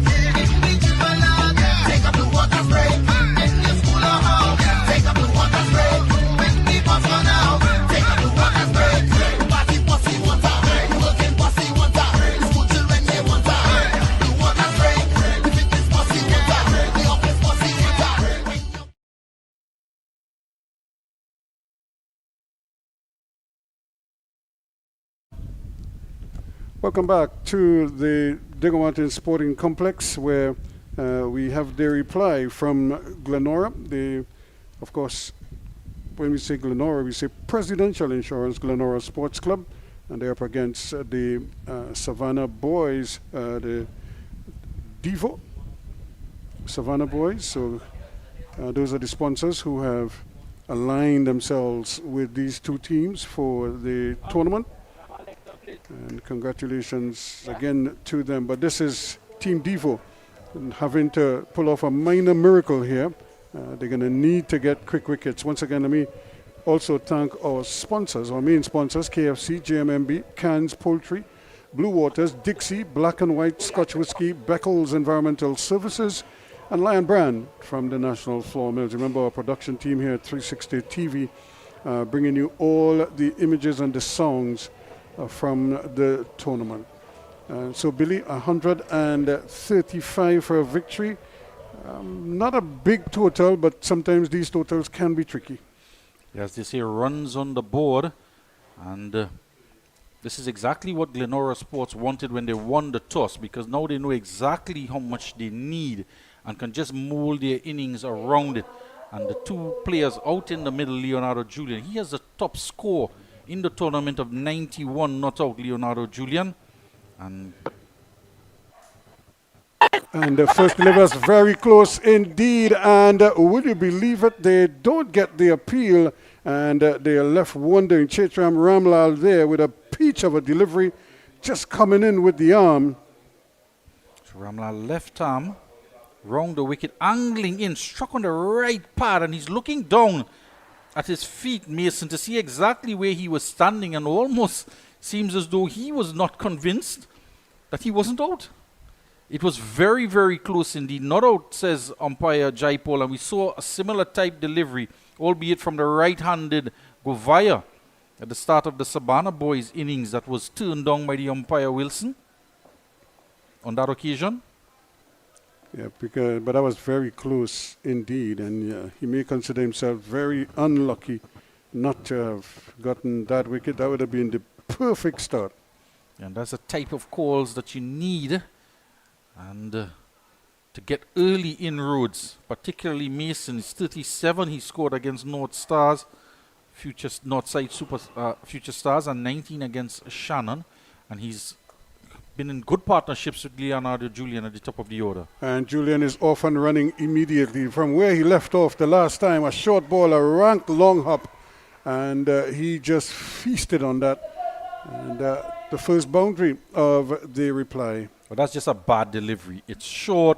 Take a blue water spray. In your school or home, take a blue water spray. When the bus run out, take a blue water spray. Party posse water, working posse water, school children they water. Blue water spray, if it is posse water, the office posse water. Welcome back to the Diego Martin Sporting Complex, where we have the reply from GLENORA. Of course, when we say GLENORA, we say Presidential Insurance GLENORA Sports Club, and they're up against the Savannah Boys, the Devo Savannah Boys. So those are the sponsors who have aligned themselves with these two teams for the tournament. And congratulations again to them. But this is Team Devo having to pull off a minor miracle here. They're going to need to get quick wickets. Once again, let me also thank our sponsors, our main sponsors, KFC, JMMB, Cairns Poultry, Blue Waters, Dixie, Black and White, Scotch Whisky, Beckles Environmental Services, and Lion Brand from the National Flour Mills. Remember our production team here at 360 TV, bringing you all the images and the songs from the tournament. So Billy, 135 for a victory. Not a big total, but sometimes these totals can be tricky. As they say, runs on the board, and this is exactly what GLENORA Sports wanted when they won the toss, because now they know exactly how much they need and can just mold their innings around it. And the two players out in the middle, Leonardo Julian, he has the top score in the tournament of 91 not out, Leonardo Julian. And the first deliver's very close indeed, and would you believe it, they don't get the appeal, and they are left wondering. Chetram Ramlal there with a peach of a delivery, just coming in with the arm. So Ramlal left arm, round the wicket, angling in, struck on the right pad, and he's looking down at his feet, Mason, to see exactly where he was standing, and almost seems as though he was not convinced that he wasn't out. It was very, very close indeed. Not out, says umpire Jaipal, and we saw a similar type delivery, albeit from the right-handed Govaya at the start of the Savannah boys' innings that was turned down by the umpire Wilson on that occasion. Yeah, but that was very close indeed, and he may consider himself very unlucky not to have gotten that wicket. That would have been the perfect start. And that's the type of calls that you need, and to get early inroads, particularly Mason. He's 37, he scored against North Stars, Northside Future Stars, and 19 against Shannon, and he's been in good partnerships with Leonardo Julian at the top of the order. And Julian is off and running immediately from where he left off the last time. A short ball, a ranked long hop, and he just feasted on that. And the first boundary of the reply. But that's just a bad delivery. It's short,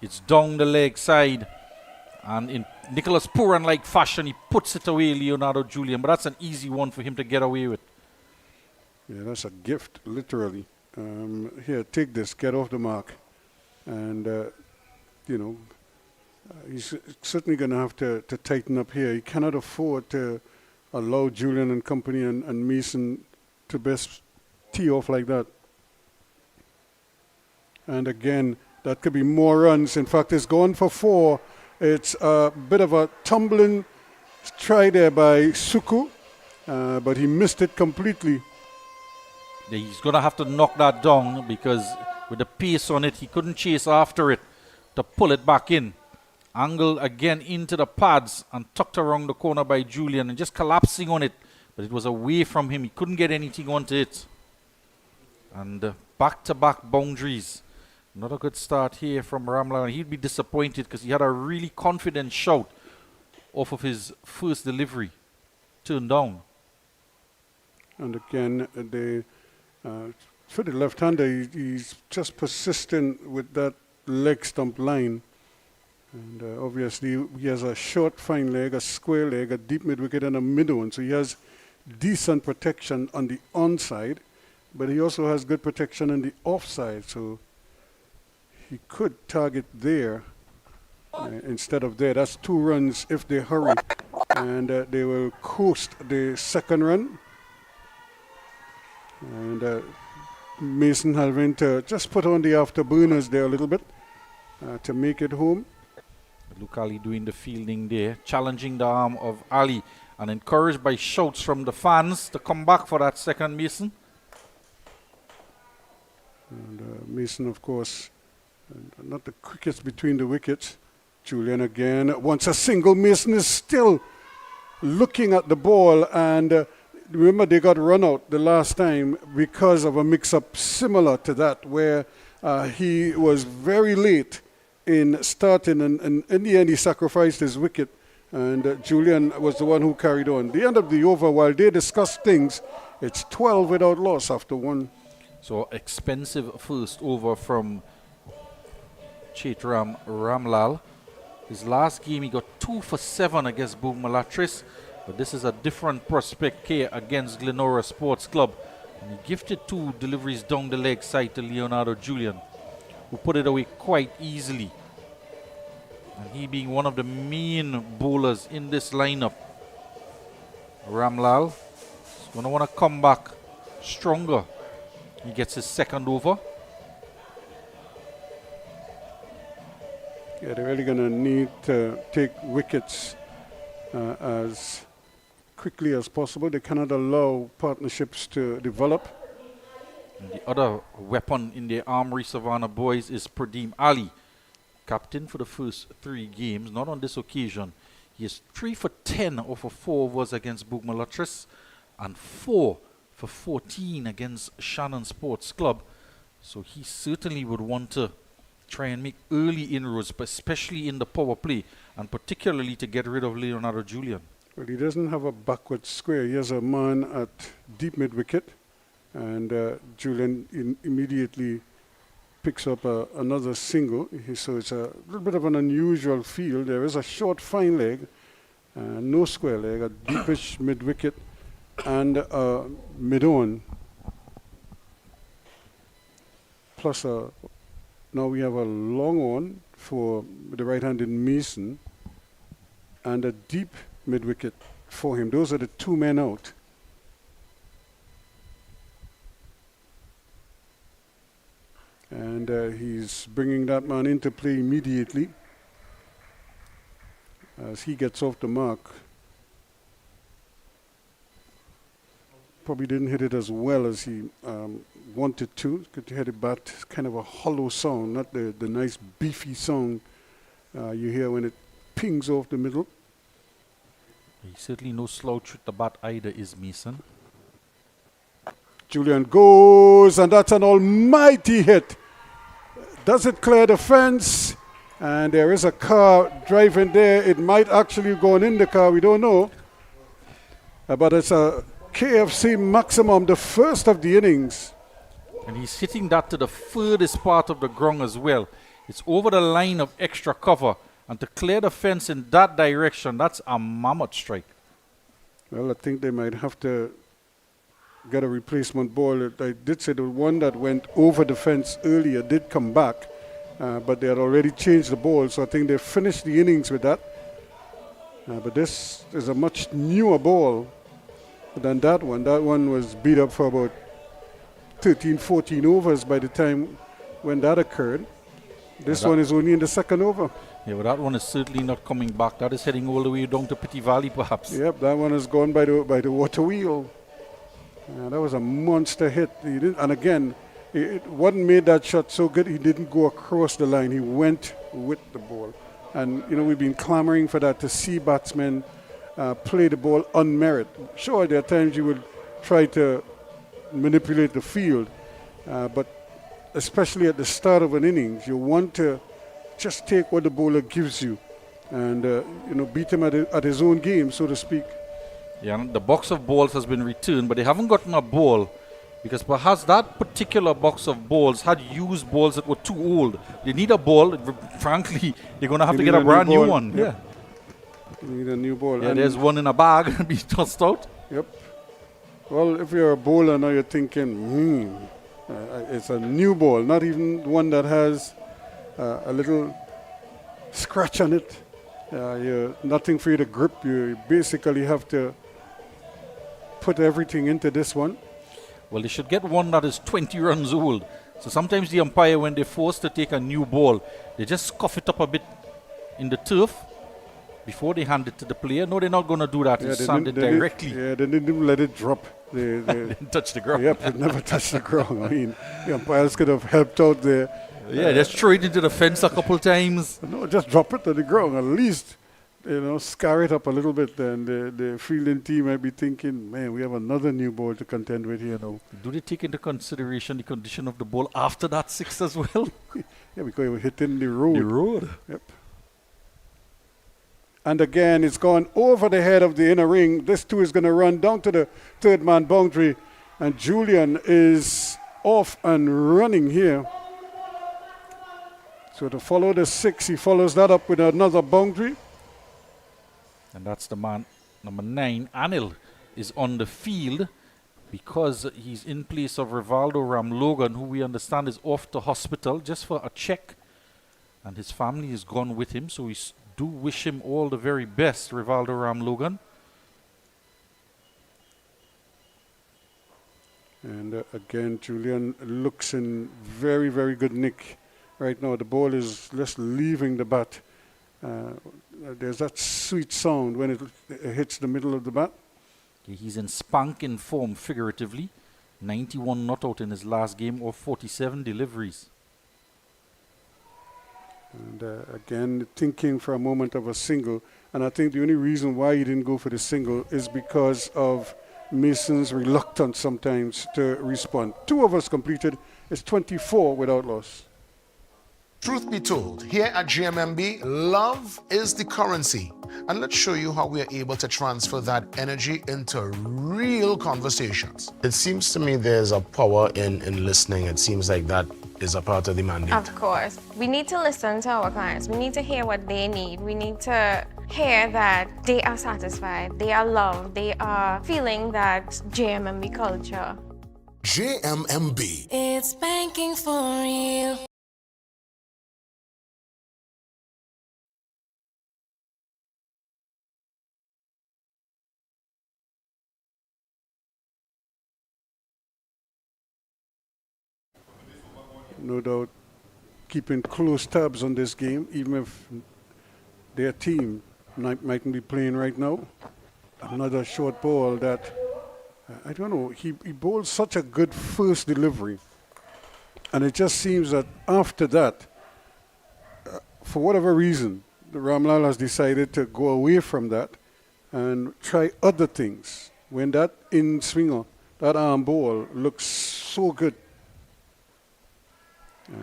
it's down the leg side, and in Nicholas Puran-like fashion, he puts it away, Leonardo Julian. But that's an easy one for him to get away with. Yeah, that's a gift, literally. Here, take this, get off the mark. And, he's certainly going to have to tighten up here. He cannot afford to allow Julian and company and Mason to best tee off like that. And again, that could be more runs. In fact, it's gone for 4. It's a bit of a tumbling try there by Suku, but he missed it completely. He's going to have to knock that down, because with the pace on it, he couldn't chase after it to pull it back in. Angled again into the pads and tucked around the corner by Julian and just collapsing on it. But it was away from him. He couldn't get anything onto it. And back-to-back boundaries. Not a good start here from Ramla. He'd be disappointed because he had a really confident shout off of his first delivery. Turned down. And again, for the left-hander, he's just persistent with that leg stump line. And obviously, he has a short, fine leg, a square leg, a deep mid-wicket, and a mid-on. So he has decent protection on the onside, but he also has good protection on the offside. So he could target there instead of there. That's 2 runs if they hurry. And they will coast the second run. And Mason having to just put on the afterburners there a little bit to make it home. Luke Ali doing the fielding there, challenging the arm of Ali, and encouraged by shouts from the fans to come back for that second, Mason. And Mason, of course, not the quickest between the wickets. Julian again wants a single. Mason is still looking at the ball, and remember they got run out the last time because of a mix-up similar to that, where he was very late in starting, and in the end he sacrificed his wicket and Julian was the one who carried on. The end of the over, while they discussed things, it's 12 without loss after one. So expensive first over from Chaitram Ramlal. His last game he got 2 for 7 against Boogmalatris, but this is a different prospect here against GLENORA Sports Club. And he gifted 2 deliveries down the leg side to Leonardo Julian, who put it away quite easily. And he being one of the main bowlers in this lineup. Ramlal is going to want to come back stronger. He gets his second over. Yeah, they're really going to need to take wickets as quickly as possible. They cannot allow partnerships to develop. And the other weapon in their armory, Savannah boys, is Pradeem Ali, captain for the first 3 games. Not on this occasion. He is 3 for 10 over 4 overs against Boogmalatris and 4 for 14 against Shannon Sports Club. So he certainly would want to try and make early inroads, but especially in the power play, and particularly to get rid of Leonardo Julian. Well, he doesn't have a backward square. He has a man at deep mid-wicket, and Julian immediately picks up another single. So it's a little bit of an unusual field. There is a short fine leg, no square leg, a deepish mid-wicket, and a mid-on. Plus now we have a long on for the right-handed Mason, and a deep mid-wicket for him. Those are the 2 men out. And he's bringing that man into play immediately as he gets off the mark. Probably didn't hit it as well as he wanted to. Could hit it back, kind of a hollow sound, not the nice beefy sound you hear when it pings off the middle. He's certainly no slouch with the bat either, is Mason. Julian goes, and that's an almighty hit. Does it clear the fence? And there is a car driving there. It might actually go in the car, we don't know. But it's a KFC maximum, the first of the innings. And he's hitting that to the furthest part of the ground as well. It's over the line of extra cover. And to clear the fence in that direction, that's a mammoth strike. Well, I think they might have to get a replacement ball. I did say the one that went over the fence earlier did come back, but they had already changed the ball, so I think they finished the innings with that. But this is a much newer ball than that one. That one was beat up for about 13, 14 overs by the time when that occurred. This one is only in the second over. Yeah, but that one is certainly not coming back. That is heading all the way down to Pity Valley, perhaps. Yep, that one has gone by the water wheel. That was a monster hit. And again, what made that shot so good, he didn't go across the line. He went with the ball. And, we've been clamoring for that, to see batsmen play the ball on merit. Sure, there are times you would try to manipulate the field, but especially at the start of an innings, you want to just take what the bowler gives you and, beat him at his own game, so to speak. Yeah, the box of balls has been returned, but they haven't gotten a ball because perhaps that particular box of balls had used balls that were too old. They need a ball. Frankly, they're going to have to get a brand new one. Yep. You need a new ball. Yeah, there's one in a bag and be tossed out. Yep. Well, if you're a bowler now, you're thinking, it's a new ball, not even one that has a little scratch on it. Nothing for you to grip. You basically have to put everything into this one. Well, they should get one that is 20 runs old. So sometimes the umpire, when they're forced to take a new ball, they just scuff it up a bit in the turf before they hand it to the player. No, they're not going to do that. They sand it directly. They didn't let it drop. They didn't touch the ground. Yep, it never touched the ground. I mean, the umpires could have helped out there. Yeah, just throw it into the fence a couple times. No, just drop it to the ground. At least, scar it up a little bit. And the fielding team might be thinking, man, we have another new ball to contend with here now. Do they take into consideration the condition of the ball after that 6 as well? Yeah, because it was hitting the road. The road. Yep. And again, it's gone over the head of the inner ring. This too is going to run down to the third man boundary. And Julian is off and running here. So to follow the 6, he follows that up with another boundary. And that's the man, number 9. Anil is on the field because he's in place of Rivaldo Ramlogan, who we understand is off to hospital just for a check. And his family is gone with him, so we do wish him all the very best, Rivaldo Ramlogan. And again, Julian looks in very, very good nick right now. The ball is just leaving the bat. There's that sweet sound when it hits the middle of the bat. He's in spanking form, figuratively. 91 not out in his last game of 47 deliveries. And again, thinking for a moment of a single. And I think the only reason why he didn't go for the single is because of Mason's reluctance sometimes to respond. 2 overs completed. It's 24 without loss. Truth be told, here at GMMB, love is the currency. And let's show you how we are able to transfer that energy into real conversations. It seems to me there's a power in listening. It seems like that is a part of the mandate. Of course. We need to listen to our clients. We need to hear what they need. We need to hear that they are satisfied, they are loved, they are feeling that JMMB culture. JMMB. It's banking for real. No doubt keeping close tabs on this game, even if their team mightn't be playing right now. Another short ball that, I don't know, he bowled such a good first delivery. And it just seems that after that, for whatever reason, the Ramlal has decided to go away from that and try other things. When that in-swinger, that arm ball looks so good.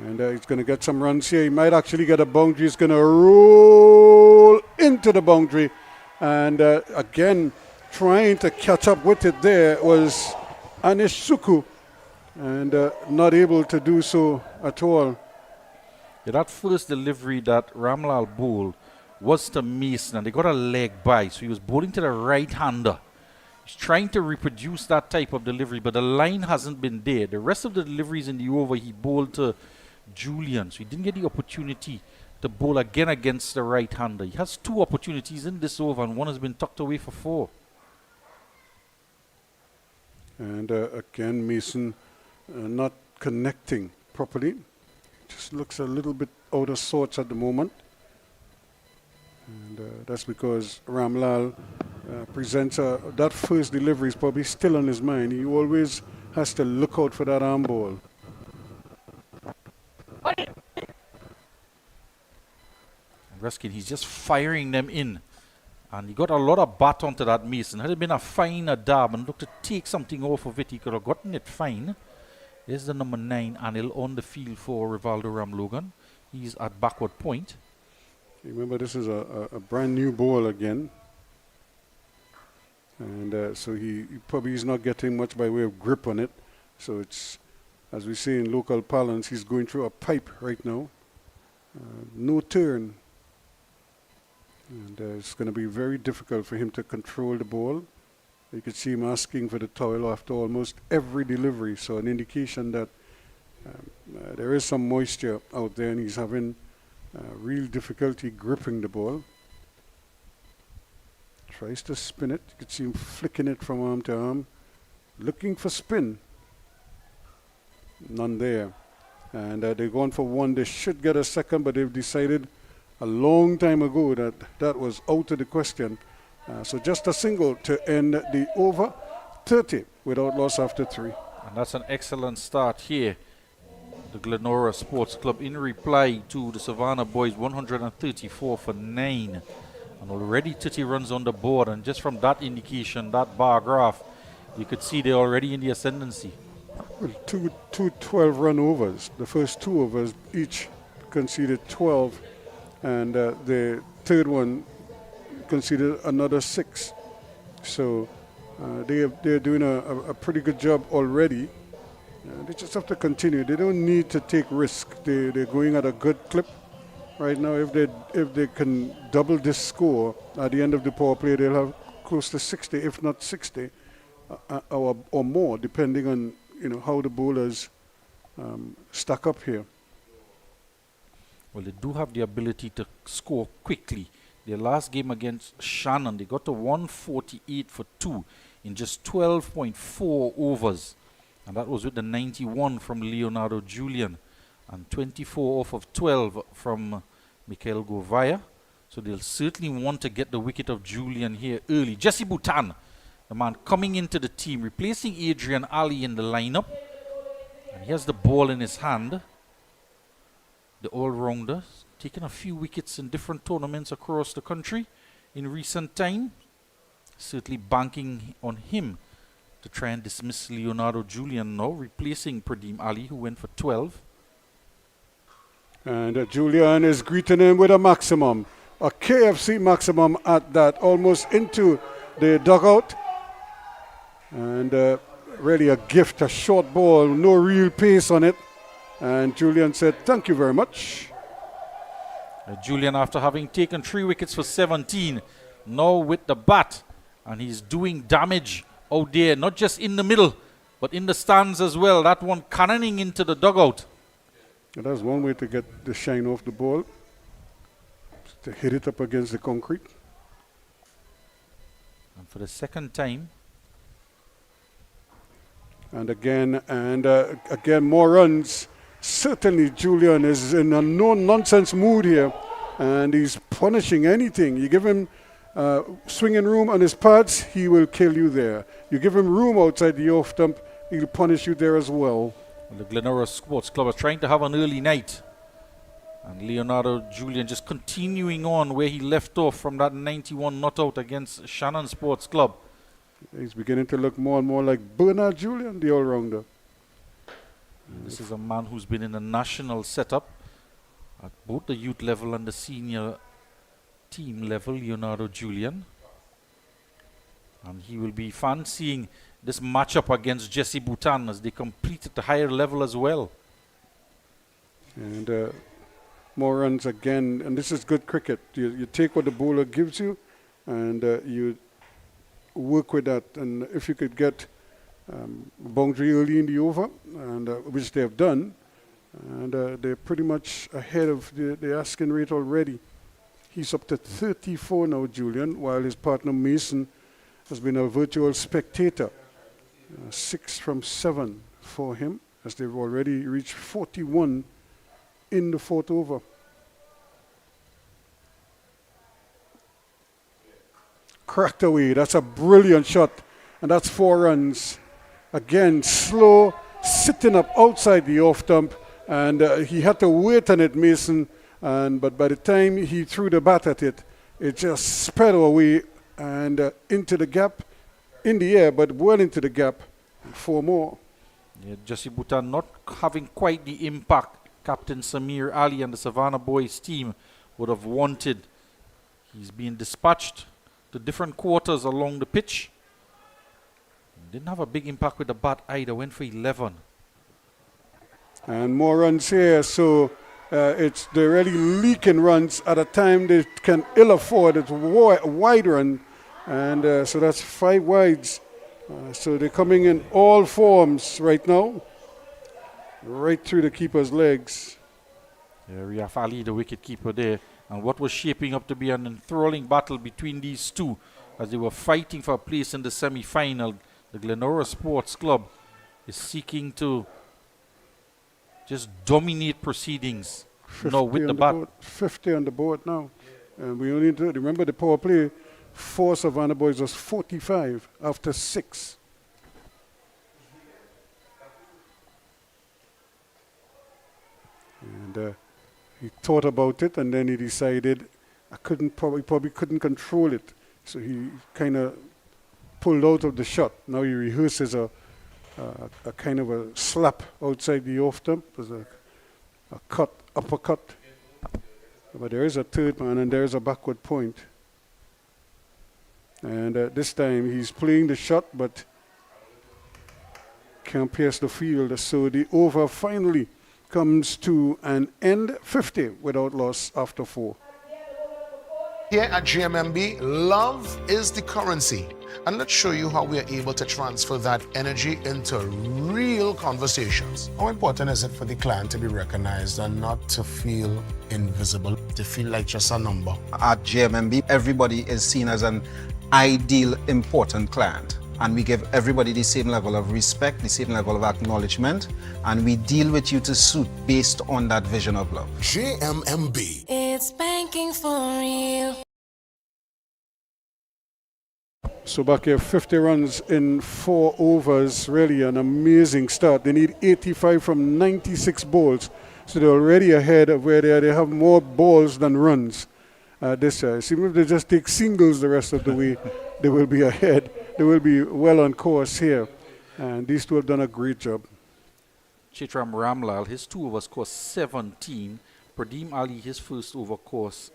And he's going to get some runs here. He might actually get a boundary. He's going to roll into the boundary. And again, trying to catch up with it there was Anish Suku. And not able to do so at all. Yeah, that first delivery that Ramlal bowled was to Mason, and they got a leg by. So he was bowling to the right-hander. He's trying to reproduce that type of delivery, but the line hasn't been there. The rest of the deliveries in the over, he bowled to Julian, so he didn't get the opportunity to bowl again against the right-hander. He has 2 opportunities in this over, and one has been tucked away for 4. And again, Mason not connecting properly. Just looks a little bit out of sorts at the moment. And that's because Ramlal presents that first delivery is probably still on his mind. He always has to look out for that arm ball. Ruskin, he's just firing them in. And he got a lot of bat onto that Mason. Had it been a finer dab and looked to take something off of it, he could have gotten it fine. There's the number 9, Anil, on the field for Rivaldo Ramlogan. He's at backward point. Remember, this is a brand new ball again. And so he probably is not getting much by way of grip on it. So it's, as we say in local parlance, he's going through a pipe right now. No turn. And it's going to be very difficult for him to control the ball. You could see him asking for the towel after almost every delivery. So an indication that there is some moisture out there and he's having real difficulty gripping the ball. Tries to spin it. You could see him flicking it from arm to arm. Looking for spin. None there. And they're going for 1. They should get a second, but they've decided a long time ago that that was out of the question. So just a single to end the over. 30 without loss after 3. And that's an excellent start here. The GLENORA Sports Club in reply to the Savannah boys, 134 for 9. And already 30 runs on the board. And just from that indication, that bar graph, you could see they're already in the ascendancy. Well, two 12-run overs. The first 2 overs each conceded 12. And the third one conceded another 6. So they're doing a pretty good job already. They just have to continue. They don't need to take risk. They're going at a good clip right now. If they can double this score at the end of the power play, they'll have close to 60, if not 60, or more, depending on how the bowlers stack up here. Well, they do have the ability to score quickly. Their last game against Shannon, they got to 148 for 2 in just 12.4 overs. And that was with the 91 from Leonardo Julian and 24 off of 12 from Mikhail Govaya. So they'll certainly want to get the wicket of Julian here early. Jesse Bhutan, the man coming into the team, replacing Adrian Ali in the lineup. And he has the ball in his hand. The all-rounder, taking a few wickets in different tournaments across the country in recent time. Certainly banking on him to try and dismiss Leonardo Julian now, replacing Pradeem Ali, who went for 12. And Julian is greeting him with a maximum, a KFC maximum at that, almost into the dugout. And really a gift, a short ball, no real pace on it. And Julian said, thank you very much. Julian, after having taken 3 wickets for 17, now with the bat, and he's doing damage out there, not just in the middle, but in the stands as well. That one cannoning into the dugout. That's one way to get the shine off the ball, to hit it up against the concrete. And for the second time. And again, more runs. Certainly Julian is in a no-nonsense mood here, and he's punishing anything. You give him swinging room on his pads, he will kill you there. You give him room outside the off stump, he'll punish you there as well. The GLENORA Sports Club are trying to have an early night. And Leonardo Julian just continuing on where he left off from that 91 not out against Shannon Sports Club. He's beginning to look more and more like Bernard Julian, the all-rounder. This is a man who's been in a national setup at both the youth level and the senior team level, Leonardo Julian. And he will be fancying this matchup against Jesse Bhutan as they compete at the higher level as well. And more runs again, and this is good cricket. You take what the bowler gives you, and you work with that. And if you could get boundary early in the over, and which they have done, and they're pretty much ahead of the asking rate already. He's up to 34 now, Julian, while his partner Mason has been a virtual spectator. 6 from 7 for him, as they've already reached 41 in the 4th over. Cracked away. That's a brilliant shot, and that's 4 runs. Again, slow, sitting up outside the off stump, and he had to wait on it, Mason. But by the time he threw the bat at it, it just spread away and into the gap, in the air, but well into the gap. 4 more. Yeah, Jesse Bhutan not having quite the impact Captain Samir Ali and the Savannah Boys team would have wanted. He's being dispatched to different quarters along the pitch. Didn't have a big impact with the bat either. Went for 11. And more runs here, so they're really leaking runs at a time they can ill afford. It's a wide run, and so that's 5 wides. So they're coming in all forms right now, right through the keeper's legs. Yeah, Riaf Ali, the wicket keeper there, and what was shaping up to be an enthralling battle between these two as they were fighting for a place in the semi-final. The GLENORA Sports Club is seeking to just dominate proceedings now with the bat. 50 on the board now. And we only do, remember the power play for Savannah Boys was 45 after 6. And he thought about it, and then he decided probably couldn't control it. So he kind of pulled out of the shot. Now he rehearses a kind of a slap outside the off stump. There's a uppercut. But there is a third man, and there is a backward point. And this time he's playing the shot, but can't pierce the field. So the over finally comes to an end, 50 without loss after 4. Here at GMMB, love is the currency. And let's show you how we are able to transfer that energy into real conversations. How important is it for the client to be recognized and not to feel invisible, to feel like just a number? At GMMB, everybody is seen as an ideal, important client. And we give everybody the same level of respect, the same level of acknowledgement, and we deal with you to suit based on that vision of love. GMMB. It's banking for real. So back here, 50 runs in 4 overs, really an amazing start. They need 85 from 96 balls, so they're already ahead of where they are. They have more balls than runs this year. So even if they just take singles the rest of the way, they will be ahead. They will be well on course here. And these two have done a great job. Chitram Ramlal, his 2 overs cost 17. Pradeem Ali, his first over cost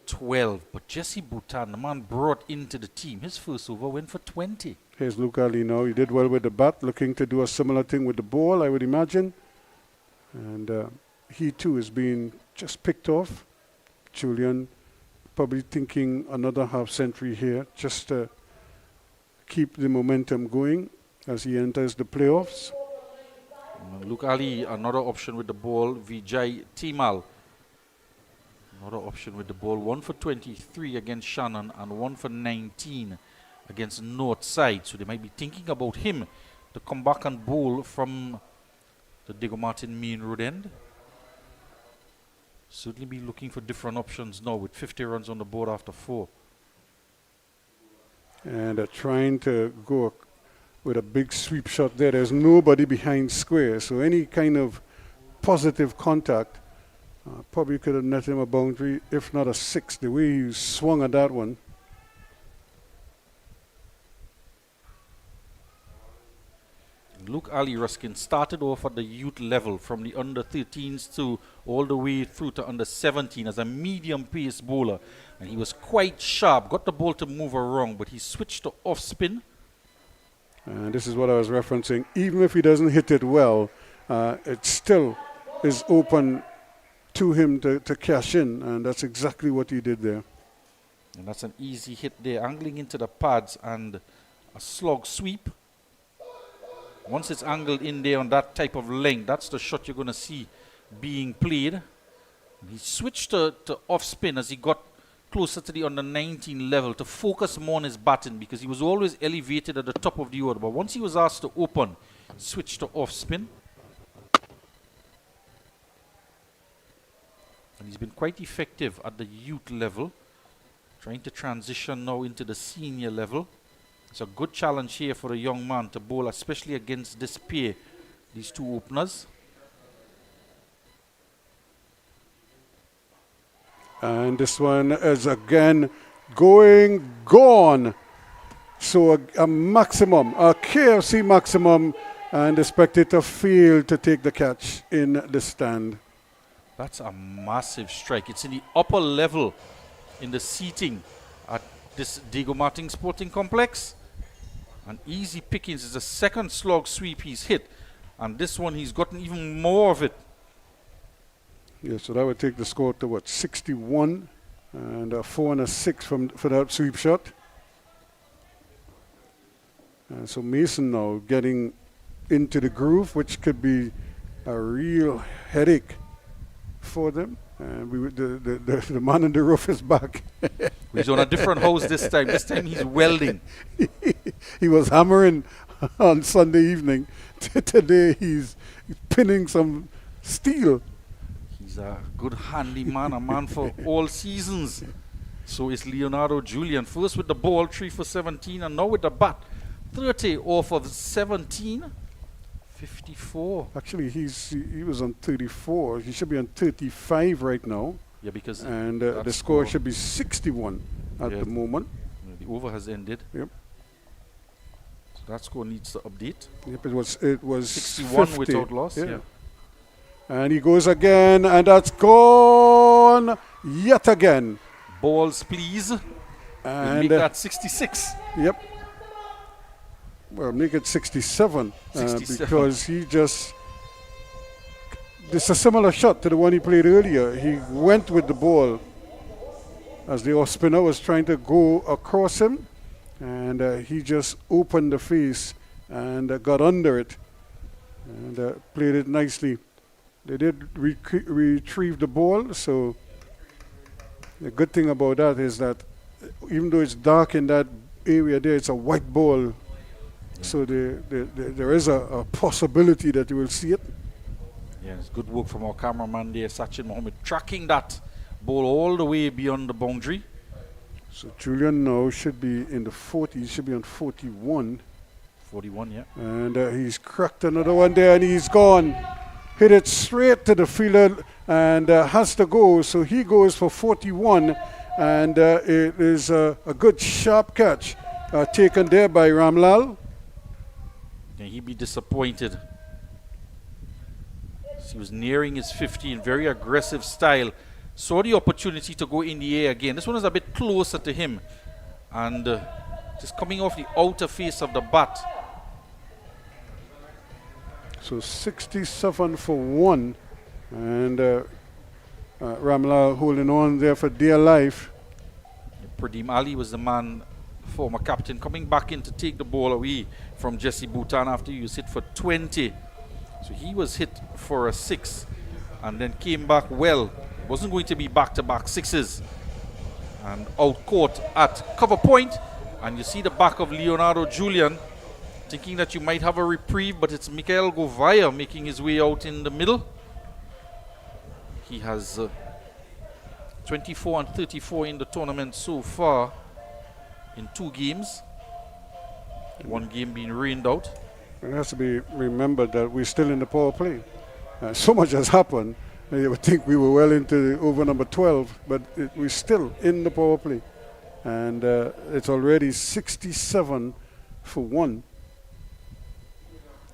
12. But Jesse Bhutan, the man brought into the team, his first over went for 20. Here's Luke Ali now. He did well with the bat, looking to do a similar thing with the ball, I would imagine. And he too is being just picked off. Julian probably thinking another half century here, just to keep the momentum going as he enters the playoffs. Luke Ali, another option with the ball. Vijay Timal, another option with the ball. 1 for 23 against Shannon and 1 for 19 against Northside. So they might be thinking about him to come back and bowl from the Diego Martin main road end. Certainly be looking for different options now with 50 runs on the board after 4. And trying to go with a big sweep shot there. There's nobody behind square, so any kind of positive contact probably could have net him a boundary, if not a 6, the way he swung at that one. Luke Ali Ruskin started off at the youth level from the under 13s to all the way through to under 17 as a medium pace bowler, and he was quite sharp, got the ball to move around, but he switched to off spin. And this is what I was referencing. Even if he doesn't hit it well, it still is open to him to cash in, and that's exactly what he did there. And that's an easy hit there, angling into the pads and a slog sweep. Once it's angled in there on that type of length, that's the shot you're going to see being played. He switched to off spin as he got closer to the under 19 level to focus more on his batting, because he was always elevated at the top of the order. But once he was asked to open, switched to off spin. And he's been quite effective at the youth level, trying to transition now into the senior level. It's a good challenge here for a young man to bowl, especially against this pair, these two openers. And this one is again gone. So a maximum, a KFC maximum, and the spectator failed to take the catch in the stand. That's a massive strike. It's in the upper level in the seating at this Diego Martin Sporting Complex. And easy pickings is the second slog sweep he's hit. And this one he's gotten even more of it. Yeah, so that would take the score to what, 61, and a 4 and a 6 for that sweep shot. And so Mason now getting into the groove, which could be a real headache for them. And the man in the roof is back. He's on a different house this time. This time he's welding. He was hammering on Sunday evening. Today he's pinning some steel. He's a good handy man, a man for all seasons. So is Leonardo Julian. First with the ball, 3 for 17, and now with the bat, 30 off of 17. 54. Actually, he was on 34. He should be on 35 right now. Yeah, because and the score should be 61 at the moment. The over has ended. Yep. So that score needs to update. Yep, it was 61 50. without loss. Yeah. And he goes again, and that's gone yet again. Balls, please. And make that 66. Yep. Well, make it 67, 67. because he just... This is a similar shot to the one he played earlier. He went with the ball as the off spinner was trying to go across him, and he just opened the face and got under it and played it nicely. They did retrieve the ball, so the good thing about that is that even though it's dark in that area there, it's a white ball, so there is a possibility that you will see it. Yes, good work from our cameraman there, Sachin Mohammed, tracking that ball all the way beyond the boundary. So Julian now should be in the 40s, he should be on 41. 41, yeah. And he's cracked another one there, and he's gone. Hit it straight to the fielder and has to go, so he goes for 41, and it is a good sharp catch taken there by Ramlal. And he'd be disappointed. He was nearing his 50 in very aggressive style. Saw the opportunity to go in the air again. This one is a bit closer to him, and just coming off the outer face of the bat. So 67 for 1, and Ramlal holding on there for dear life. Pradeem Ali was the man, former captain, coming back in to take the ball away from Jesse Bhutan after he was hit for 20. So he was hit for a 6 and then came back well. It wasn't going to be back-to-back sixes. And out court at cover point. And you see the back of Leonardo Julian, thinking that you might have a reprieve, but it's Mikael Govaya making his way out in the middle. He has 24 and 34 in the tournament so far in 2 games. 1 game being rained out. It has to be remembered that we're still in the power play. So much has happened. You would think we were well into over number 12, but we're still in the power play. And it's already 67 for 1.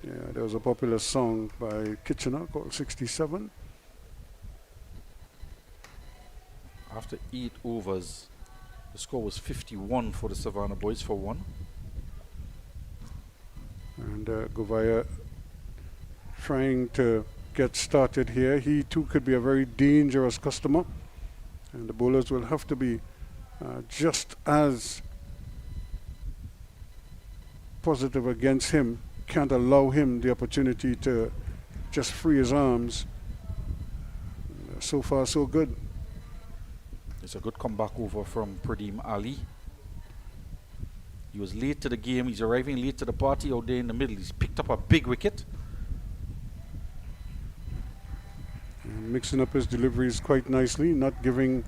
Yeah, there was a popular song by Kitchener called 67. After 8 overs, the score was 51 for the Savannah boys for 1. And Govaya trying to get started here. He too could be a very dangerous customer, and the bowlers will have to be just as positive against him. Can't allow him the opportunity to just free his arms. So far so good. It's a good comeback over from Pradeem Ali. He was late to the game. He's arriving late to the party out there in the middle. He's picked up a big wicket. And mixing up his deliveries quite nicely, not giving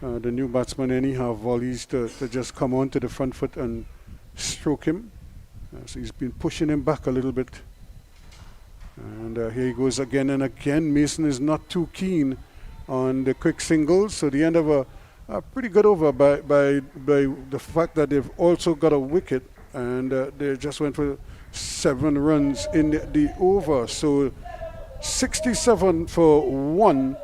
the new batsman any half volleys to just come on to the front foot and stroke him. So he's been pushing him back a little bit. And here he goes again and again. Mason is not too keen on the quick singles, so the end of a pretty good over by the fact that they've also got a wicket, and they just went for 7 runs in the over. So 67 for 1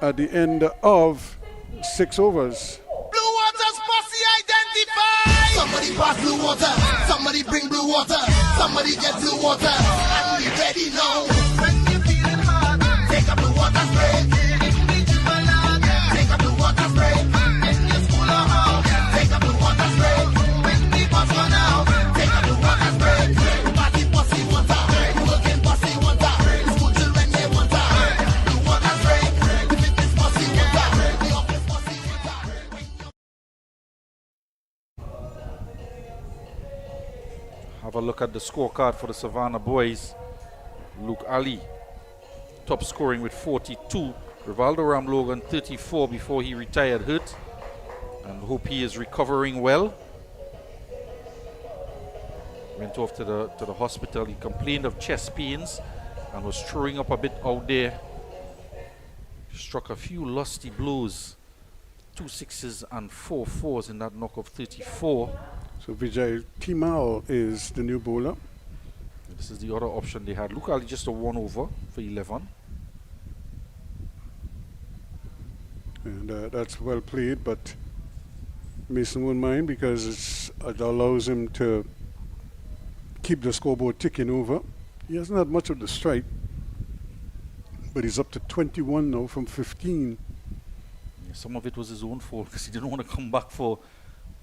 at the end of 6 overs. Blue Water's posse identified. Somebody pass blue water. Somebody bring blue water. Somebody get blue water. And we ready now. When you feeling hard, take a blue water spray. Take a blue water spray. In your school or house, take a blue water spray. When the bus run out, take a blue water spray. Party posse water. Working posse water. School children they water. Blue water spray. The fitness posse water. The office posse water. Have a look at the scorecard for the Savannah boys. Luke Ali, top scoring with 42. Rivaldo Ramlogan 34 before he retired hurt, and hope he is recovering well. Went off to the hospital. He complained of chest pains and was throwing up a bit out there. Struck a few lusty blows, 2 6s and 4 4s in that knock of 34. So Vijay Timal is the new bowler. This is the other option they had. Luke Ali just a 1 over for 11. And that's well played, but Mason won't mind because it allows him to keep the scoreboard ticking over. He hasn't had much of the strike, but he's up to 21 now from 15. Yeah, some of it was his own fault because he didn't want to come back for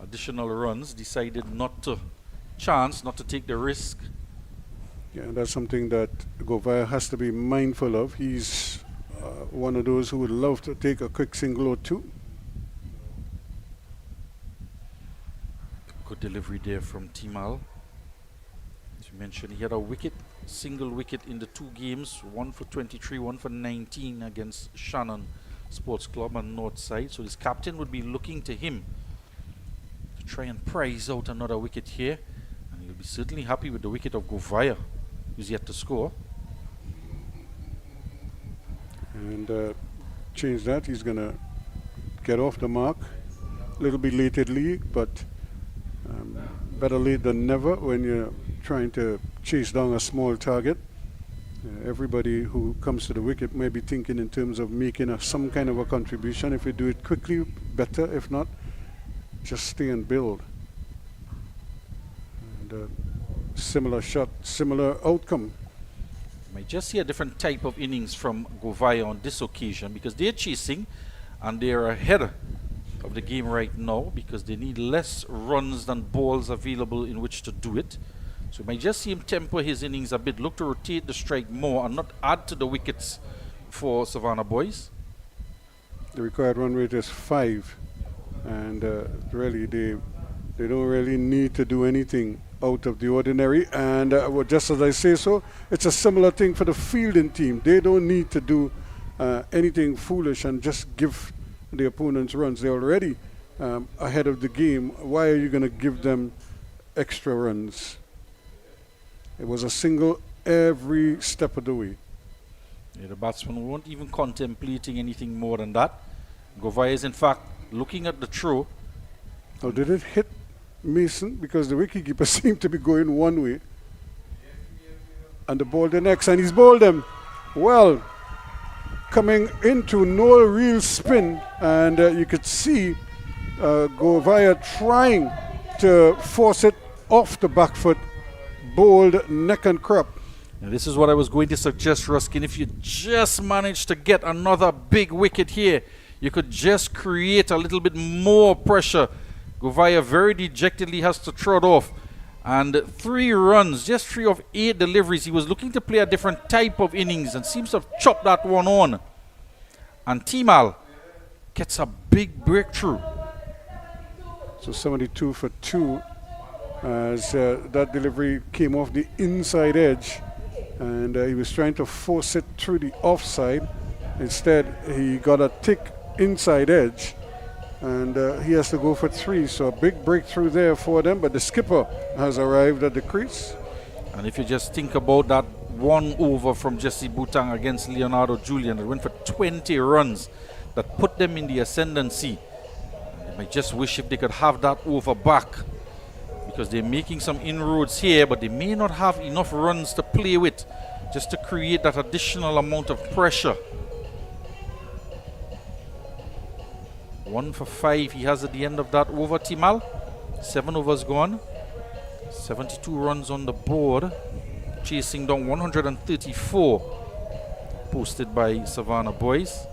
additional runs. Decided not to take the risk. Yeah, and that's something that Govaya has to be mindful of. He's one of those who would love to take a quick single or two. Good delivery there from Timal. As you mentioned, he had a single wicket in the 2 games, one for 23, one for 19 against Shannon Sports Club on North Side. So his captain would be looking to him to try and prize out another wicket here. And he'll be certainly happy with the wicket of Govaya, who's yet to score. And change that. He's going to get off the mark. A little bit lately, but better late than never when you're trying to chase down a small target. Everybody who comes to the wicket may be thinking in terms of making some kind of a contribution. If you do it quickly, better. If not, just stay and build. And similar shot, similar outcome. Might just see a different type of innings from Govaya on this occasion because they're chasing and they're ahead of the game right now because they need less runs than balls available in which to do it. So you might just see him temper his innings a bit, look to rotate the strike more and not add to the wickets for Savannah Boys. The required run rate is 5, and really they don't really need to do anything out of the ordinary. And just as I say so, it's a similar thing for the fielding team. They don't need to do anything foolish and just give the opponents runs. They're already ahead of the game. Why are you going to give them extra runs? It was a single every step of the way. Yeah, the batsmen weren't even contemplating anything more than that. Govaya is in fact looking at the throw. Now did it hit Mason? Because the wicketkeeper seemed to be going one way and the ball the next, and he's bowled them. Well, coming into no real spin, and you could see Govaya trying to force it off the back foot, bowled neck and crop. Now this is what I was going to suggest, Ruskin. If you just manage to get another big wicket here, you could just create a little bit more pressure. Govaya very dejectedly has to trot off. And 3 runs, just 3 of 8 deliveries. He was looking to play a different type of innings and seems to have chopped that one on. And Timal gets a big breakthrough. So 72 for 2 as that delivery came off the inside edge, and he was trying to force it through the offside. Instead, he got a thick inside edge, and he has to go for 3. So a big breakthrough there for them, but the skipper has arrived at the crease. And if you just think about that 1 over from Jesse Butang against Leonardo Julian, that went for 20 runs, that put them in the ascendancy. They might just wish if they could have that over back, because they're making some inroads here, but they may not have enough runs to play with just to create that additional amount of pressure. 1 for 5 he has at the end of that over, Timal. 7 overs gone. 72 runs on the board. Chasing down 134 posted by Savannah Boys.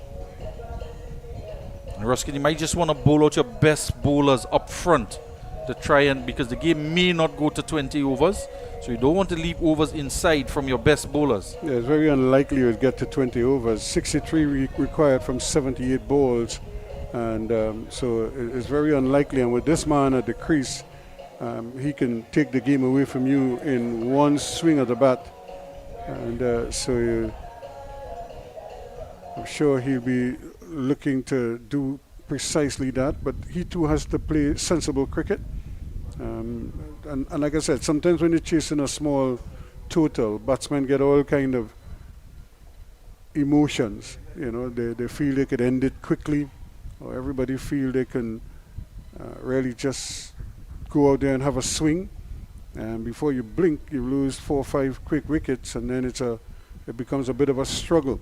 And Ruskin, you might just want to bowl out your best bowlers up front to try and, because the game may not go to 20 overs, so you don't want to leave overs inside from your best bowlers. Yeah, it's very unlikely you'll get to 20 overs. 63 required from 78 balls, and so it's very unlikely. And with this man at the crease, he can take the game away from you in one swing of the bat, and I'm sure he'll be looking to do precisely that, but he too has to play sensible cricket. And like I said, sometimes when you're chasing a small total, batsmen get all kind of emotions. You know, they feel they could end it quickly, or everybody feel they can really just go out there and have a swing, and before you blink, you lose 4 or 5 quick wickets, and then it becomes a bit of a struggle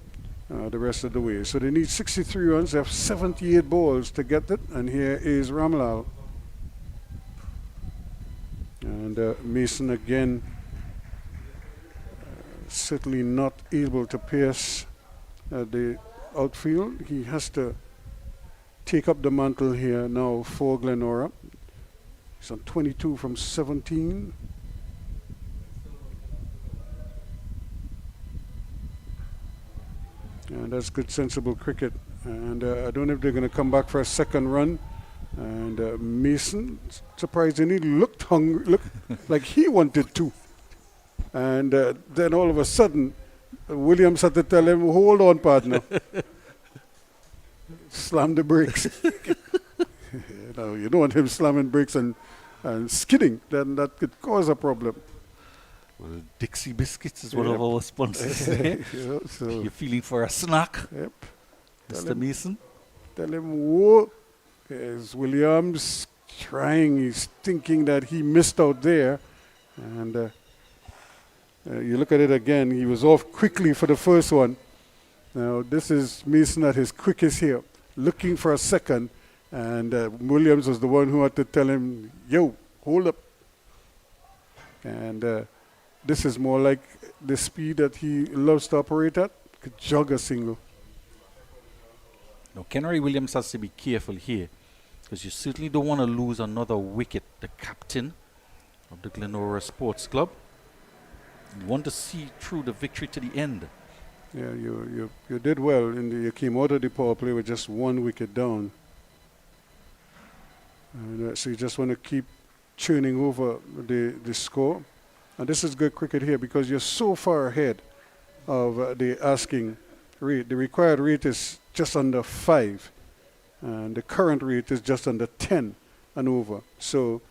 the rest of the way. So they need 63 runs. They have 78 balls to get it, and here is Ramlal. And Mason again, certainly not able to pierce the outfield. He has to take up the mantle here now for Glenora. He's on 22 from 17. And that's good, sensible cricket. And I don't know if they're going to come back for a second run. And Mason, surprisingly, looked hungry, looked like he wanted to. And then all of a sudden, Williams had to tell him, hold on, partner. Slam the brakes. You don't want him slamming brakes and skidding. Then that could cause a problem. Well, Dixie Biscuits is one of our sponsors. So you're feeling for a snack, yep. Mr. Mason? Tell him, whoa. There's Williams trying. He's thinking that he missed out there. And you look at it again. He was off quickly for the first one. Now, this is Mason at his quickest here, looking for a second. And Williams was the one who had to tell him, yo, hold up. And this is more like the speed that he loves to operate at. Could jog a single. Now, Kenry Williams has to be careful here, because you certainly don't want to lose another wicket. The captain of the GLENORA Sports Club. You want to see through the victory to the end. Yeah, you did well. You came out of the power play with just 1 wicket down. And so you just want to keep churning over the score. And this is good cricket here because you're so far ahead of the asking rate. The required rate is just under 5. And the current rate is just under 10 and over. So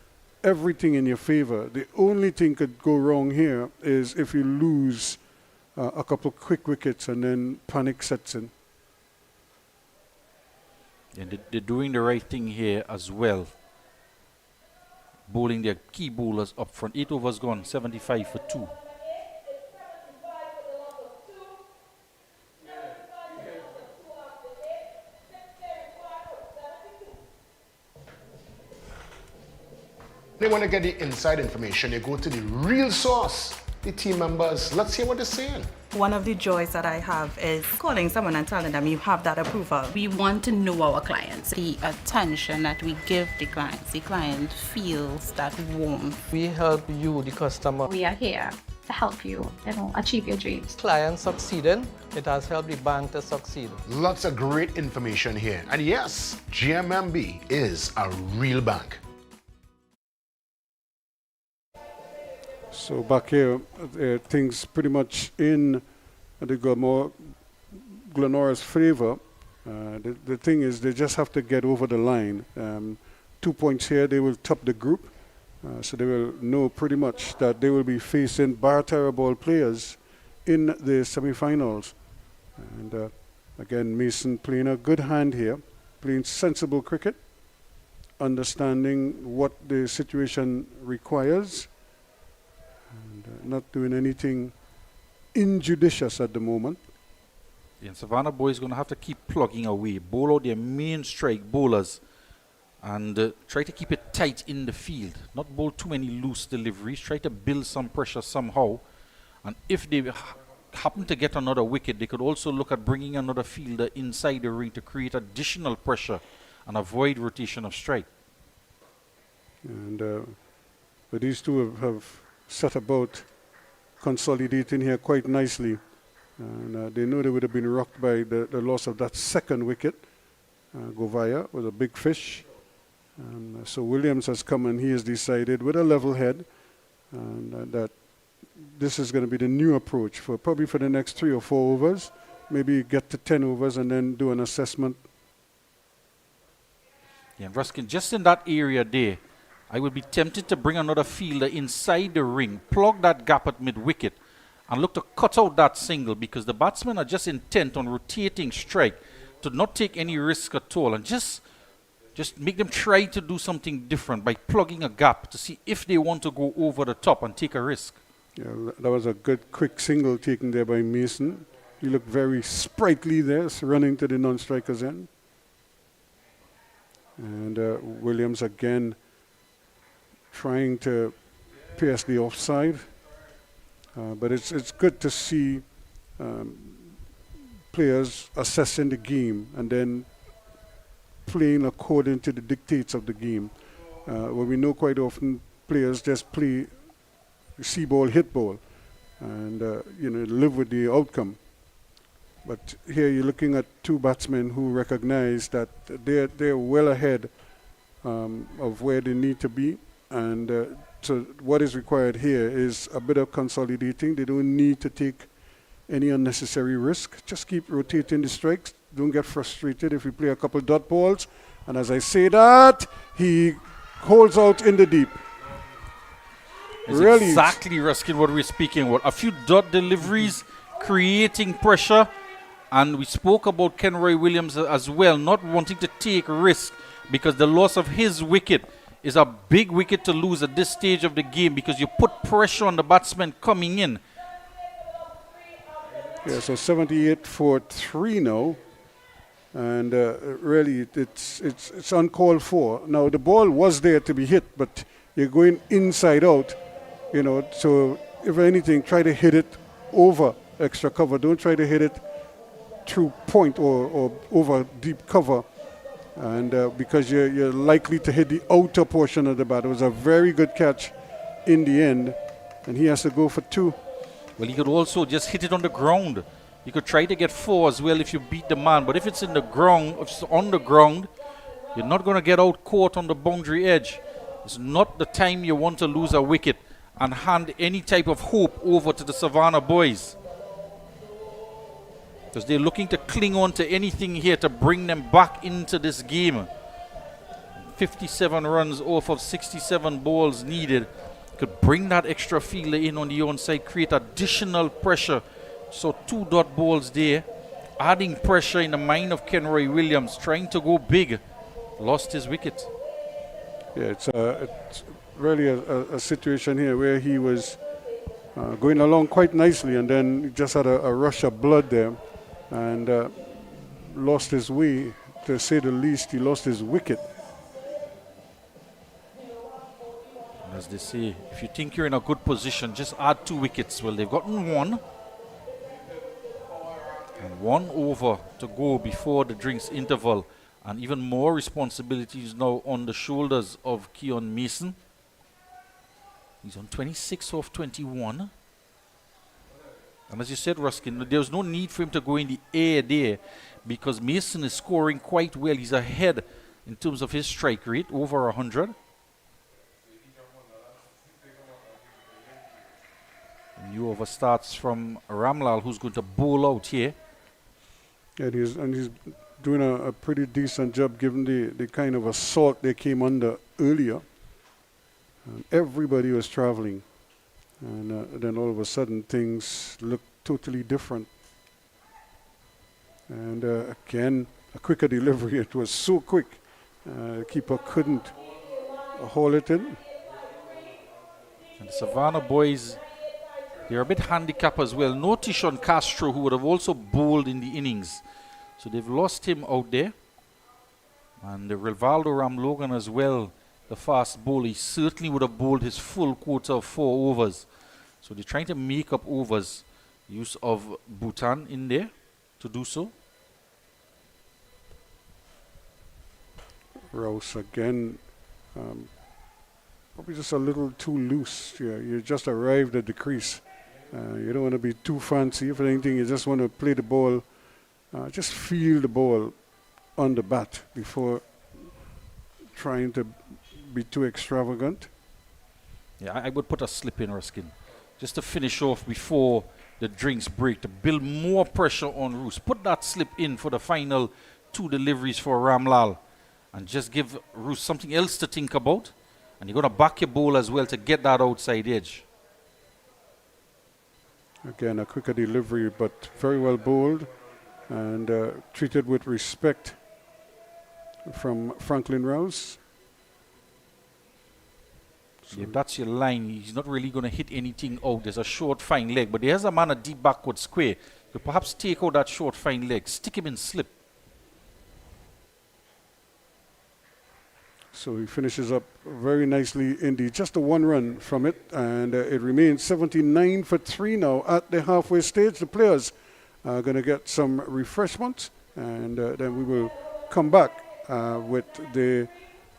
everything in your favor. The only thing could go wrong here is if you lose a couple of quick wickets and then panic sets in. And they're doing the right thing here as well. Bowling their key bowlers up front. 8 overs gone, 75 for 2. They want to get the inside information. They go to the real source, the team members. Let's hear what they're saying. One of the joys that I have is calling someone and telling them you have that approval. We want to know our clients. The attention that we give the client feels that warmth. We help you, the customer. We are here to help you, achieve your dreams. Client succeeding, it has helped the bank to succeed. Lots of great information here. And yes, GMMB is a real bank. So back here, things pretty much in the Glenora's favor. The thing is, they just have to get over the line. 2 points here, they will top the group. So they will know pretty much that they will be facing bar-terror ball players in the semi-finals. And again, Mason playing a good hand here, playing sensible cricket, understanding what the situation requires, and not doing anything injudicious at the moment. And Savannah boys going to have to keep plugging away, bowl out their main strike bowlers, and try to keep it tight in the field. Not bowl too many loose deliveries. Try to build some pressure somehow. And if they happen to get another wicket, they could also look at bringing another fielder inside the ring to create additional pressure and avoid rotation of strike. And but these two have set about consolidating here quite nicely. And they know they would have been rocked by the loss of that second wicket. Govaya was a big fish. And so Williams has come and he has decided with a level head and that this is going to be the new approach for probably for the next 3 or 4 overs. Maybe get to 10 overs and then do an assessment. Yeah, and Ruskin, just in that area there, I would be tempted to bring another fielder inside the ring, plug that gap at mid-wicket, and look to cut out that single because the batsmen are just intent on rotating strike to not take any risk at all and just make them try to do something different by plugging a gap to see if they want to go over the top and take a risk. Yeah, that was a good quick single taken there by Mason. He looked very sprightly there, running to the non-striker's end. And Williams again trying to pierce the offside. But it's good to see players assessing the game and then playing according to the dictates of the game. Where we know quite often players just play see ball, hit ball, and live with the outcome. But here you're looking at two batsmen who recognize that they're well ahead of where they need to be, and so what is required here is a bit of consolidating. They don't need to take any unnecessary risk. Just keep rotating the strikes. Don't get frustrated if you play a couple dot balls. And as I say that, he holds out in the deep. It's Really, exactly, Ruskin, what we're speaking about. A few dot deliveries, creating pressure. And we spoke about Kenroy Williams as well, not wanting to take risk because the loss of his wicket is a big wicket to lose at this stage of the game because you put pressure on the batsman coming in. Yeah, so 78 for 3 now. And really, it's uncalled for. Now, the ball was there to be hit, but you're going inside out, so if anything, try to hit it over extra cover. Don't try to hit it through point or over deep cover, and because you're likely to hit the outer portion of the bat. It was a very good catch in the end, and he has to go for 2. Well, he could also just hit it on the ground. You could try to get 4 as well if you beat the man, but if it's in the ground, if it's on the ground, you're not going to get out caught on the boundary edge. It's not the time you want to lose a wicket and hand any type of hope over to the Savannah boys, because they're looking to cling on to anything here to bring them back into this game. 57 runs off of 67 balls needed. Could bring that extra fielder in on the onside, create additional pressure. So 2 dot balls there, adding pressure in the mind of Kenroy Williams, trying to go big. Lost his wicket. Yeah, it's really a situation here where he was going along quite nicely, and then he just had a rush of blood there, and lost his way, to say the least. He lost his wicket. As they say, if you think you're in a good position, just add 2 wickets. Well, they've gotten 1. And 1 over to go before the drinks interval. And even more responsibilities now on the shoulders of Keon Mason. He's on 26 off 21. And as you said, Ruskin, there's no need for him to go in the air there because Mason is scoring quite well. He's ahead in terms of his strike rate, over 100. New over starts from Ramlal, who's going to bowl out here. And he's doing a pretty decent job given the kind of assault they came under earlier. And everybody was traveling. And then all of a sudden things look totally different. And again, a quicker delivery. It was so quick. The keeper couldn't haul it in. And the Savannah boys, they're a bit handicapped as well. No Tishon Castro, who would have also bowled in the innings. So they've lost him out there. And Rivaldo Ramlogan as well, the fast bowler. He certainly would have bowled his full quota of 4 overs. So they're trying to make up overs. Use of Bhutan in there to do so. Rouse again, probably just a little too loose. Yeah, you just arrived at the crease. You don't want to be too fancy. If anything, you just want to play the ball, just feel the ball on the bat before trying to be too extravagant. Yeah, I would put a slip in, Ruskin, just to finish off before the drinks break, to build more pressure on Roos. Put that slip in for the final 2 deliveries for Ramlal and just give Roos something else to think about. And you're going to back your ball as well to get that outside edge. Again, a quicker delivery, but very well bowled and treated with respect from Franklin Rouse. So if that's your line, he's not really going to hit anything out. There's a short, fine leg, but there's a man a deep backward square. You perhaps take out that short, fine leg, stick him in slip. So he finishes up very nicely indeed. Just a 1 run from it, and it remains 79 for 3 now at the halfway stage. The players are going to get some refreshment, and then we will come back with the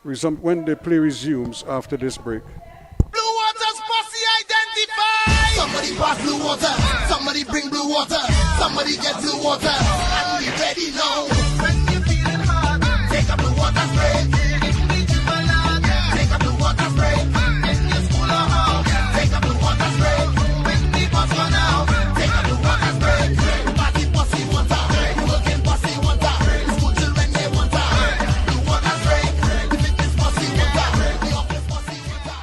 when the play resumes after this break. Blue Water's posse identified. Somebody pass blue water. Somebody bring blue water. Somebody get blue water. And we ready now. When you feeling hard, take a blue water spray. Take a blue water spray. In your school or house, take a blue water spray. When the bus run out, take a blue water spray. Party posse water. Working posse water. School children they water. Blue water spray. The fitness posse water. The office posse water.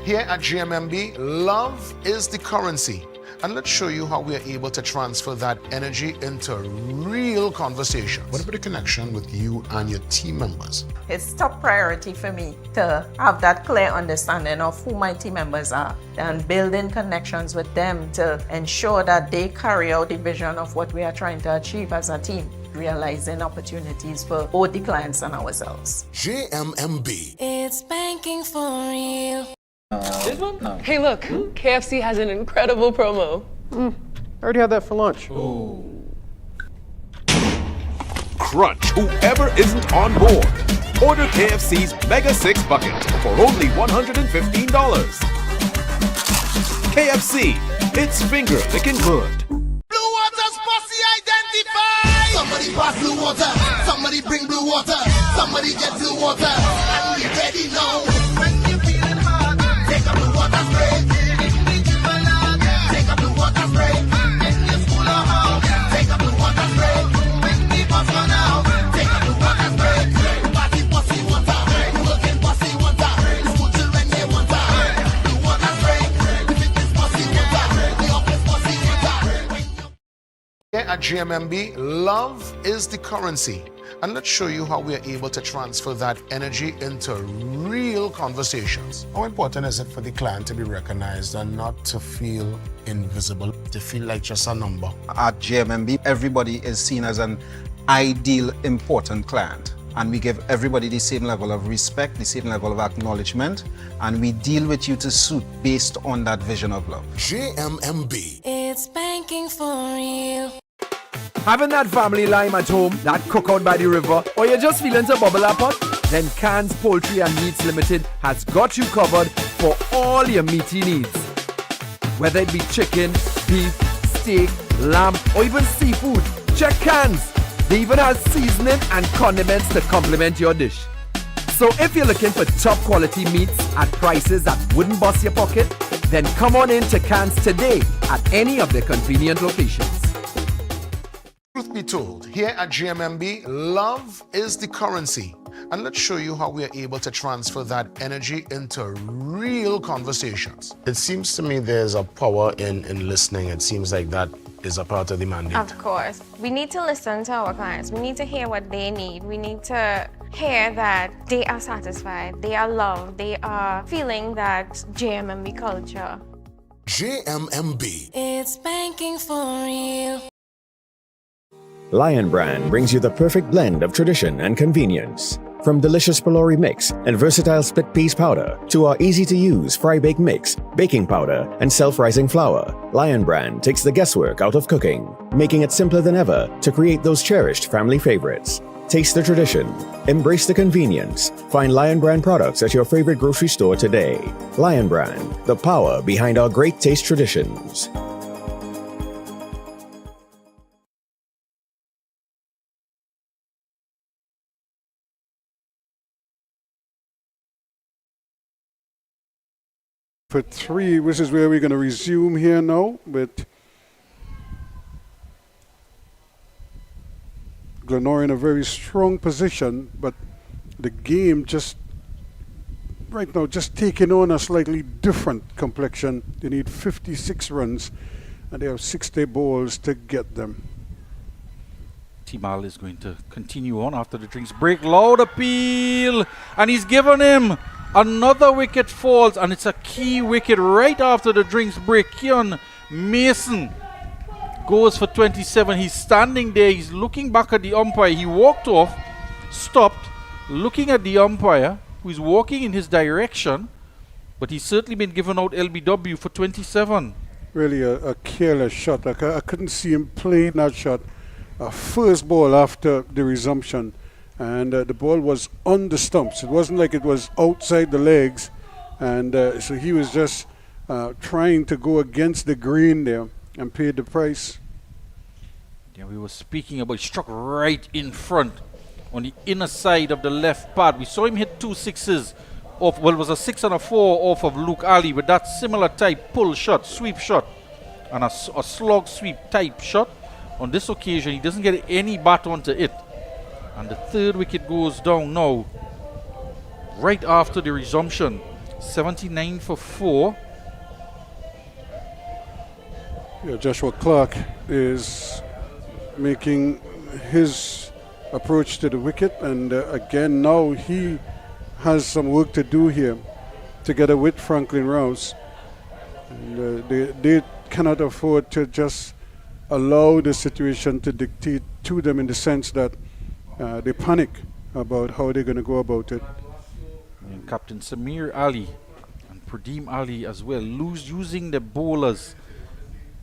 Here at GMMB, love is the currency. And let's show you how we are able to transfer that energy into real conversations. What about the connection with you and your team members? It's top priority for me to have that clear understanding of who my team members are and building connections with them to ensure that they carry out the vision of what we are trying to achieve as a team, realizing opportunities for both the clients and ourselves. JMMB. It's banking for real. This one? Hey, look, KFC has an incredible promo. I already had that for lunch. Crunch whoever isn't on board. Order KFC's Mega 6 Bucket for only $115. KFC, it's finger licking good. Blue Water's posse identified. Somebody pass blue water. Somebody bring blue water. Somebody get blue water. And we ready now. When you feeling hard, take a blue water spray. Take a blue water spray. In your school or house, take a blue water spray. When the bus run out, take a blue water spray. Party posse water. Working posse water. School children they water. Blue water spray. The fitness posse water. The office posse water. Here at GMMB, love is the currency. And let's show you how we are able to transfer that energy into real conversations. How important is it for the client to be recognized and not to feel invisible, to feel like just a number? At GMMB, everybody is seen as an ideal, important client. And we give everybody the same level of respect, the same level of acknowledgement, and we deal with you to suit based on that vision of love. JMMB. It's banking for real. Having that family lime at home, that cookout by the river, or you're just feeling to bubble a pot? Then Cans Poultry and Meats Limited has got you covered for all your meaty needs. Whether it be chicken, beef, steak, lamb, or even seafood, check Cans. They even have seasoning and condiments to complement your dish. So if you're looking for top quality meats at prices that wouldn't bust your pocket, then come on in to Cans today at any of their convenient locations. Truth be told, here at GMMB, love is the currency. And let's show you how we are able to transfer that energy into real conversations. It seems to me there's a power in listening. It seems like that is a part of the mandate. Of course. We need to listen to our clients. We need to hear what they need. We need to hear that they are satisfied, they are loved, they are feeling that JMMB culture. JMMB. It's banking for real. Lion Brand brings you the perfect blend of tradition and convenience. From delicious Pelori mix and versatile split peas powder to our easy-to-use fry-bake mix, baking powder, and self-rising flour, Lion Brand takes the guesswork out of cooking, making it simpler than ever to create those cherished family favorites. Taste the tradition, embrace the convenience. Find Lion Brand products at your favorite grocery store today. Lion Brand, the power behind our great taste traditions. For 3, which is where we're going to resume here now with GLENORA in a very strong position, but the game just right now just taking on a slightly different complexion. They need 56 runs and they have 60 balls to get them. Timal is going to continue on after the drinks break. Loud appeal, and he's given him another wicket falls, and it's a key wicket right after the drinks break. Keon Mason goes for 27. He's standing there. He's looking back at the umpire. He walked off, stopped, looking at the umpire, who is walking in his direction, but he's certainly been given out LBW for 27. Really a careless shot. I couldn't see him playing that shot. First ball after the resumption, and the ball was on the stumps. It wasn't like it was outside the legs, and so he was just trying to go against the grain there and paid the price. Yeah, we were speaking about, he struck right in front on the inner side of the left pad. We saw him hit 2 sixes off, well, it was a 6 and a 4 off of Luke Ali with that similar type pull shot, sweep shot, and a slog sweep type shot. On this occasion, he doesn't get any bat onto it. And the third wicket goes down now, right after the resumption. 79 for 4. Yeah, Joshua Clark is making his approach to the wicket, and again now he has some work to do here together with Franklin Rouse. And, they cannot afford to just allow the situation to dictate to them in the sense that they panic about how they're going to go about it. And Captain Samir Ali and Pradeem Ali as well using the bowlers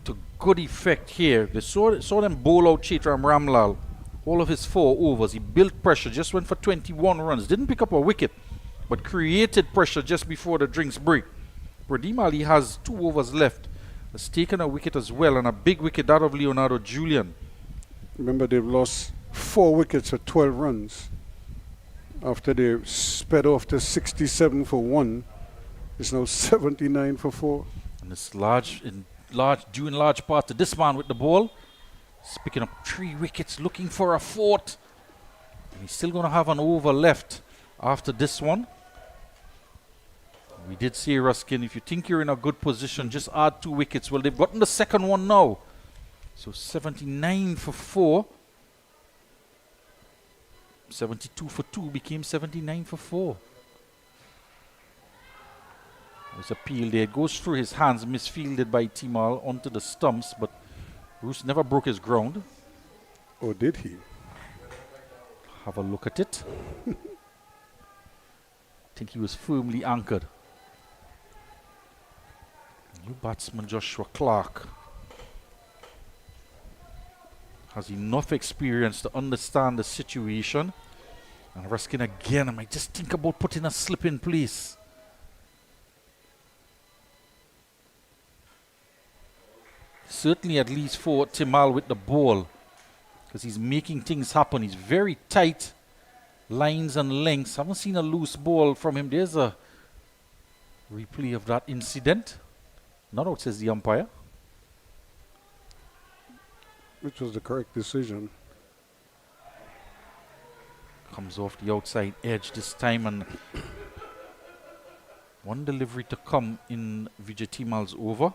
to good effect here. They saw them bowl out Chaitram Ramlal, all of his 4 overs. He built pressure, just went for 21 runs, didn't pick up a wicket, but created pressure just before the drinks break. Pradeem Ali has 2 overs left, has taken a wicket as well, and a big wicket, that of Leonardo Julian. Remember, they've lost 4 wickets for 12 runs after they sped off to 67 for 1. It's now 79 for 4. And it's due in large part to this man with the ball. He's picking up 3 wickets, looking for a 4th. And he's still going to have an over left after this one. We did say, Ruskin, if you think you're in a good position, just add 2 wickets. Well, they've gotten the second one now. So 79 for 4. 72 for 2 became 79 for 4. There's a peel there. It goes through his hands, misfielded by Timal onto the stumps, but Bruce never broke his ground. Or did he? Have a look at it. I think he was firmly anchored. New batsman Joshua Clark has enough experience to understand the situation. And Ruskin again, I might just think about putting a slip in place. Certainly at least for Timal with the ball, because he's making things happen. He's very tight lines and lengths. Haven't seen a loose ball from him. There's a replay of that incident. Not out, says the umpire. Which was the correct decision. Comes off the outside edge this time, and one delivery to come in Vijay Timal's over.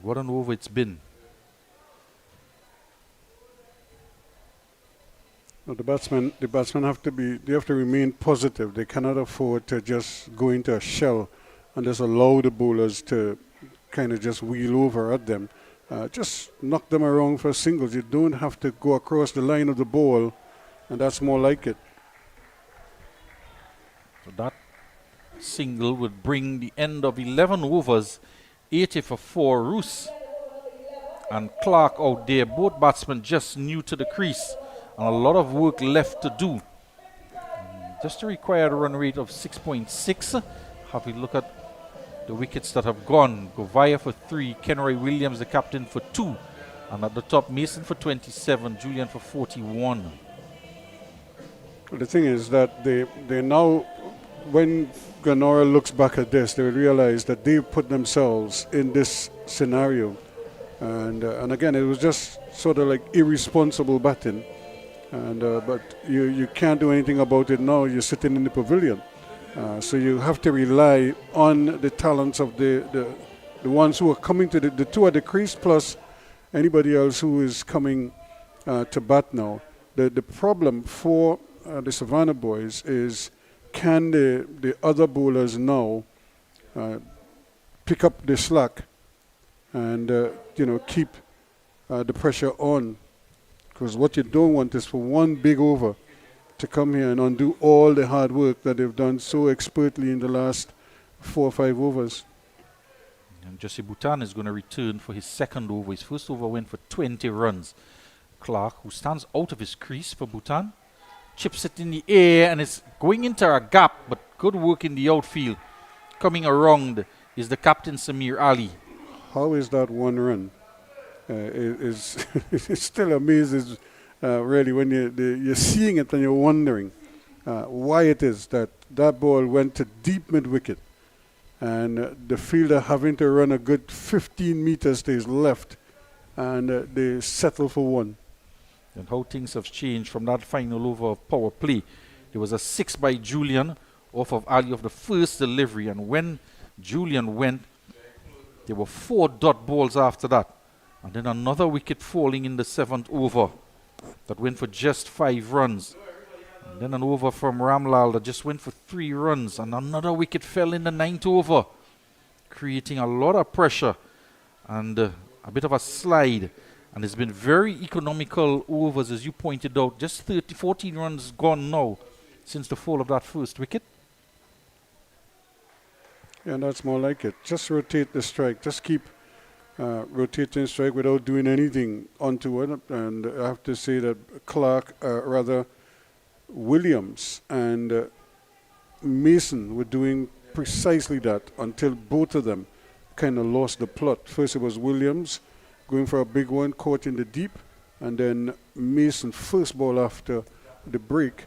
What an over it's been. No, the batsmen have to remain positive. They cannot afford to just go into a shell and just allow the bowlers to kind of just wheel over at them. Just knock them around for singles. You don't have to go across the line of the ball, and that's more like it. So that single would bring the end of 11 overs, 80 for 4. Roos and Clark out there, both batsmen just new to the crease, and a lot of work left to do. Just a required run rate of 6.6. Have a look at the wickets that have gone. Govaya for 3, Kenroy Williams, the captain, for 2. And at the top, Mason for 27, Julian for 41. Well, the thing is that they now, when GLENORA looks back at this, they realize that they put themselves in this scenario. And again, it was just sort of like irresponsible batting. But you can't do anything about it now. You're sitting in the pavilion. So you have to rely on the talents of the ones who are coming to the 2 at the crease, plus anybody else who is coming to bat now. The problem for the Savannah boys is, can the other bowlers now pick up the slack and keep the pressure on? Because what you don't want is for one big over to come here and undo all the hard work that they've done so expertly in the last 4 or 5 overs. And Jesse Bhutan is going to return for his second over. His first over went for 20 runs. Clark, who stands out of his crease for Bhutan, chips it in the air and it's going into a gap, but good work in the outfield. Coming around is the captain, Samir Ali. How is that 1 run? It still amazes, really, when you're seeing it and you're wondering why it is that ball went to deep mid-wicket and the fielder having to run a good 15 meters to his left and they settle for 1. And how things have changed from that final over of power play. There was a 6 by Julian off of Ali of the first delivery, and when Julian went, there were 4 dot balls after that. And then another wicket falling in the 7th over that went for just 5 runs. And then an over from Ramlal that just went for 3 runs, and another wicket fell in the 9th over, creating a lot of pressure and a bit of a slide. And it's been very economical overs, as you pointed out. Just 14 runs gone now since the fall of that first wicket. Yeah, that's more like it. Just rotate the strike. Just keep rotating the strike without doing anything onto it. And I have to say that Williams and Mason were doing precisely that until both of them kind of lost the plot. First it was Williams going for a big one, caught in the deep, and then Mason, first ball after the break,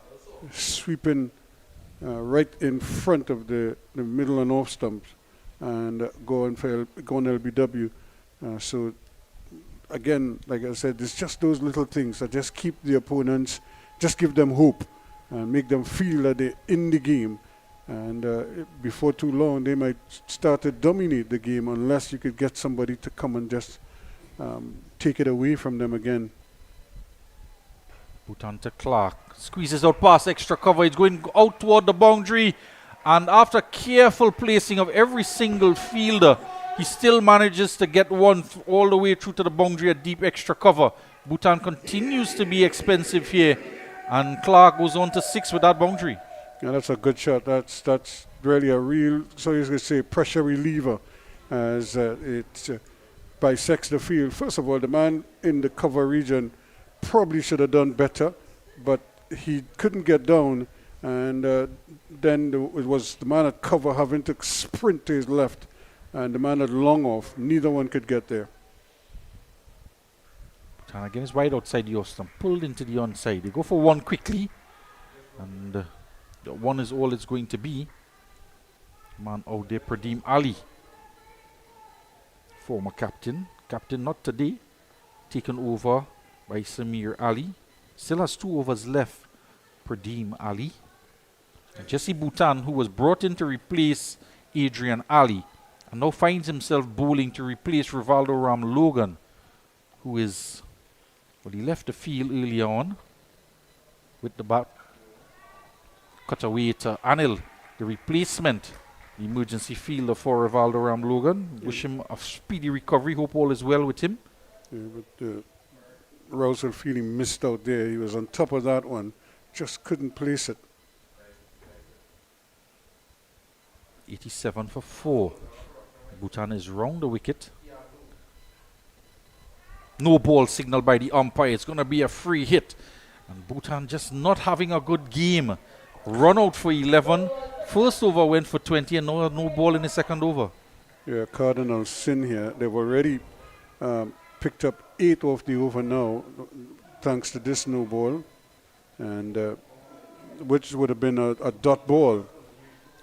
sweeping right in front of the middle and off stumps and going LBW. So again, like I said, it's just those little things that just keep the opponents, just give them hope and make them feel that they're in the game. And before too long, they might start to dominate the game unless you could get somebody to come and just take it away from them again. Bhutan to Clark. Squeezes out past extra cover. It's going out toward the boundary. And after careful placing of every single fielder, he still manages to get one all the way through to the boundary at deep extra cover. Bhutan continues to be expensive here. And Clark goes on to 6 with that boundary. Yeah, that's a good shot. That's really a real, so you could say, pressure reliever as it bisects the field. First of all, the man in the cover region probably should have done better, but he couldn't get down, and then it was the man at cover having to sprint to his left, and the man at long off. Neither one could get there. And again, it's wide outside the off stump, pulled into the onside. They go for 1 quickly, and the 1 is all it's going to be. Man out there, Pradeem Ali, former captain not today, taken over by Samir Ali. Still has 2 overs left, Pradeem Ali. And Jesse Bhutan, who was brought in to replace Adrian Ali, and now finds himself bowling to replace Rivaldo Ram Logan, who is, well, he left the field earlier on with the bat. Cut away to Anil, the replacement, the emergency fielder for Rivaldo Ram Logan. Wish him a speedy recovery. Hope all is well with him. Yeah, but Rousel feeling missed out there. He was on top of that one, just couldn't place it. 87 for 4. Bhutan is round the wicket. No ball signal by the umpire. It's going to be a free hit. And Bhutan just not having a good game. Run out for 11. First over went for 20 and no ball in the second over. Yeah, Cardinal sin here. They've already picked up 8 off the over now, thanks to this no ball, and which would have been a dot ball.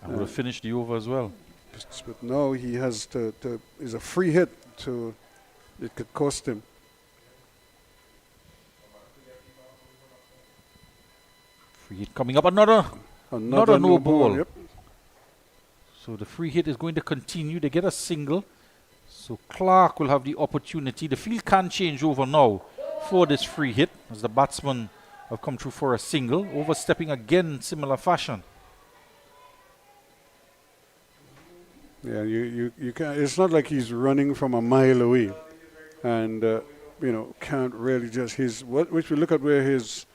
I would have finished the over as well. But now he has is a free hit, so it could cost him. Free hit coming up. Another no ball. Yep. So the free hit is going to continue. They get a single. So Clark will have the opportunity. The field can change over now for this free hit as the batsmen have come through for a single. Overstepping again in similar fashion. Yeah, you can't. It's not like he's running from a mile away, and can't really just which we look at where his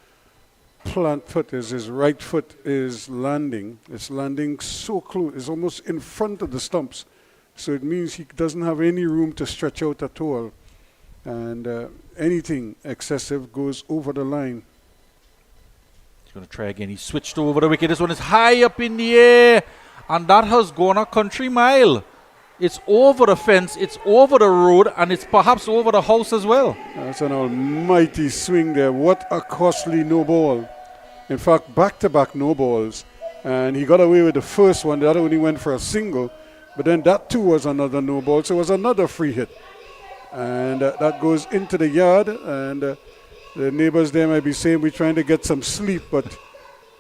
plant foot is, his right foot is landing. It's landing so close, it's almost in front of the stumps. So it means he doesn't have any room to stretch out at all. And anything excessive goes over the line. He's going to try again. He switched over the wicket. This one is high up in the air. And that has gone a country mile. It's over the fence, it's over the road, and it's perhaps over the house as well. That's an almighty swing there. What a costly no ball. In fact, back-to-back no balls. And he got away with the first one. The other one he went for a single. But then that too was another no ball. So it was another free hit. And that goes into the yard. And the neighbors there might be saying we're trying to get some sleep. But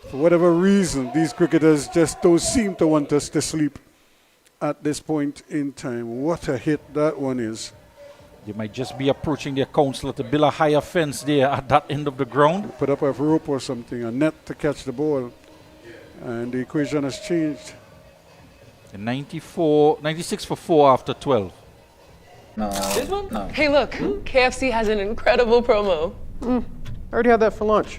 for whatever reason, these cricketers just don't seem to want us to sleep at this point in time. What a hit that one is. They might just be approaching their counsellor to build a higher fence there at that end of the ground. Put up a rope or something, a net to catch the ball. And the equation has changed. 96 for 4 after 12. This one? Hey, look, KFC has an incredible promo. I already had that for lunch.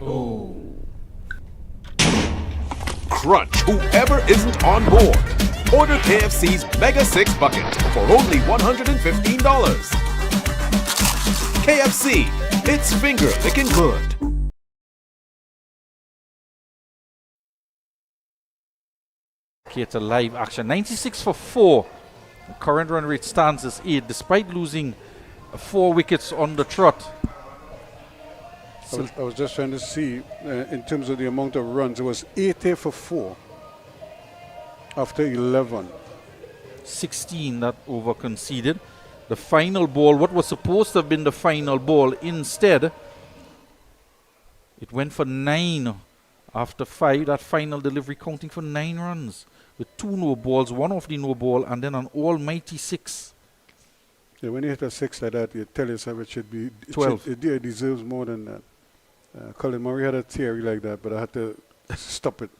Crunch whoever isn't on board. Order KFC's Mega 6 bucket for only $115. KFC, it's finger licking good. Okay, it's a live action. 96 for 4. The current run rate stands as 8 despite losing 4 wickets on the trot. I was just trying to see in terms of the amount of runs. It was 80 for 4 after 11. 16 that over conceded. The final ball, what was supposed to have been the final ball, instead it went for 9 after 5. That final delivery counting for 9 runs with 2 no balls, 1 off the no ball, and then an almighty 6. Yeah, when you hit a 6 like that, you tell yourself it should be 12. It deserves more than that. Colin Murray had a theory like that, but I had to stop it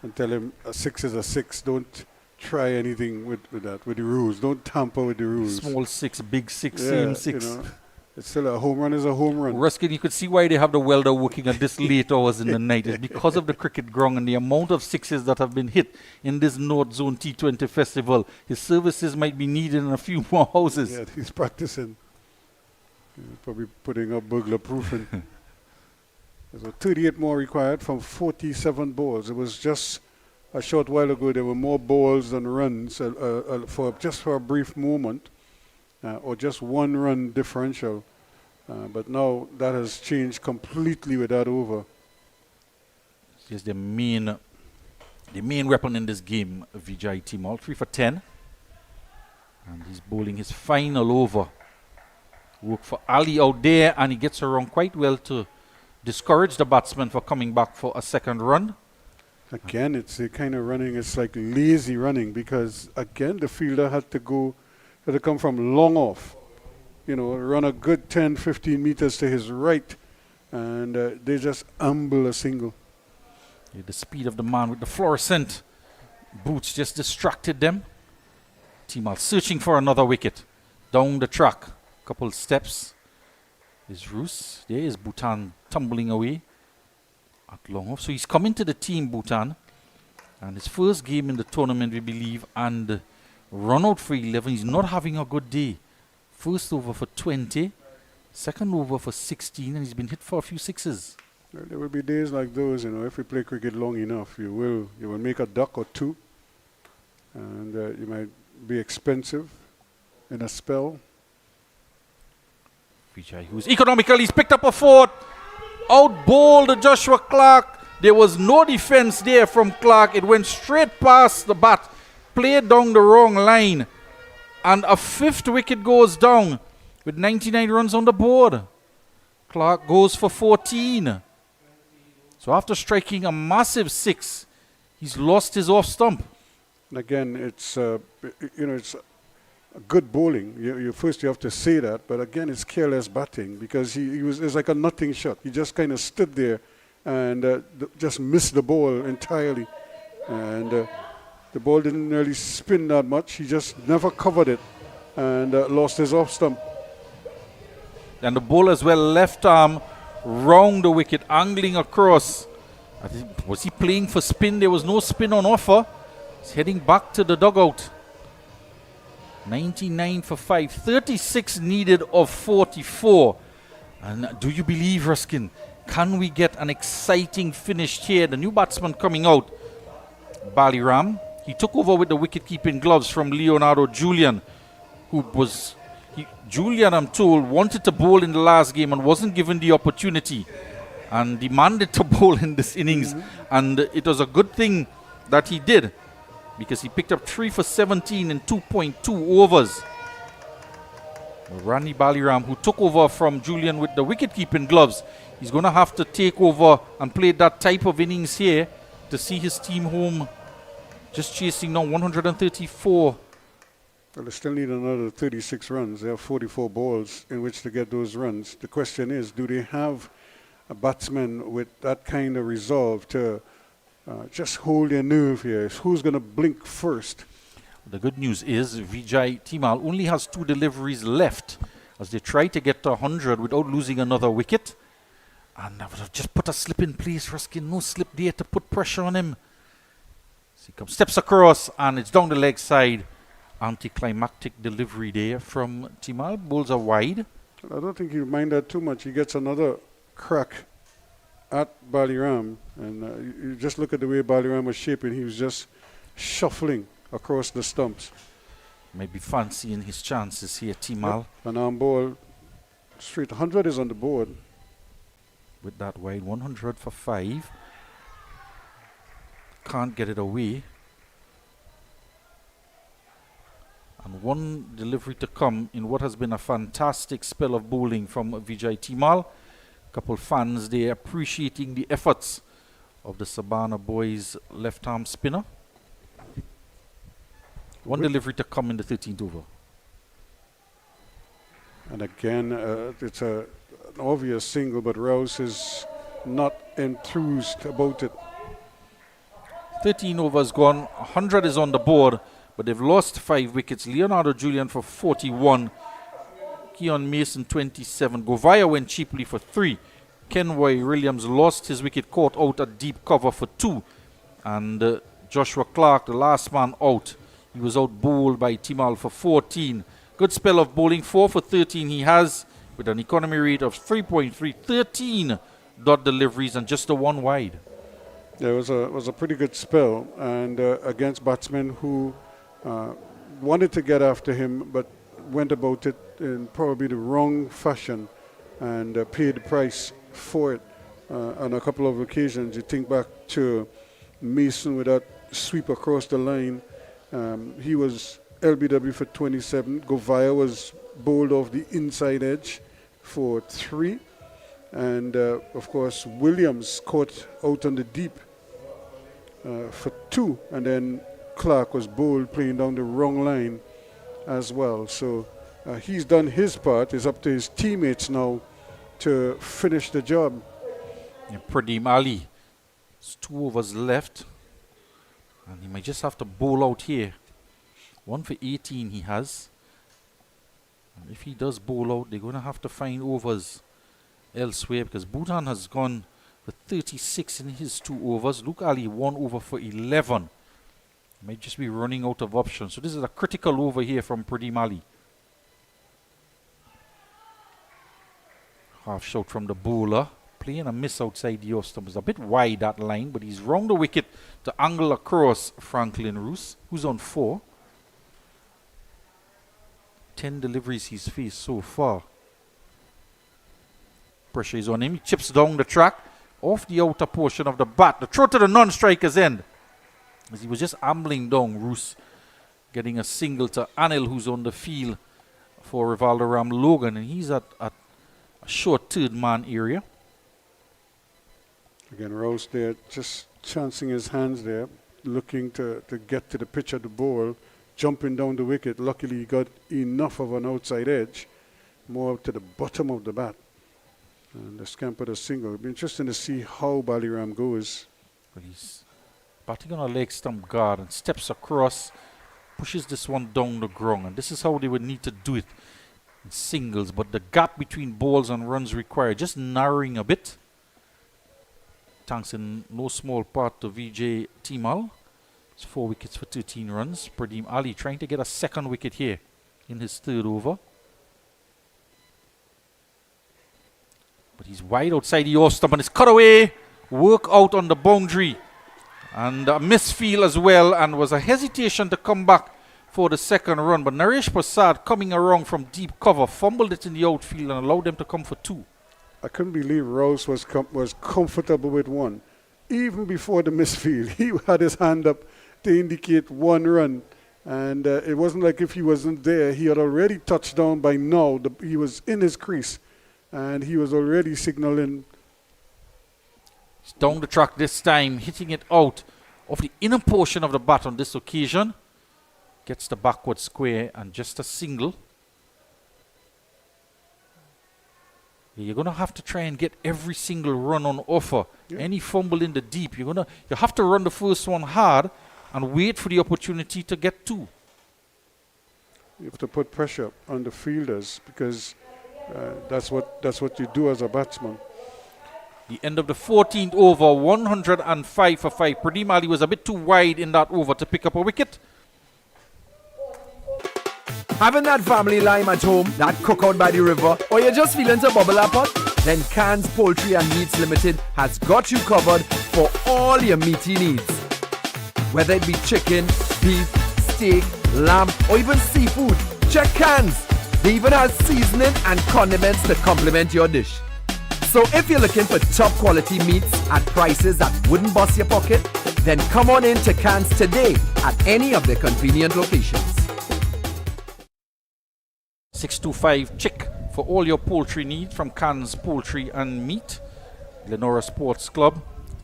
and tell him a 6 is a 6. Don't try anything with that, with the rules. Don't tamper with the rules. Small 6, big 6, Yeah, same 6. You know, it's still a home run is a home run. Ruskin, you could see why they have the welder working at this late hours in the night. It's because of the cricket ground and the amount of 6s that have been hit in this North Zone T20 festival. His services might be needed in a few more houses. Yeah, he's practicing. Probably putting up burglar proofing. There's 38 more required from 47 balls. It was just a short while ago there were more balls than runs for a brief moment, or just 1 run differential. But now that has changed completely with that over. Here's the main weapon in this game, Vijay Timal, 3 for 10. And he's bowling his final over. Work for Ali out there, and he gets around quite well to discourage the batsman for coming back for a second run. Again, it's the kind of running, it's like lazy running, because again the fielder had to come from long off, run a good 10-15 meters to his right, and they just amble a single. Yeah, the speed of the man with the fluorescent boots just distracted them. Timal searching for another wicket. Down the track, couple steps. Is Roos. There is Bhutan tumbling away at long off. So he's come into the team, Bhutan. And his first game in the tournament, we believe, and run out for 11. He's not having a good day. First over for 20. Second over for 16. And he's been hit for a few 6s. Well, there will be days like those, if you play cricket long enough, you will make a duck or 2. And you might be expensive in a spell. Vijay, who's economical, he's picked up a 4. Out-bowled Joshua Clark. There was no defense there from Clark. It went straight past the bat, played down the wrong line, and a 5th wicket goes down with 99 runs on the board. Clark goes for 14. So after striking a massive 6, he's lost his off stump. And again, it's it's good bowling. First you have to say that, but again it's careless batting, because it's like a nothing shot. He just kind of stood there and just missed the ball entirely, and the ball didn't really spin that much. He just never covered it and lost his off stump. And the bowler as well, left arm round the wicket, angling across. Was he playing for spin? There was no spin on offer. He's heading back to the dugout. 99 for 5. 36 needed of 44. And do you believe, Ruskin? Can we get an exciting finish here? The new batsman coming out, Baliram. He took over with the wicket-keeping gloves from Leonardo Julian, who was... Julian, I'm told, wanted to bowl in the last game and wasn't given the opportunity and demanded to bowl in this innings. And it was a good thing that he did, because he picked up 3 for 17 in 2.2 overs. Randy Baliram, who took over from Julian with the wicket-keeping gloves, he's going to have to take over and play that type of innings here to see his team home, just chasing now 134. Well, they still need another 36 runs. They have 44 balls in which to get those runs. The question is, do they have a batsman with that kind of resolve to just hold their nerve here? Who's going to blink first? The good news is Vijay Timal only has 2 deliveries left as they try to get to 100 without losing another wicket. And I would have just put a slip in place, Ruskin. No slip there to put pressure on him. So he comes, steps across, and it's down the leg side. Anticlimactic delivery there from Timal. Bowls are wide. I don't think he'll mind that too much. He gets another crack at Baliram. And you just look at the way Baliram was shaping. He was just shuffling across the stumps. Maybe fancying his chances here, Timal. Yep. And on ball, straight 100 is on the board. With that wide, 100 for 5. Can't get it away. And one delivery to come in what has been a fantastic spell of bowling from Vijay Timal. Couple fans there appreciating the efforts of the Savannah boys left-arm spinner. One delivery to come in the 13th over. And again, it's an obvious single, but Rouse is not enthused about it. 13 overs gone, 100 is on the board, but they've lost 5 wickets. Leonardo Julian for 41, Keon Mason 27, Govaya went cheaply for 3. Kenway Williams lost his wicket, caught out at deep cover for 2. And Joshua Clark, the last man out, he was out bowled by Timal for 14. Good spell of bowling, 4 for 13 he has, with an economy rate of 3.3, 13 dot deliveries and just a 1 wide. Yeah, it was a pretty good spell, and against batsmen who wanted to get after him, but went about it in probably the wrong fashion and paid the price for it on a couple of occasions. You think back to Mason with that sweep across the line. He was LBW for 27. Govaya was bowled off the inside edge for 3. And, of course, Williams caught out on the deep for 2. And then Clark was bowled playing down the wrong line as well. So he's done his part. It's up to his teammates now to finish the job. Yeah, Pradeep Ali, there's 2 overs left. And he might just have to bowl out here. 1 for 18 he has. And if he does bowl out, they're going to have to find overs elsewhere, because Bhutan has gone for 36 in his 2 overs. Luke Ali 1 over for 11. Might just be running out of options. So this is a critical over here from Pradeep Ali. Half shot from the bowler. Playing a miss outside the off stump. It's a bit wide, that line, but he's round the wicket to angle across Franklin Roos, who's on 4. 10 deliveries he's faced so far. Pressure is on him. He chips down the track off the outer portion of the bat. The throw to the non-striker's end. As he was just ambling down, Roos getting a single to Anil, who's on the field for Rivaldo Ram Logan, and he's at a short third man area. Again, Rouse there just chancing his hands there, looking to get to the pitch of the ball, jumping down the wicket. Luckily, he got enough of an outside edge, more to the bottom of the bat. And the scampered a single. It'll be interesting to see how Baliram goes. But he's batting on a leg stump guard and steps across, pushes this one down the ground. And this is how they would need to do it. singles, but the gap between balls and runs required just narrowing a bit. Thanks in no small part to VJ Timal. It's 4 wickets for 13 runs. Pradeem Ali trying to get a second wicket here in his third over. But he's wide outside the off stump and it's cut away. Work out on the boundary. And a misfield as well, and was a hesitation to come back for the second run. But Naresh Prasad coming around from deep cover, fumbled it in the outfield and allowed them to come for 2. I couldn't believe Rouse was comfortable with 1. Even before the misfield, he had his hand up to indicate 1 run. And it wasn't like if he wasn't there. He had already touched down by now. He was in his crease. And he was already signaling. He's down the track this time, hitting it out of the inner portion of the bat on this occasion. Gets the backward square and just a single. You're going to have to try and get every single run on offer. Yeah. Any fumble in the deep, you have to run the first one hard and wait for the opportunity to get 2. You have to put pressure on the fielders because that's what you do as a batsman. The end of the 14th over, 105 for 5. Pradeem Ali was a bit too wide in that over to pick up a wicket. Having that family lime at home, that cookout by the river, or you're just feeling to bubble up pot? Then Cans Poultry and Meats Limited has got you covered for all your meaty needs. Whether it be chicken, beef, steak, lamb, or even seafood, check Cans. They even have seasoning and condiments to complement your dish. So if you're looking for top quality meats at prices that wouldn't bust your pocket, then come on in to Cans today at any of their convenient locations. 625 chick for all your poultry needs from Cans Poultry and Meat. GLENORA Sports Club.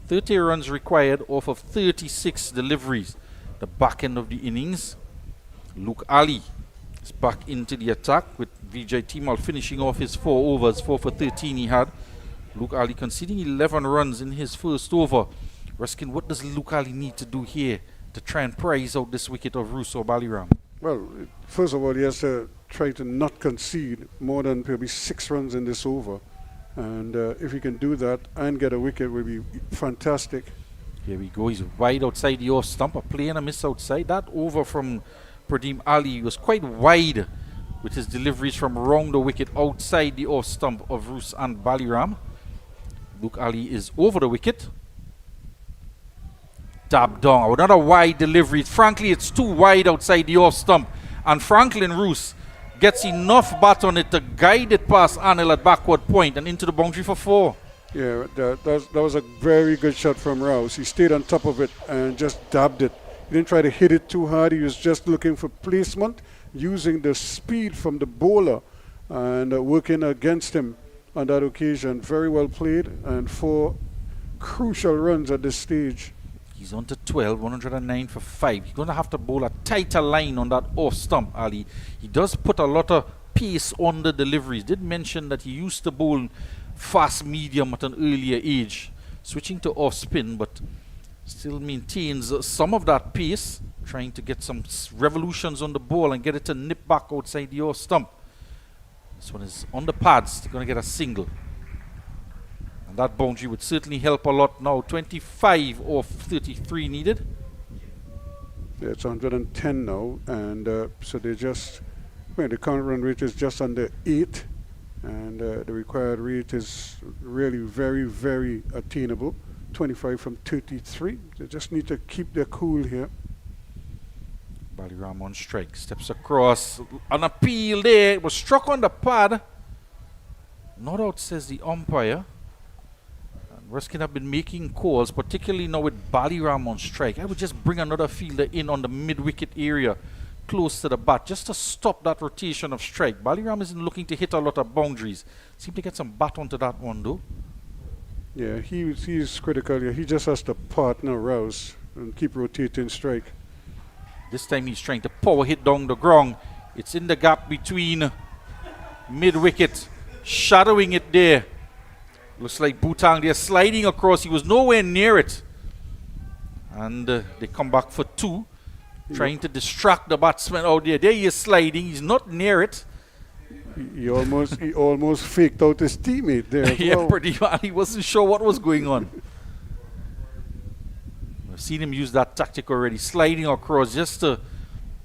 30 runs required off of 36 deliveries. The back end of the innings. Luke Ali is back into the attack with Vijay Timal finishing off his 4 overs. 4 for 13 he had. Luke Ali conceding 11 runs in his first over. Ruskin, what does Luke Ali need to do here to try and prize out this wicket of Russo Baliram? Well, first of all, he has to try to not concede more than maybe 6 runs in this over. And if he can do that and get a wicket, will be fantastic. Here we go. He's wide outside the off stump. A play and a miss outside. That over from Pradeem Ali was quite wide with his deliveries from round the wicket outside the off stump of Rus and Baliram. Luke Ali is over the wicket. Dab down. Another wide delivery. Frankly, it's too wide outside the off stump. And Franklin Roos gets enough bat on it to guide it past Anil at backward point and into the boundary for 4. Yeah, that was a very good shot from Rouse. He stayed on top of it and just dabbed it. He didn't try to hit it too hard. He was just looking for placement, using the speed from the bowler and working against him on that occasion. Very well played and 4 crucial runs at this stage. He's on to 12, 109 for 5. He's going to have to bowl a tighter line on that off stump, Ali. He does put a lot of pace on the deliveries. Did mention that he used to bowl fast medium at an earlier age, switching to off spin, but still maintains some of that pace, trying to get some revolutions on the ball and get it to nip back outside the off stump. This one is on the pads. They're going to get a single. And that boundary would certainly help a lot now. 25 off 33 needed. Yeah, it's 110 now, and so they just, well, the current run rate is just under 8, and the required rate is really very, very attainable. 25 from 33. They just need to keep their cool here. Baliram on strike, steps across, an appeal there. It was struck on the pad. Not out, says the umpire. Ruskin have been making calls, particularly now with Baliram on strike. I would just bring another fielder in on the mid-wicket area, close to the bat, just to stop that rotation of strike. Baliram isn't looking to hit a lot of boundaries. Seem to get some bat onto that one, though. Yeah, he's critical. Yeah, he just has to partner Rouse and keep rotating strike. This time he's trying to power hit down the ground. It's in the gap between mid-wicket, shadowing it there. Looks like Butang, they're sliding across. He was nowhere near it. And they come back for 2, trying to distract the batsman out there. There he is sliding. He's not near it. He almost faked out his teammate there as Yeah, well. pretty well. He wasn't sure what was going on. I've seen him use that tactic already, sliding across just to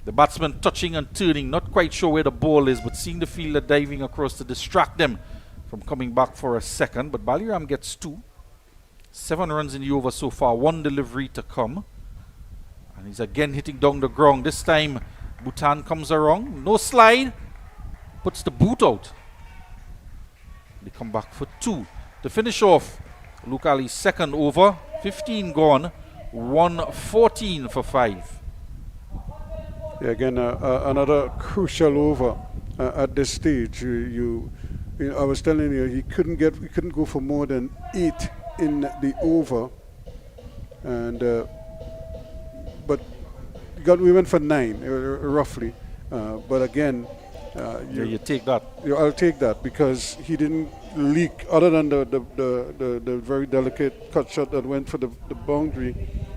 the batsman touching and turning, not quite sure where the ball is, but seeing the fielder diving across to distract them from coming back for a second. But Baliram gets 2. 7 runs in the over so far, 1 delivery to come. And he's again hitting down the ground. This time, Bhutan comes around. No slide. Puts the boot out. They come back for 2. To finish off Luke Ali's second over. 15 gone. 114 for 5. Yeah, again, another crucial over at this stage. I was telling you, he couldn't go for more than 8 in the over, and but we went for 9 roughly. But again, you take that. I'll take that because he didn't leak, other than the very delicate cut shot that went for the boundary.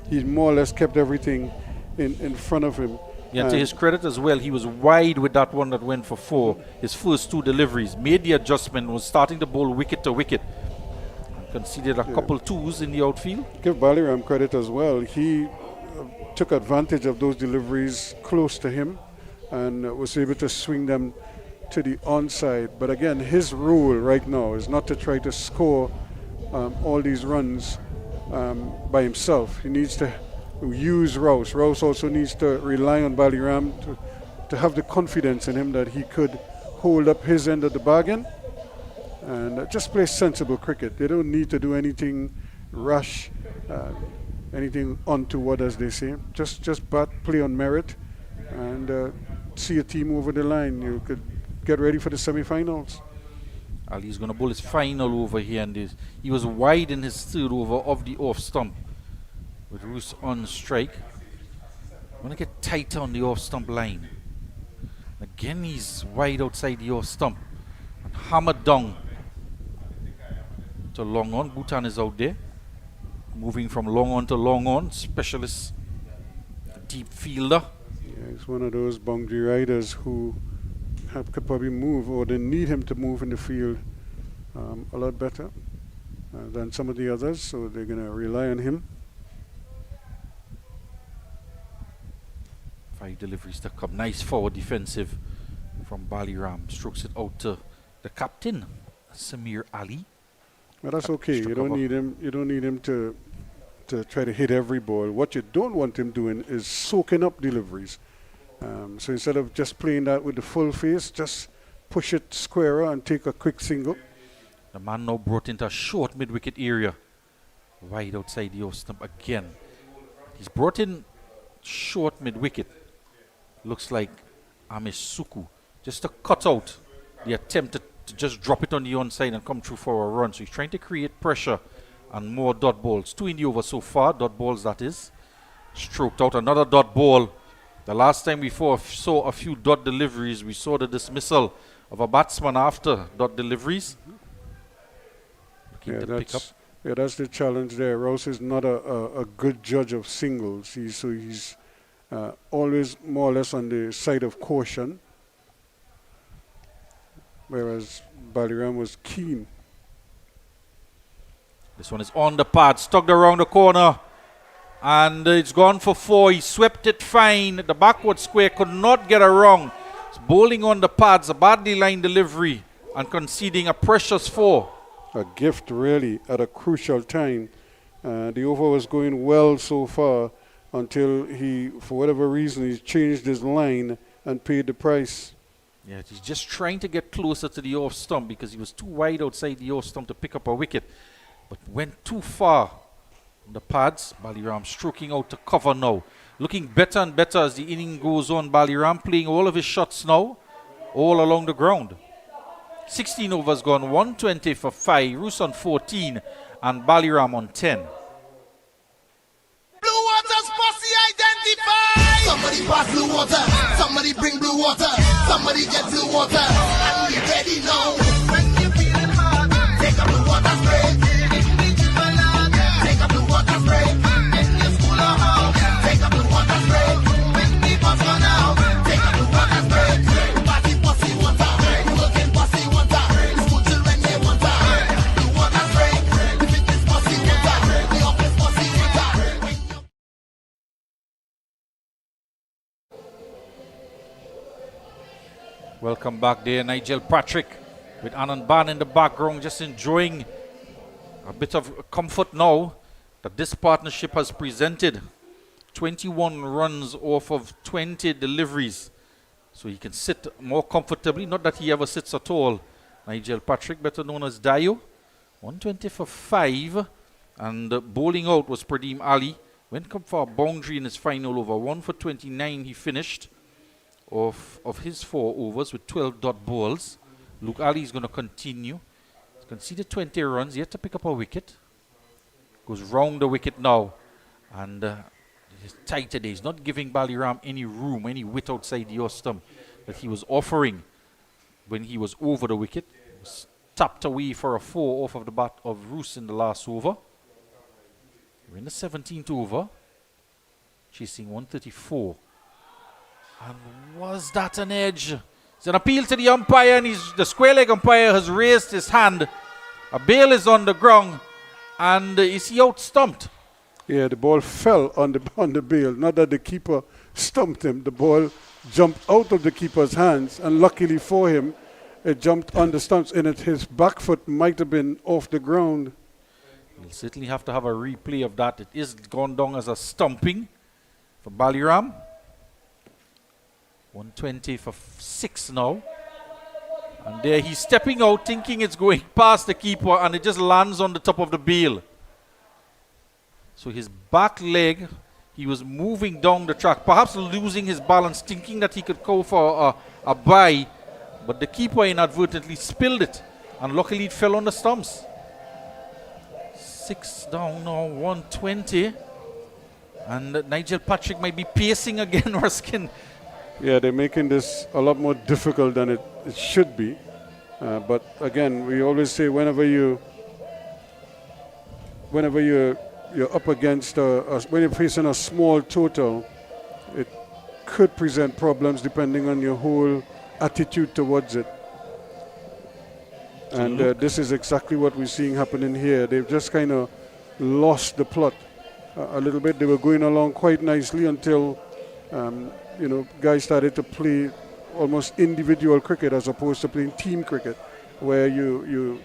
He more or less kept everything in front of him. Yeah, to his credit as well, he was wide with that one that went for 4. His first 2 deliveries, made the adjustment, was starting the ball wicket to wicket. Conceded a couple 2s in the outfield. Give Baliram credit as well. He took advantage of those deliveries close to him and was able to swing them to the onside. But again, his role right now is not to try to score all these runs by himself. He needs to use Rouse. Rouse also needs to rely on Baliram to have the confidence in him that he could hold up his end of the bargain and just play sensible cricket. They don't need to do anything rash, anything untoward, as they say. Just bat, play on merit, and see a team over the line. You could get ready for the semi-finals. Ali's going to bowl his final over here, and he was wide in his third over of the off stump with Roos on strike. Want to get tighter on the off stump line. Again, he's wide outside the off stump and hammered down to long on. Bhutan is out there, moving from long on to long on. Specialist deep fielder. Yeah, he's one of those boundary riders who could probably move, or they need him to move in the field a lot better than some of the others, so they're going to rely on him. 5 deliveries to come. Nice forward defensive from Baliram. Strokes it out to the captain, Samir Ali. But that's okay. You don't need him. You don't need him to try to hit every ball. What you don't want him doing is soaking up deliveries. So instead of just playing that with the full face, just push it squarer and take a quick single. The man now brought into a short mid-wicket area, wide outside the off stump again. He's brought in short mid-wicket. Looks like Amish Suku, just to cut out the attempt to just drop it on the onside and come through for a run. So he's trying to create pressure and more dot balls. 2 in the over so far, dot balls that is. Stroked out another dot ball. The last time we saw a few dot deliveries, we saw the dismissal of a batsman after dot deliveries. Yeah, that's the challenge there. Rouse is not a good judge of singles. He's always more or less on the side of caution, whereas Baliram was keen. This one is on the pads, tugged around the corner, and it's gone for 4. He swept it fine. The backward square could not get around. It's bowling on the pads, a badly lined delivery, and conceding a precious 4. A gift, really, at a crucial time. The over was going well so far until he, for whatever reason, he's changed his line and paid the price. Yeah, he's just trying to get closer to the off stump because he was too wide outside the off stump to pick up a wicket, but went too far on the pads. Baliram stroking out to cover now. Looking better and better as the inning goes on. Baliram playing all of his shots now, all along the ground. 16 overs gone, 120 for 5. Roos on 14 and Baliram on 10. Blue Water's posse identified. Somebody pass blue water. Somebody bring blue water. Somebody get blue water. And we ready now. When you're feeling hard, take a blue water spray. Take a blue water spray. In your school or house, take a blue water spray. When the bus run out, take a blue water spray. Party posse water. Welcome back there, Nigel Patrick, with Anand Ban in the background, just enjoying a bit of comfort now that this partnership has presented. 21 runs off of 20 deliveries. So he can sit more comfortably. Not that he ever sits at all. Nigel Patrick, better known as Dio. 120 for 5. And bowling out was Pradeem Ali. Went up for a boundary in his final over. 1 for 29 he finished of his 4 overs with 12 dot balls. Luke Ali is going to continue. He's conceded 20 runs. Yet to pick up a wicket. Goes round the wicket now. And he's tight today. He's not giving Baliram any room, any width outside the stump that he was offering when he was over the wicket. Was tapped away for a 4 off of the bat of Roos in the last over. We're in the 17th over. Chasing 134. And was that an edge? It's an appeal to the umpire, and the square leg umpire has raised his hand. A bail is on the ground, and is he out stumped? Yeah, the ball fell on the bail. Not that the keeper stumped him. The ball jumped out of the keeper's hands, and luckily for him, it jumped on the stumps, and his back foot might have been off the ground. We'll certainly have to have a replay of that. It is gone down as a stumping for Baliram. 120 for 6 now. And there he's stepping out, thinking it's going past the keeper, and it just lands on the top of the bail. So his back leg, he was moving down the track, perhaps losing his balance, thinking that he could go for a bye, but the keeper inadvertently spilled it, and luckily it fell on the stumps. 6 down now, 120. And Nigel Patrick might be pacing again, Ruskin. Yeah, they're making this a lot more difficult than it should be. But again, we always say whenever you're up against when you're facing a small total, it could present problems depending on your whole attitude towards it. And this is exactly what we're seeing happening here. They've just kind of lost the plot a little bit. They were going along quite nicely until guys started to play almost individual cricket as opposed to playing team cricket, where you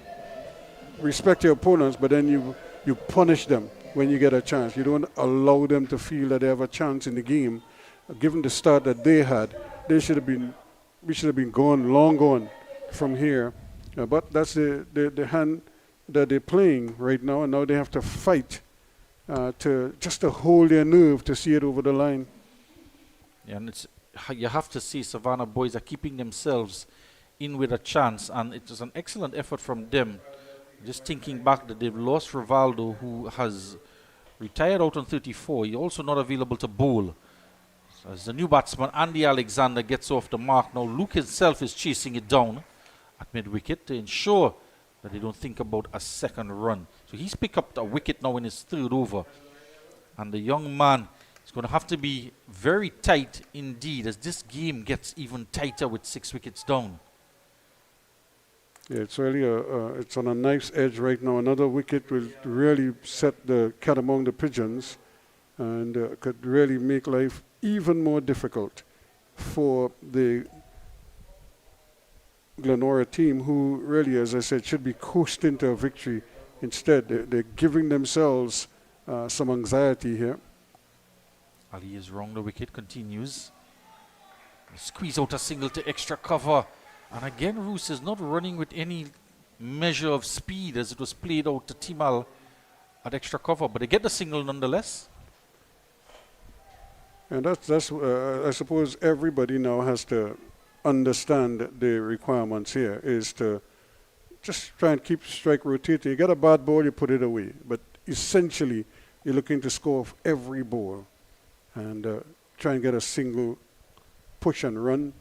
respect your opponents, but then you punish them when you get a chance. You don't allow them to feel that they have a chance in the game. Given the start that they had, we should have been long gone from here. But that's the hand that they're playing right now, and now they have to fight to hold their nerve to see it over the line. Yeah, and you have to see Savannah boys are keeping themselves in with a chance, and it was an excellent effort from them. Just thinking back that they've lost Rivaldo, who has retired out on 34. He's also not available to bowl. So as the new batsman, Andy Alexander, gets off the mark. Now Luke himself is chasing it down at mid-wicket to ensure that they don't think about a second run. So he's picked up a wicket now in his 3rd over. And the young man is going to have to be very tight indeed as this game gets even tighter with 6 wickets down. Yeah, it's really it's on a knife's edge right now. Another wicket will really set the cat among the pigeons and could really make life even more difficult for the GLENORA team, who really, as I said, should be coasting to a victory. Instead, they're giving themselves some anxiety here. Ali is wrong, the wicket continues. Squeeze out a single to extra cover. And again, Roos is not running with any measure of speed as it was played out to Timal at extra cover, but they get the single nonetheless. And that's I suppose everybody now has to understand the requirements here is to just try and keep strike rotating. You get a bad ball, you put it away. But essentially, you're looking to score off every ball and try and get a single push and run.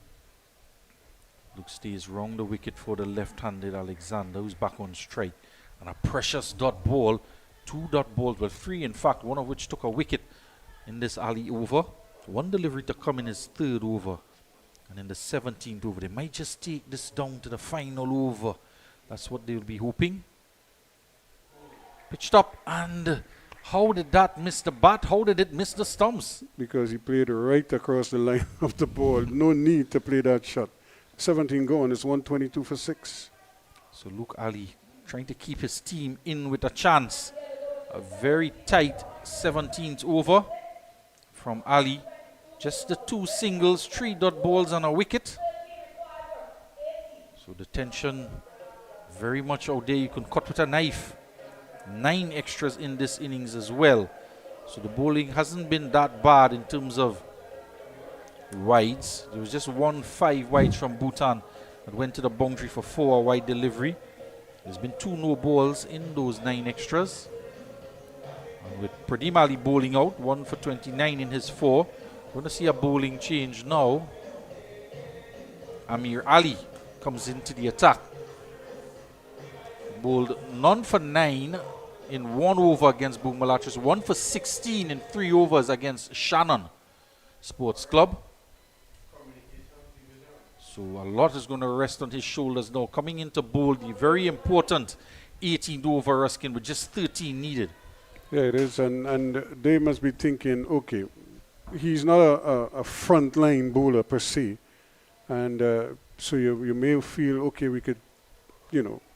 Luke stays wrong the wicket for the left-handed Alexander, who's back on strike. And a precious dot ball, 2 dot balls, well 3 in fact, one of which took a wicket in this Ali over. 1 delivery to come in his 3rd over. And in the 17th over, they might just take this down to the final over. That's what they'll be hoping. Pitched up, and how did that miss the bat? How did it miss the stumps? Because he played right across the line of the ball. No need to play that shot. 17 gone. It's 122 for 6. So Luke Ali trying to keep his team in with a chance. A very tight 17th over from Ali. Just the 2 singles, 3 dot balls and a wicket. So the tension very much out there. You can cut with a knife. 9 extras in this innings as well. So the bowling hasn't been that bad in terms of wides. There was just 5 wides from Bhutan that went to the boundary for 4 wide delivery. There's been 2 no balls in those 9 extras. And with Pradeep Ali bowling out, 1 for 29 in his 4. We're going to see a bowling change now. Amir Ali comes into the attack. Bowled none for 9 in 1 over against Boomalachis, 1 for 16 in 3 overs against Shannon Sports Club. So a lot is going to rest on his shoulders now. Coming into bowl, the very important 18th over Ruskin with just 13 needed. Yeah, it is, and they must be thinking, okay, he's not a front-line bowler per se, and so you may feel, okay, we could,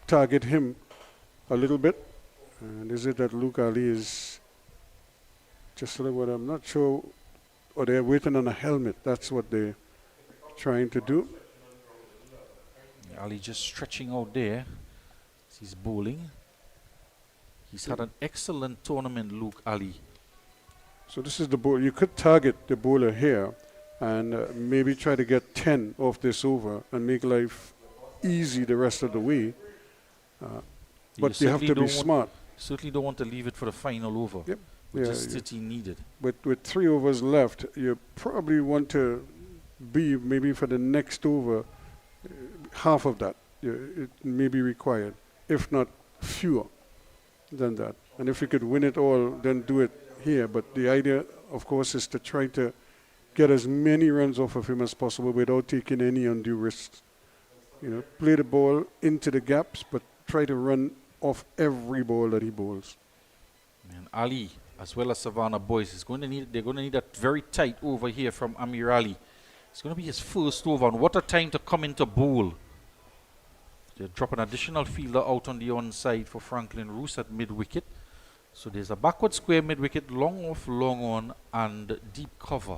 target him a little bit. And is it that Luke Ali is just sort of what I'm not sure, or they're waiting on a helmet? That's what they're trying to do. Ali just stretching out there. He's bowling. He's had an excellent tournament, Luke Ali. So this is the ball. You could target the bowler here and maybe try to get 10 off this over and make life easy the rest of the way. But you have to be smart. Certainly don't want to leave it for the final over. Yep. With just 13 needed. With 3 overs left, you probably want to be maybe for the next over, half of that. It may be required, if not fewer than that. And if you could win it all, then do it here. But the idea, of course, is to try to get as many runs off of him as possible without taking any undue risks. Play the ball into the gaps, but try to run off every ball that he bowls. And Ali, as well as Savannah boys, they're going to need that very tight over here from Amir Ali. It's going to be his first over, and what a time to come into bowl. They drop an additional fielder out on the onside for Franklin Roos at mid-wicket. So there's a backward square mid-wicket, long off, long on, and deep cover.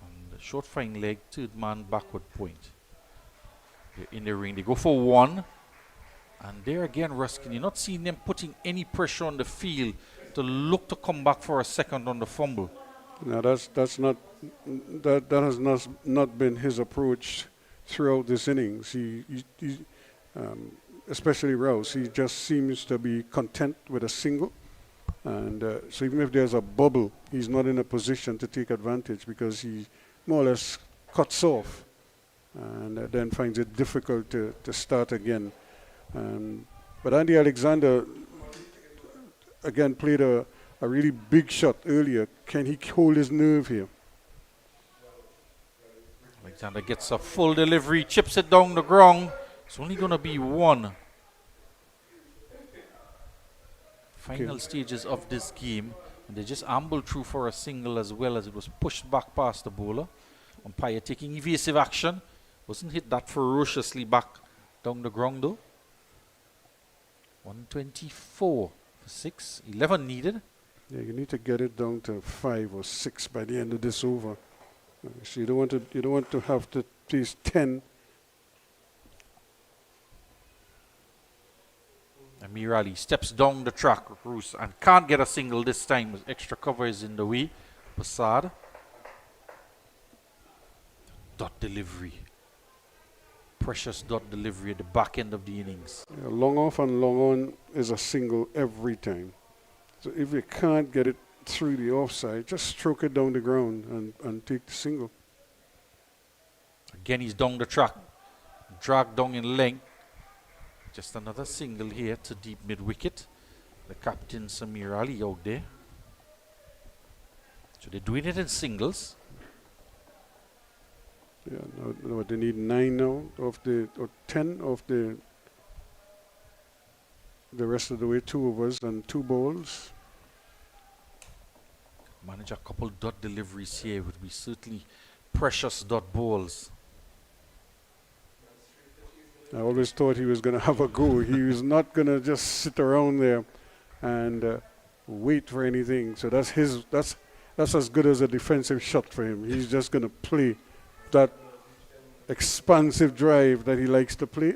And the short fine leg, third man backward point. They're in the ring. They go for 1. And there again, Ruskin, you're not seeing them putting any pressure on the field to look to come back for a second on the fumble. No, that has not been his approach throughout this innings. He especially Rouse, he just seems to be content with a single, and so even if there's a bubble, he's not in a position to take advantage because he more or less cuts off, and then finds it difficult to start again. But Andy Alexander again played a really big shot earlier. Can he hold his nerve here? Alexander gets a full delivery, chips it down the ground. It's only going to be 1. Final stages of this game, and they just ambled through for a single as well as it was pushed back past the bowler. Umpire taking evasive action. Wasn't hit that ferociously back down the ground though. 124 for 6, 11 needed. Yeah, you need to get it down to 5 or 6 by the end of this over. So you don't want to have to face 10. Amir Ali steps down the track, Roos, and can't get a single this time. With extra cover is in the way. Passad. Dot delivery. Precious dot delivery at the back end of the innings. Yeah, long off and long on is a single every time. So if you can't get it through the offside, just stroke it down the ground and take the single. Again, he's down the track. Dragged down in length. Just another single here to deep mid-wicket. The captain, Samir Ali, out there. So they're doing it in singles. Yeah, no, they need 9 now or 10 of the rest of the way, 2 overs and 2 balls. Manage a couple dot deliveries here would be certainly Precious dot balls. I always thought he was going to have a go. He was not going to just sit around there and wait for anything. So that's as good as a defensive shot for him. He's just going to play that expansive drive that he likes to play.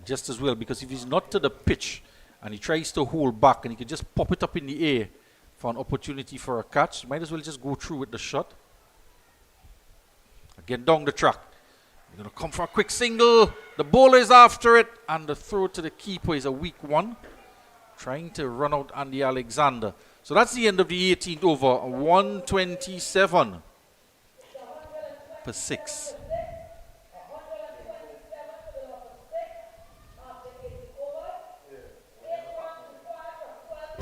Just as well, because if he's not to the pitch and he tries to hold back and he can just pop it up in the air for an opportunity for a catch, might as well just go through with the shot. Again, down the track. You're going to come for a quick single. The bowler is after it, and the throw to the keeper is a weak one. Trying to run out Andy Alexander. So that's the end of the 18th over. 127 for 6.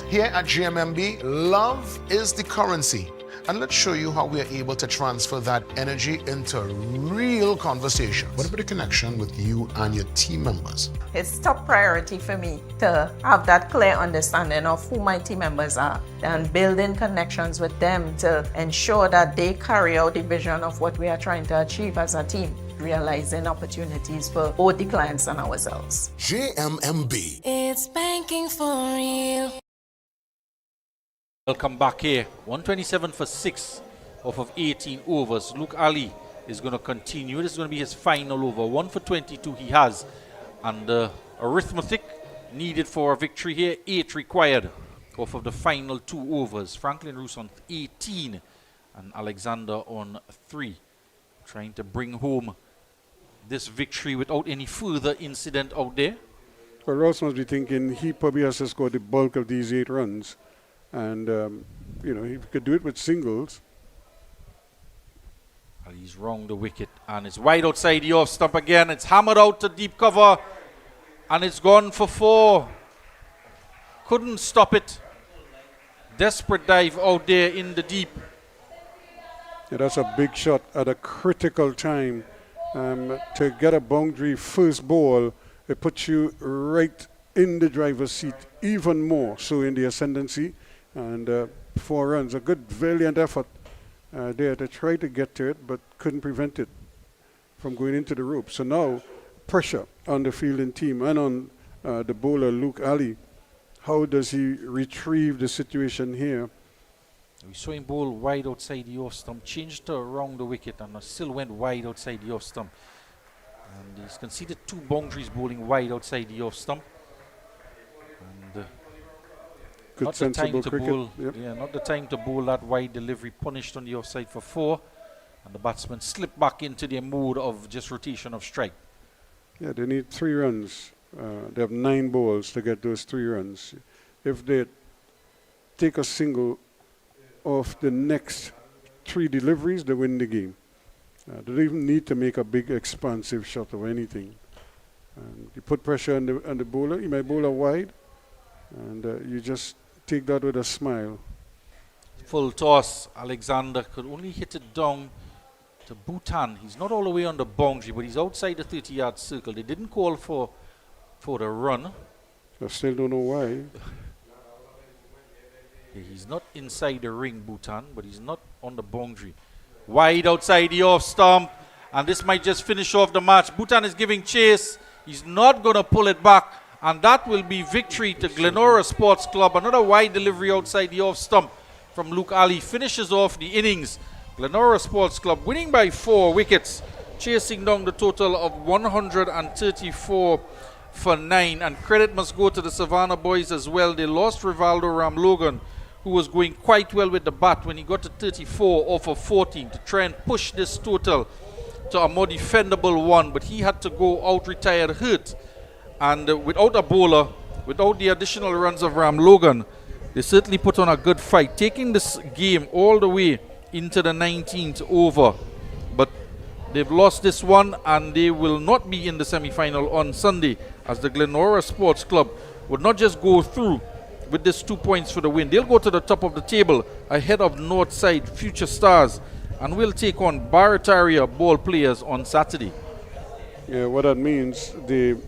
Here at GMMB, love is the currency. And let's show you how we are able to transfer that energy into real conversation. What about the connection with you and your team members? It's top priority for me to have that clear understanding of who my team members are and building connections with them to ensure that they carry out the vision of what we are trying to achieve as a team, realizing opportunities for both the clients and ourselves. GMMB. It's banking for real. Welcome back here. 127 for 6 off of 18 overs. Luke Ali is going to continue. This is going to be his final over. 1 for 22 he has. And arithmetic needed for a victory here. 8 required off of the final 2 overs. Franklin Roos on 18 and Alexander on 3. Trying to bring home this victory without any further incident out there. Well, Ross must be thinking he probably has to score the bulk of these 8 runs. And, he could do it with singles. Well, he's wrong the wicket. And it's wide outside the off stump again. It's hammered out to deep cover. And it's gone for 4. Couldn't stop it. Desperate dive out there in the deep. Yeah, that's a big shot at a critical time. To get a boundary first ball, it puts you right in the driver's seat even more so in the ascendancy. And 4 runs, a good valiant effort there to try to get to it, but couldn't prevent it from going into the rope. So now pressure on the fielding team and on the bowler Luke Ali. How does he retrieve the situation here? We saw him bowl wide outside the off stump, changed to around the wicket and still went wide outside the off stump. And he's conceded 2 boundaries bowling wide outside the off stump. And good not the time to cricket. bowl. Yep. Yeah, not the time to bowl that wide delivery. Punished on the offside for 4, and the batsmen slip back into their mode of just rotation of strike. Yeah, they need 3 runs. They have 9 balls to get those 3 runs. If they take a single off the next 3 deliveries, they win the game. They don't even need to make a big expansive shot or anything. And you put pressure on the bowler. You might bowl a wide, and you just take that with a smile. Full toss. Alexander could only hit it down to Bhutan. He's not all the way on the boundary, but he's outside the 30-yard circle. They didn't call for the run. I still don't know why. Yeah, he's not inside the ring, Bhutan, but he's not on the boundary. Wide outside the off stump, and this might just finish off the match. Bhutan is giving chase. He's not going to pull it back, and that will be victory to GLENORA Sports Club. Another wide delivery outside the off stump from Luke Ali finishes off the innings. GLENORA Sports Club winning by 4 wickets, chasing down the total of 134 for 9. And credit must go to the Savannah boys as well. They lost Rivaldo Ramlogan, who was going quite well with the bat when he got to 34 off of 14 to try and push this total to a more defendable one, but he had to go out retired hurt. And without a bowler, without the additional runs of Ramlogan, they certainly put on a good fight, taking this game all the way into the 19th over. But they've lost this one, and they will not be in the semi-final on Sunday, as the GLENORA Sports Club would not just go through with this 2 points for the win. They'll go to the top of the table ahead of Northside Future Stars, and will take on Barataria ball players on Saturday. Yeah, what that means, the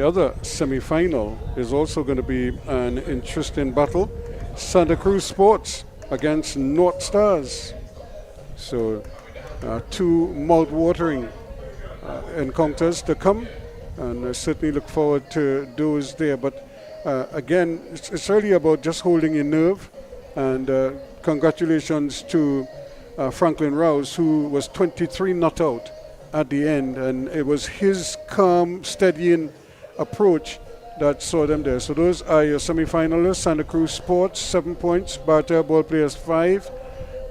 other semi-final is also going to be an interesting battle. Santa Cruz Sports against North Stars. So 2 mouth-watering encounters to come, and I certainly look forward to those there. But again, it's really about just holding your nerve, and congratulations to Franklin Rouse, who was 23 not out at the end, and it was his calm, steadying approach that saw them there. So those are your semi-finalists. Santa Cruz Sports, 7 points. Bartow Ball Players, 5.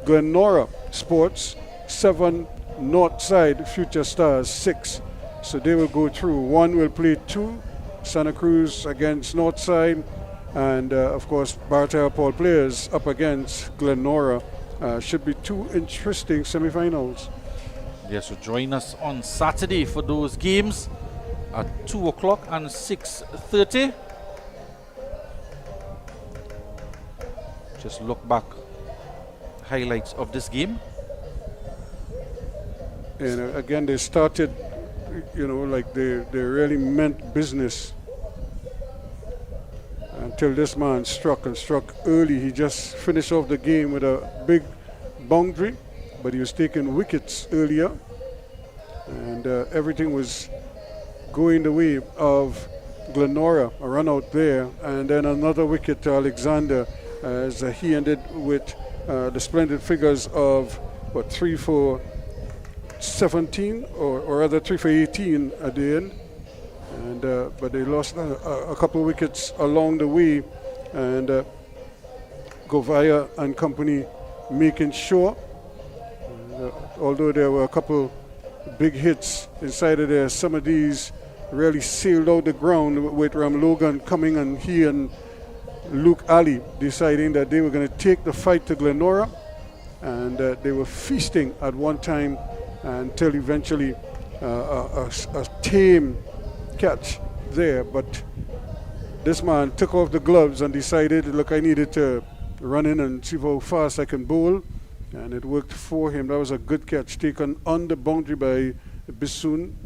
GLENORA Sports, 7. Northside Future Stars, 6. So they will go through. 1 will play 2. Santa Cruz against Northside. And, of course, Bartow Ball Players up against GLENORA. Should be 2 interesting semi-finals. Yes, so join us on Saturday for those games at 2 o'clock and 6:30. Just look back, highlights of this game. And again, they started, like they really meant business until this man struck early. He just finished off the game with a big boundary, but he was taking wickets earlier, and everything was going the way of GLENORA, a run out there, and then another wicket to Alexander as he ended with the splendid figures of 3 for 17 or rather 3 for 18 at the end, and but they lost a couple of wickets along the way, and Govaya and company making sure, although there were a couple big hits inside of there, some of these really sailed out the ground with Ram Logan coming, and he and Luke Ali deciding that they were going to take the fight to GLENORA, and they were feasting at one time until eventually a tame catch there. But this man took off the gloves and decided, look, I needed to run in and see how fast I can bowl, and it worked for him. That was a good catch taken on the boundary by Bissoon.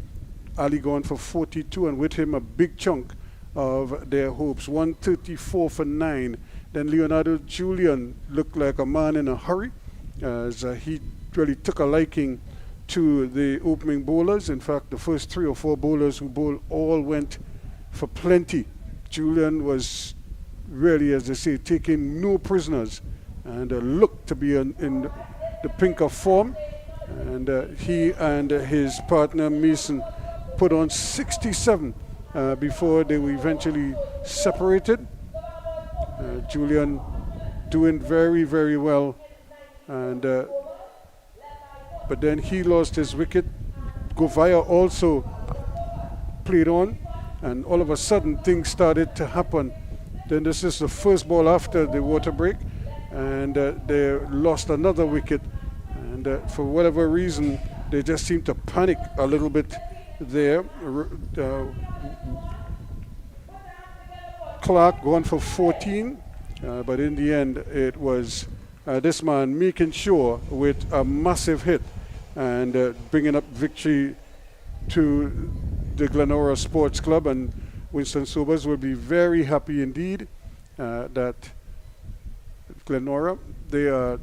Ali going for 42, and with him a big chunk of their hopes. 134 for 9. Then Leonardo Julian looked like a man in a hurry, as he really took a liking to the opening bowlers. In fact, the first 3 or 4 bowlers who bowled all went for plenty. Julian was really, as they say, taking no prisoners, and looked to be in the pink of form. And he and his partner Mason put on 67 before they were eventually separated. Julian doing very, very well, and but then he lost his wicket. Govaya also played on, and all of a sudden things started to happen. Then this is the first ball after the water break, and they lost another wicket, and for whatever reason they just seemed to panic a little bit there. Clark going for 14, but in the end it was this man making sure with a massive hit and bringing up victory to the GLENORA Sports Club. And Winston Sobers will be very happy indeed that GLENORA, they are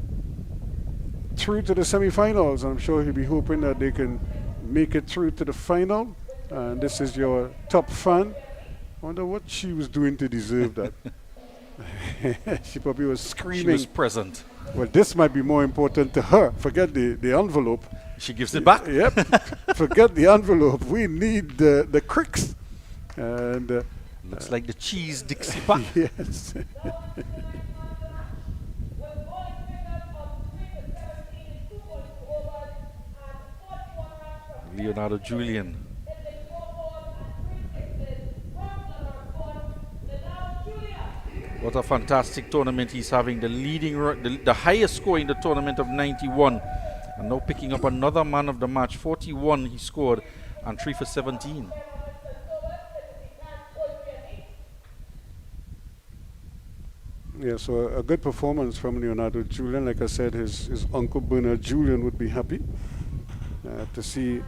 through to the semi-finals. I'm sure he'll be hoping that they can make it through to the final. And this is your top fan. I wonder what she was doing to deserve that. She probably was screaming. She was present. Well, this might be more important to her. Forget the envelope. She gives it back. Yep. Forget the envelope. We need the cricks. And looks like the cheese Dixie pack. Yes. Leonardo Julian. What a fantastic tournament he's having. The leading, the highest score in the tournament of 91. And now picking up another man of the match. 41 he scored and 3 for 17. Yeah, so a good performance from Leonardo Julian. Like I said, his uncle Bernard Julian would be happy to see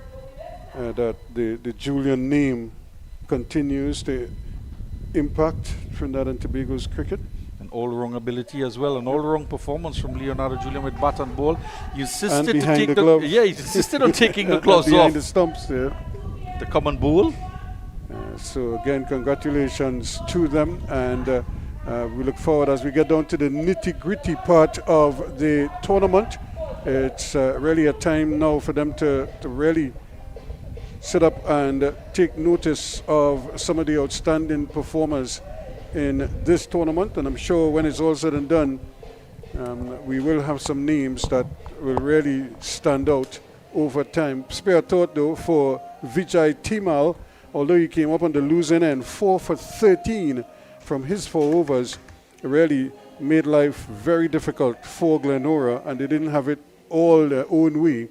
that the Julian name continues to impact Trinidad and Tobago's cricket. And all-round ability as well, an all-round performance from Leonardo Julian with bat and ball. He insisted to behind take the glove. he insisted on taking the gloves behind off. the stumps there. The common bowl. So again, congratulations to them, and we look forward as we get down to the nitty-gritty part of the tournament. It's really a time now for them to really sit up and take notice of some of the outstanding performers in this tournament, and I'm sure when it's all said and done, we will have some names that will really stand out over time. Spare thought though for Vijay Timal, although he came up on the losing end, 4 for 13 from his 4 overs, really made life very difficult for Glenora, and they didn't have it all their own way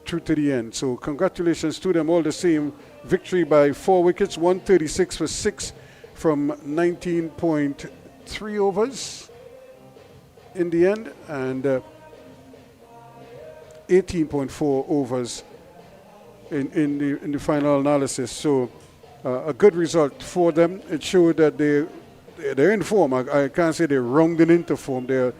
through to the end. So congratulations to them all the same. Victory by 4 wickets, 136 for 6 from 19.3 overs in the end, and 18.4 overs in the final analysis. So a good result for them. It showed that they're in form. I can't say they're rounding into form. They're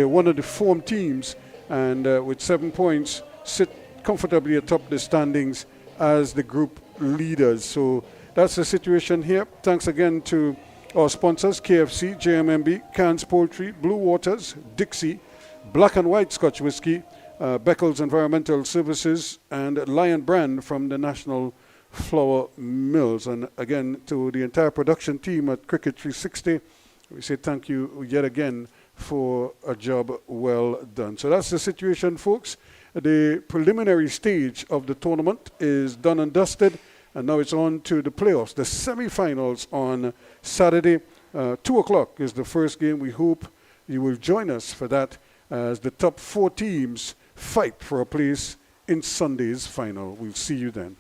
one of the form teams, and with 7 points sit comfortably atop the standings as the group leaders. So that's the situation here. Thanks again to our sponsors, KFC, JMMB, Cairns Poultry, Blue Waters, Dixie, Black and White Scotch Whisky, Beckles Environmental Services, and Lion Brand from the National Flour Mills. And again, to the entire production team at Cricket 360, we say thank you yet again for a job well done. So that's the situation, folks. The preliminary stage of the tournament is done and dusted, and now it's on to the playoffs, the semi-finals on Saturday. 2 o'clock is the first game. We hope you will join us for that as the top 4 teams fight for a place in Sunday's final. We'll see you then.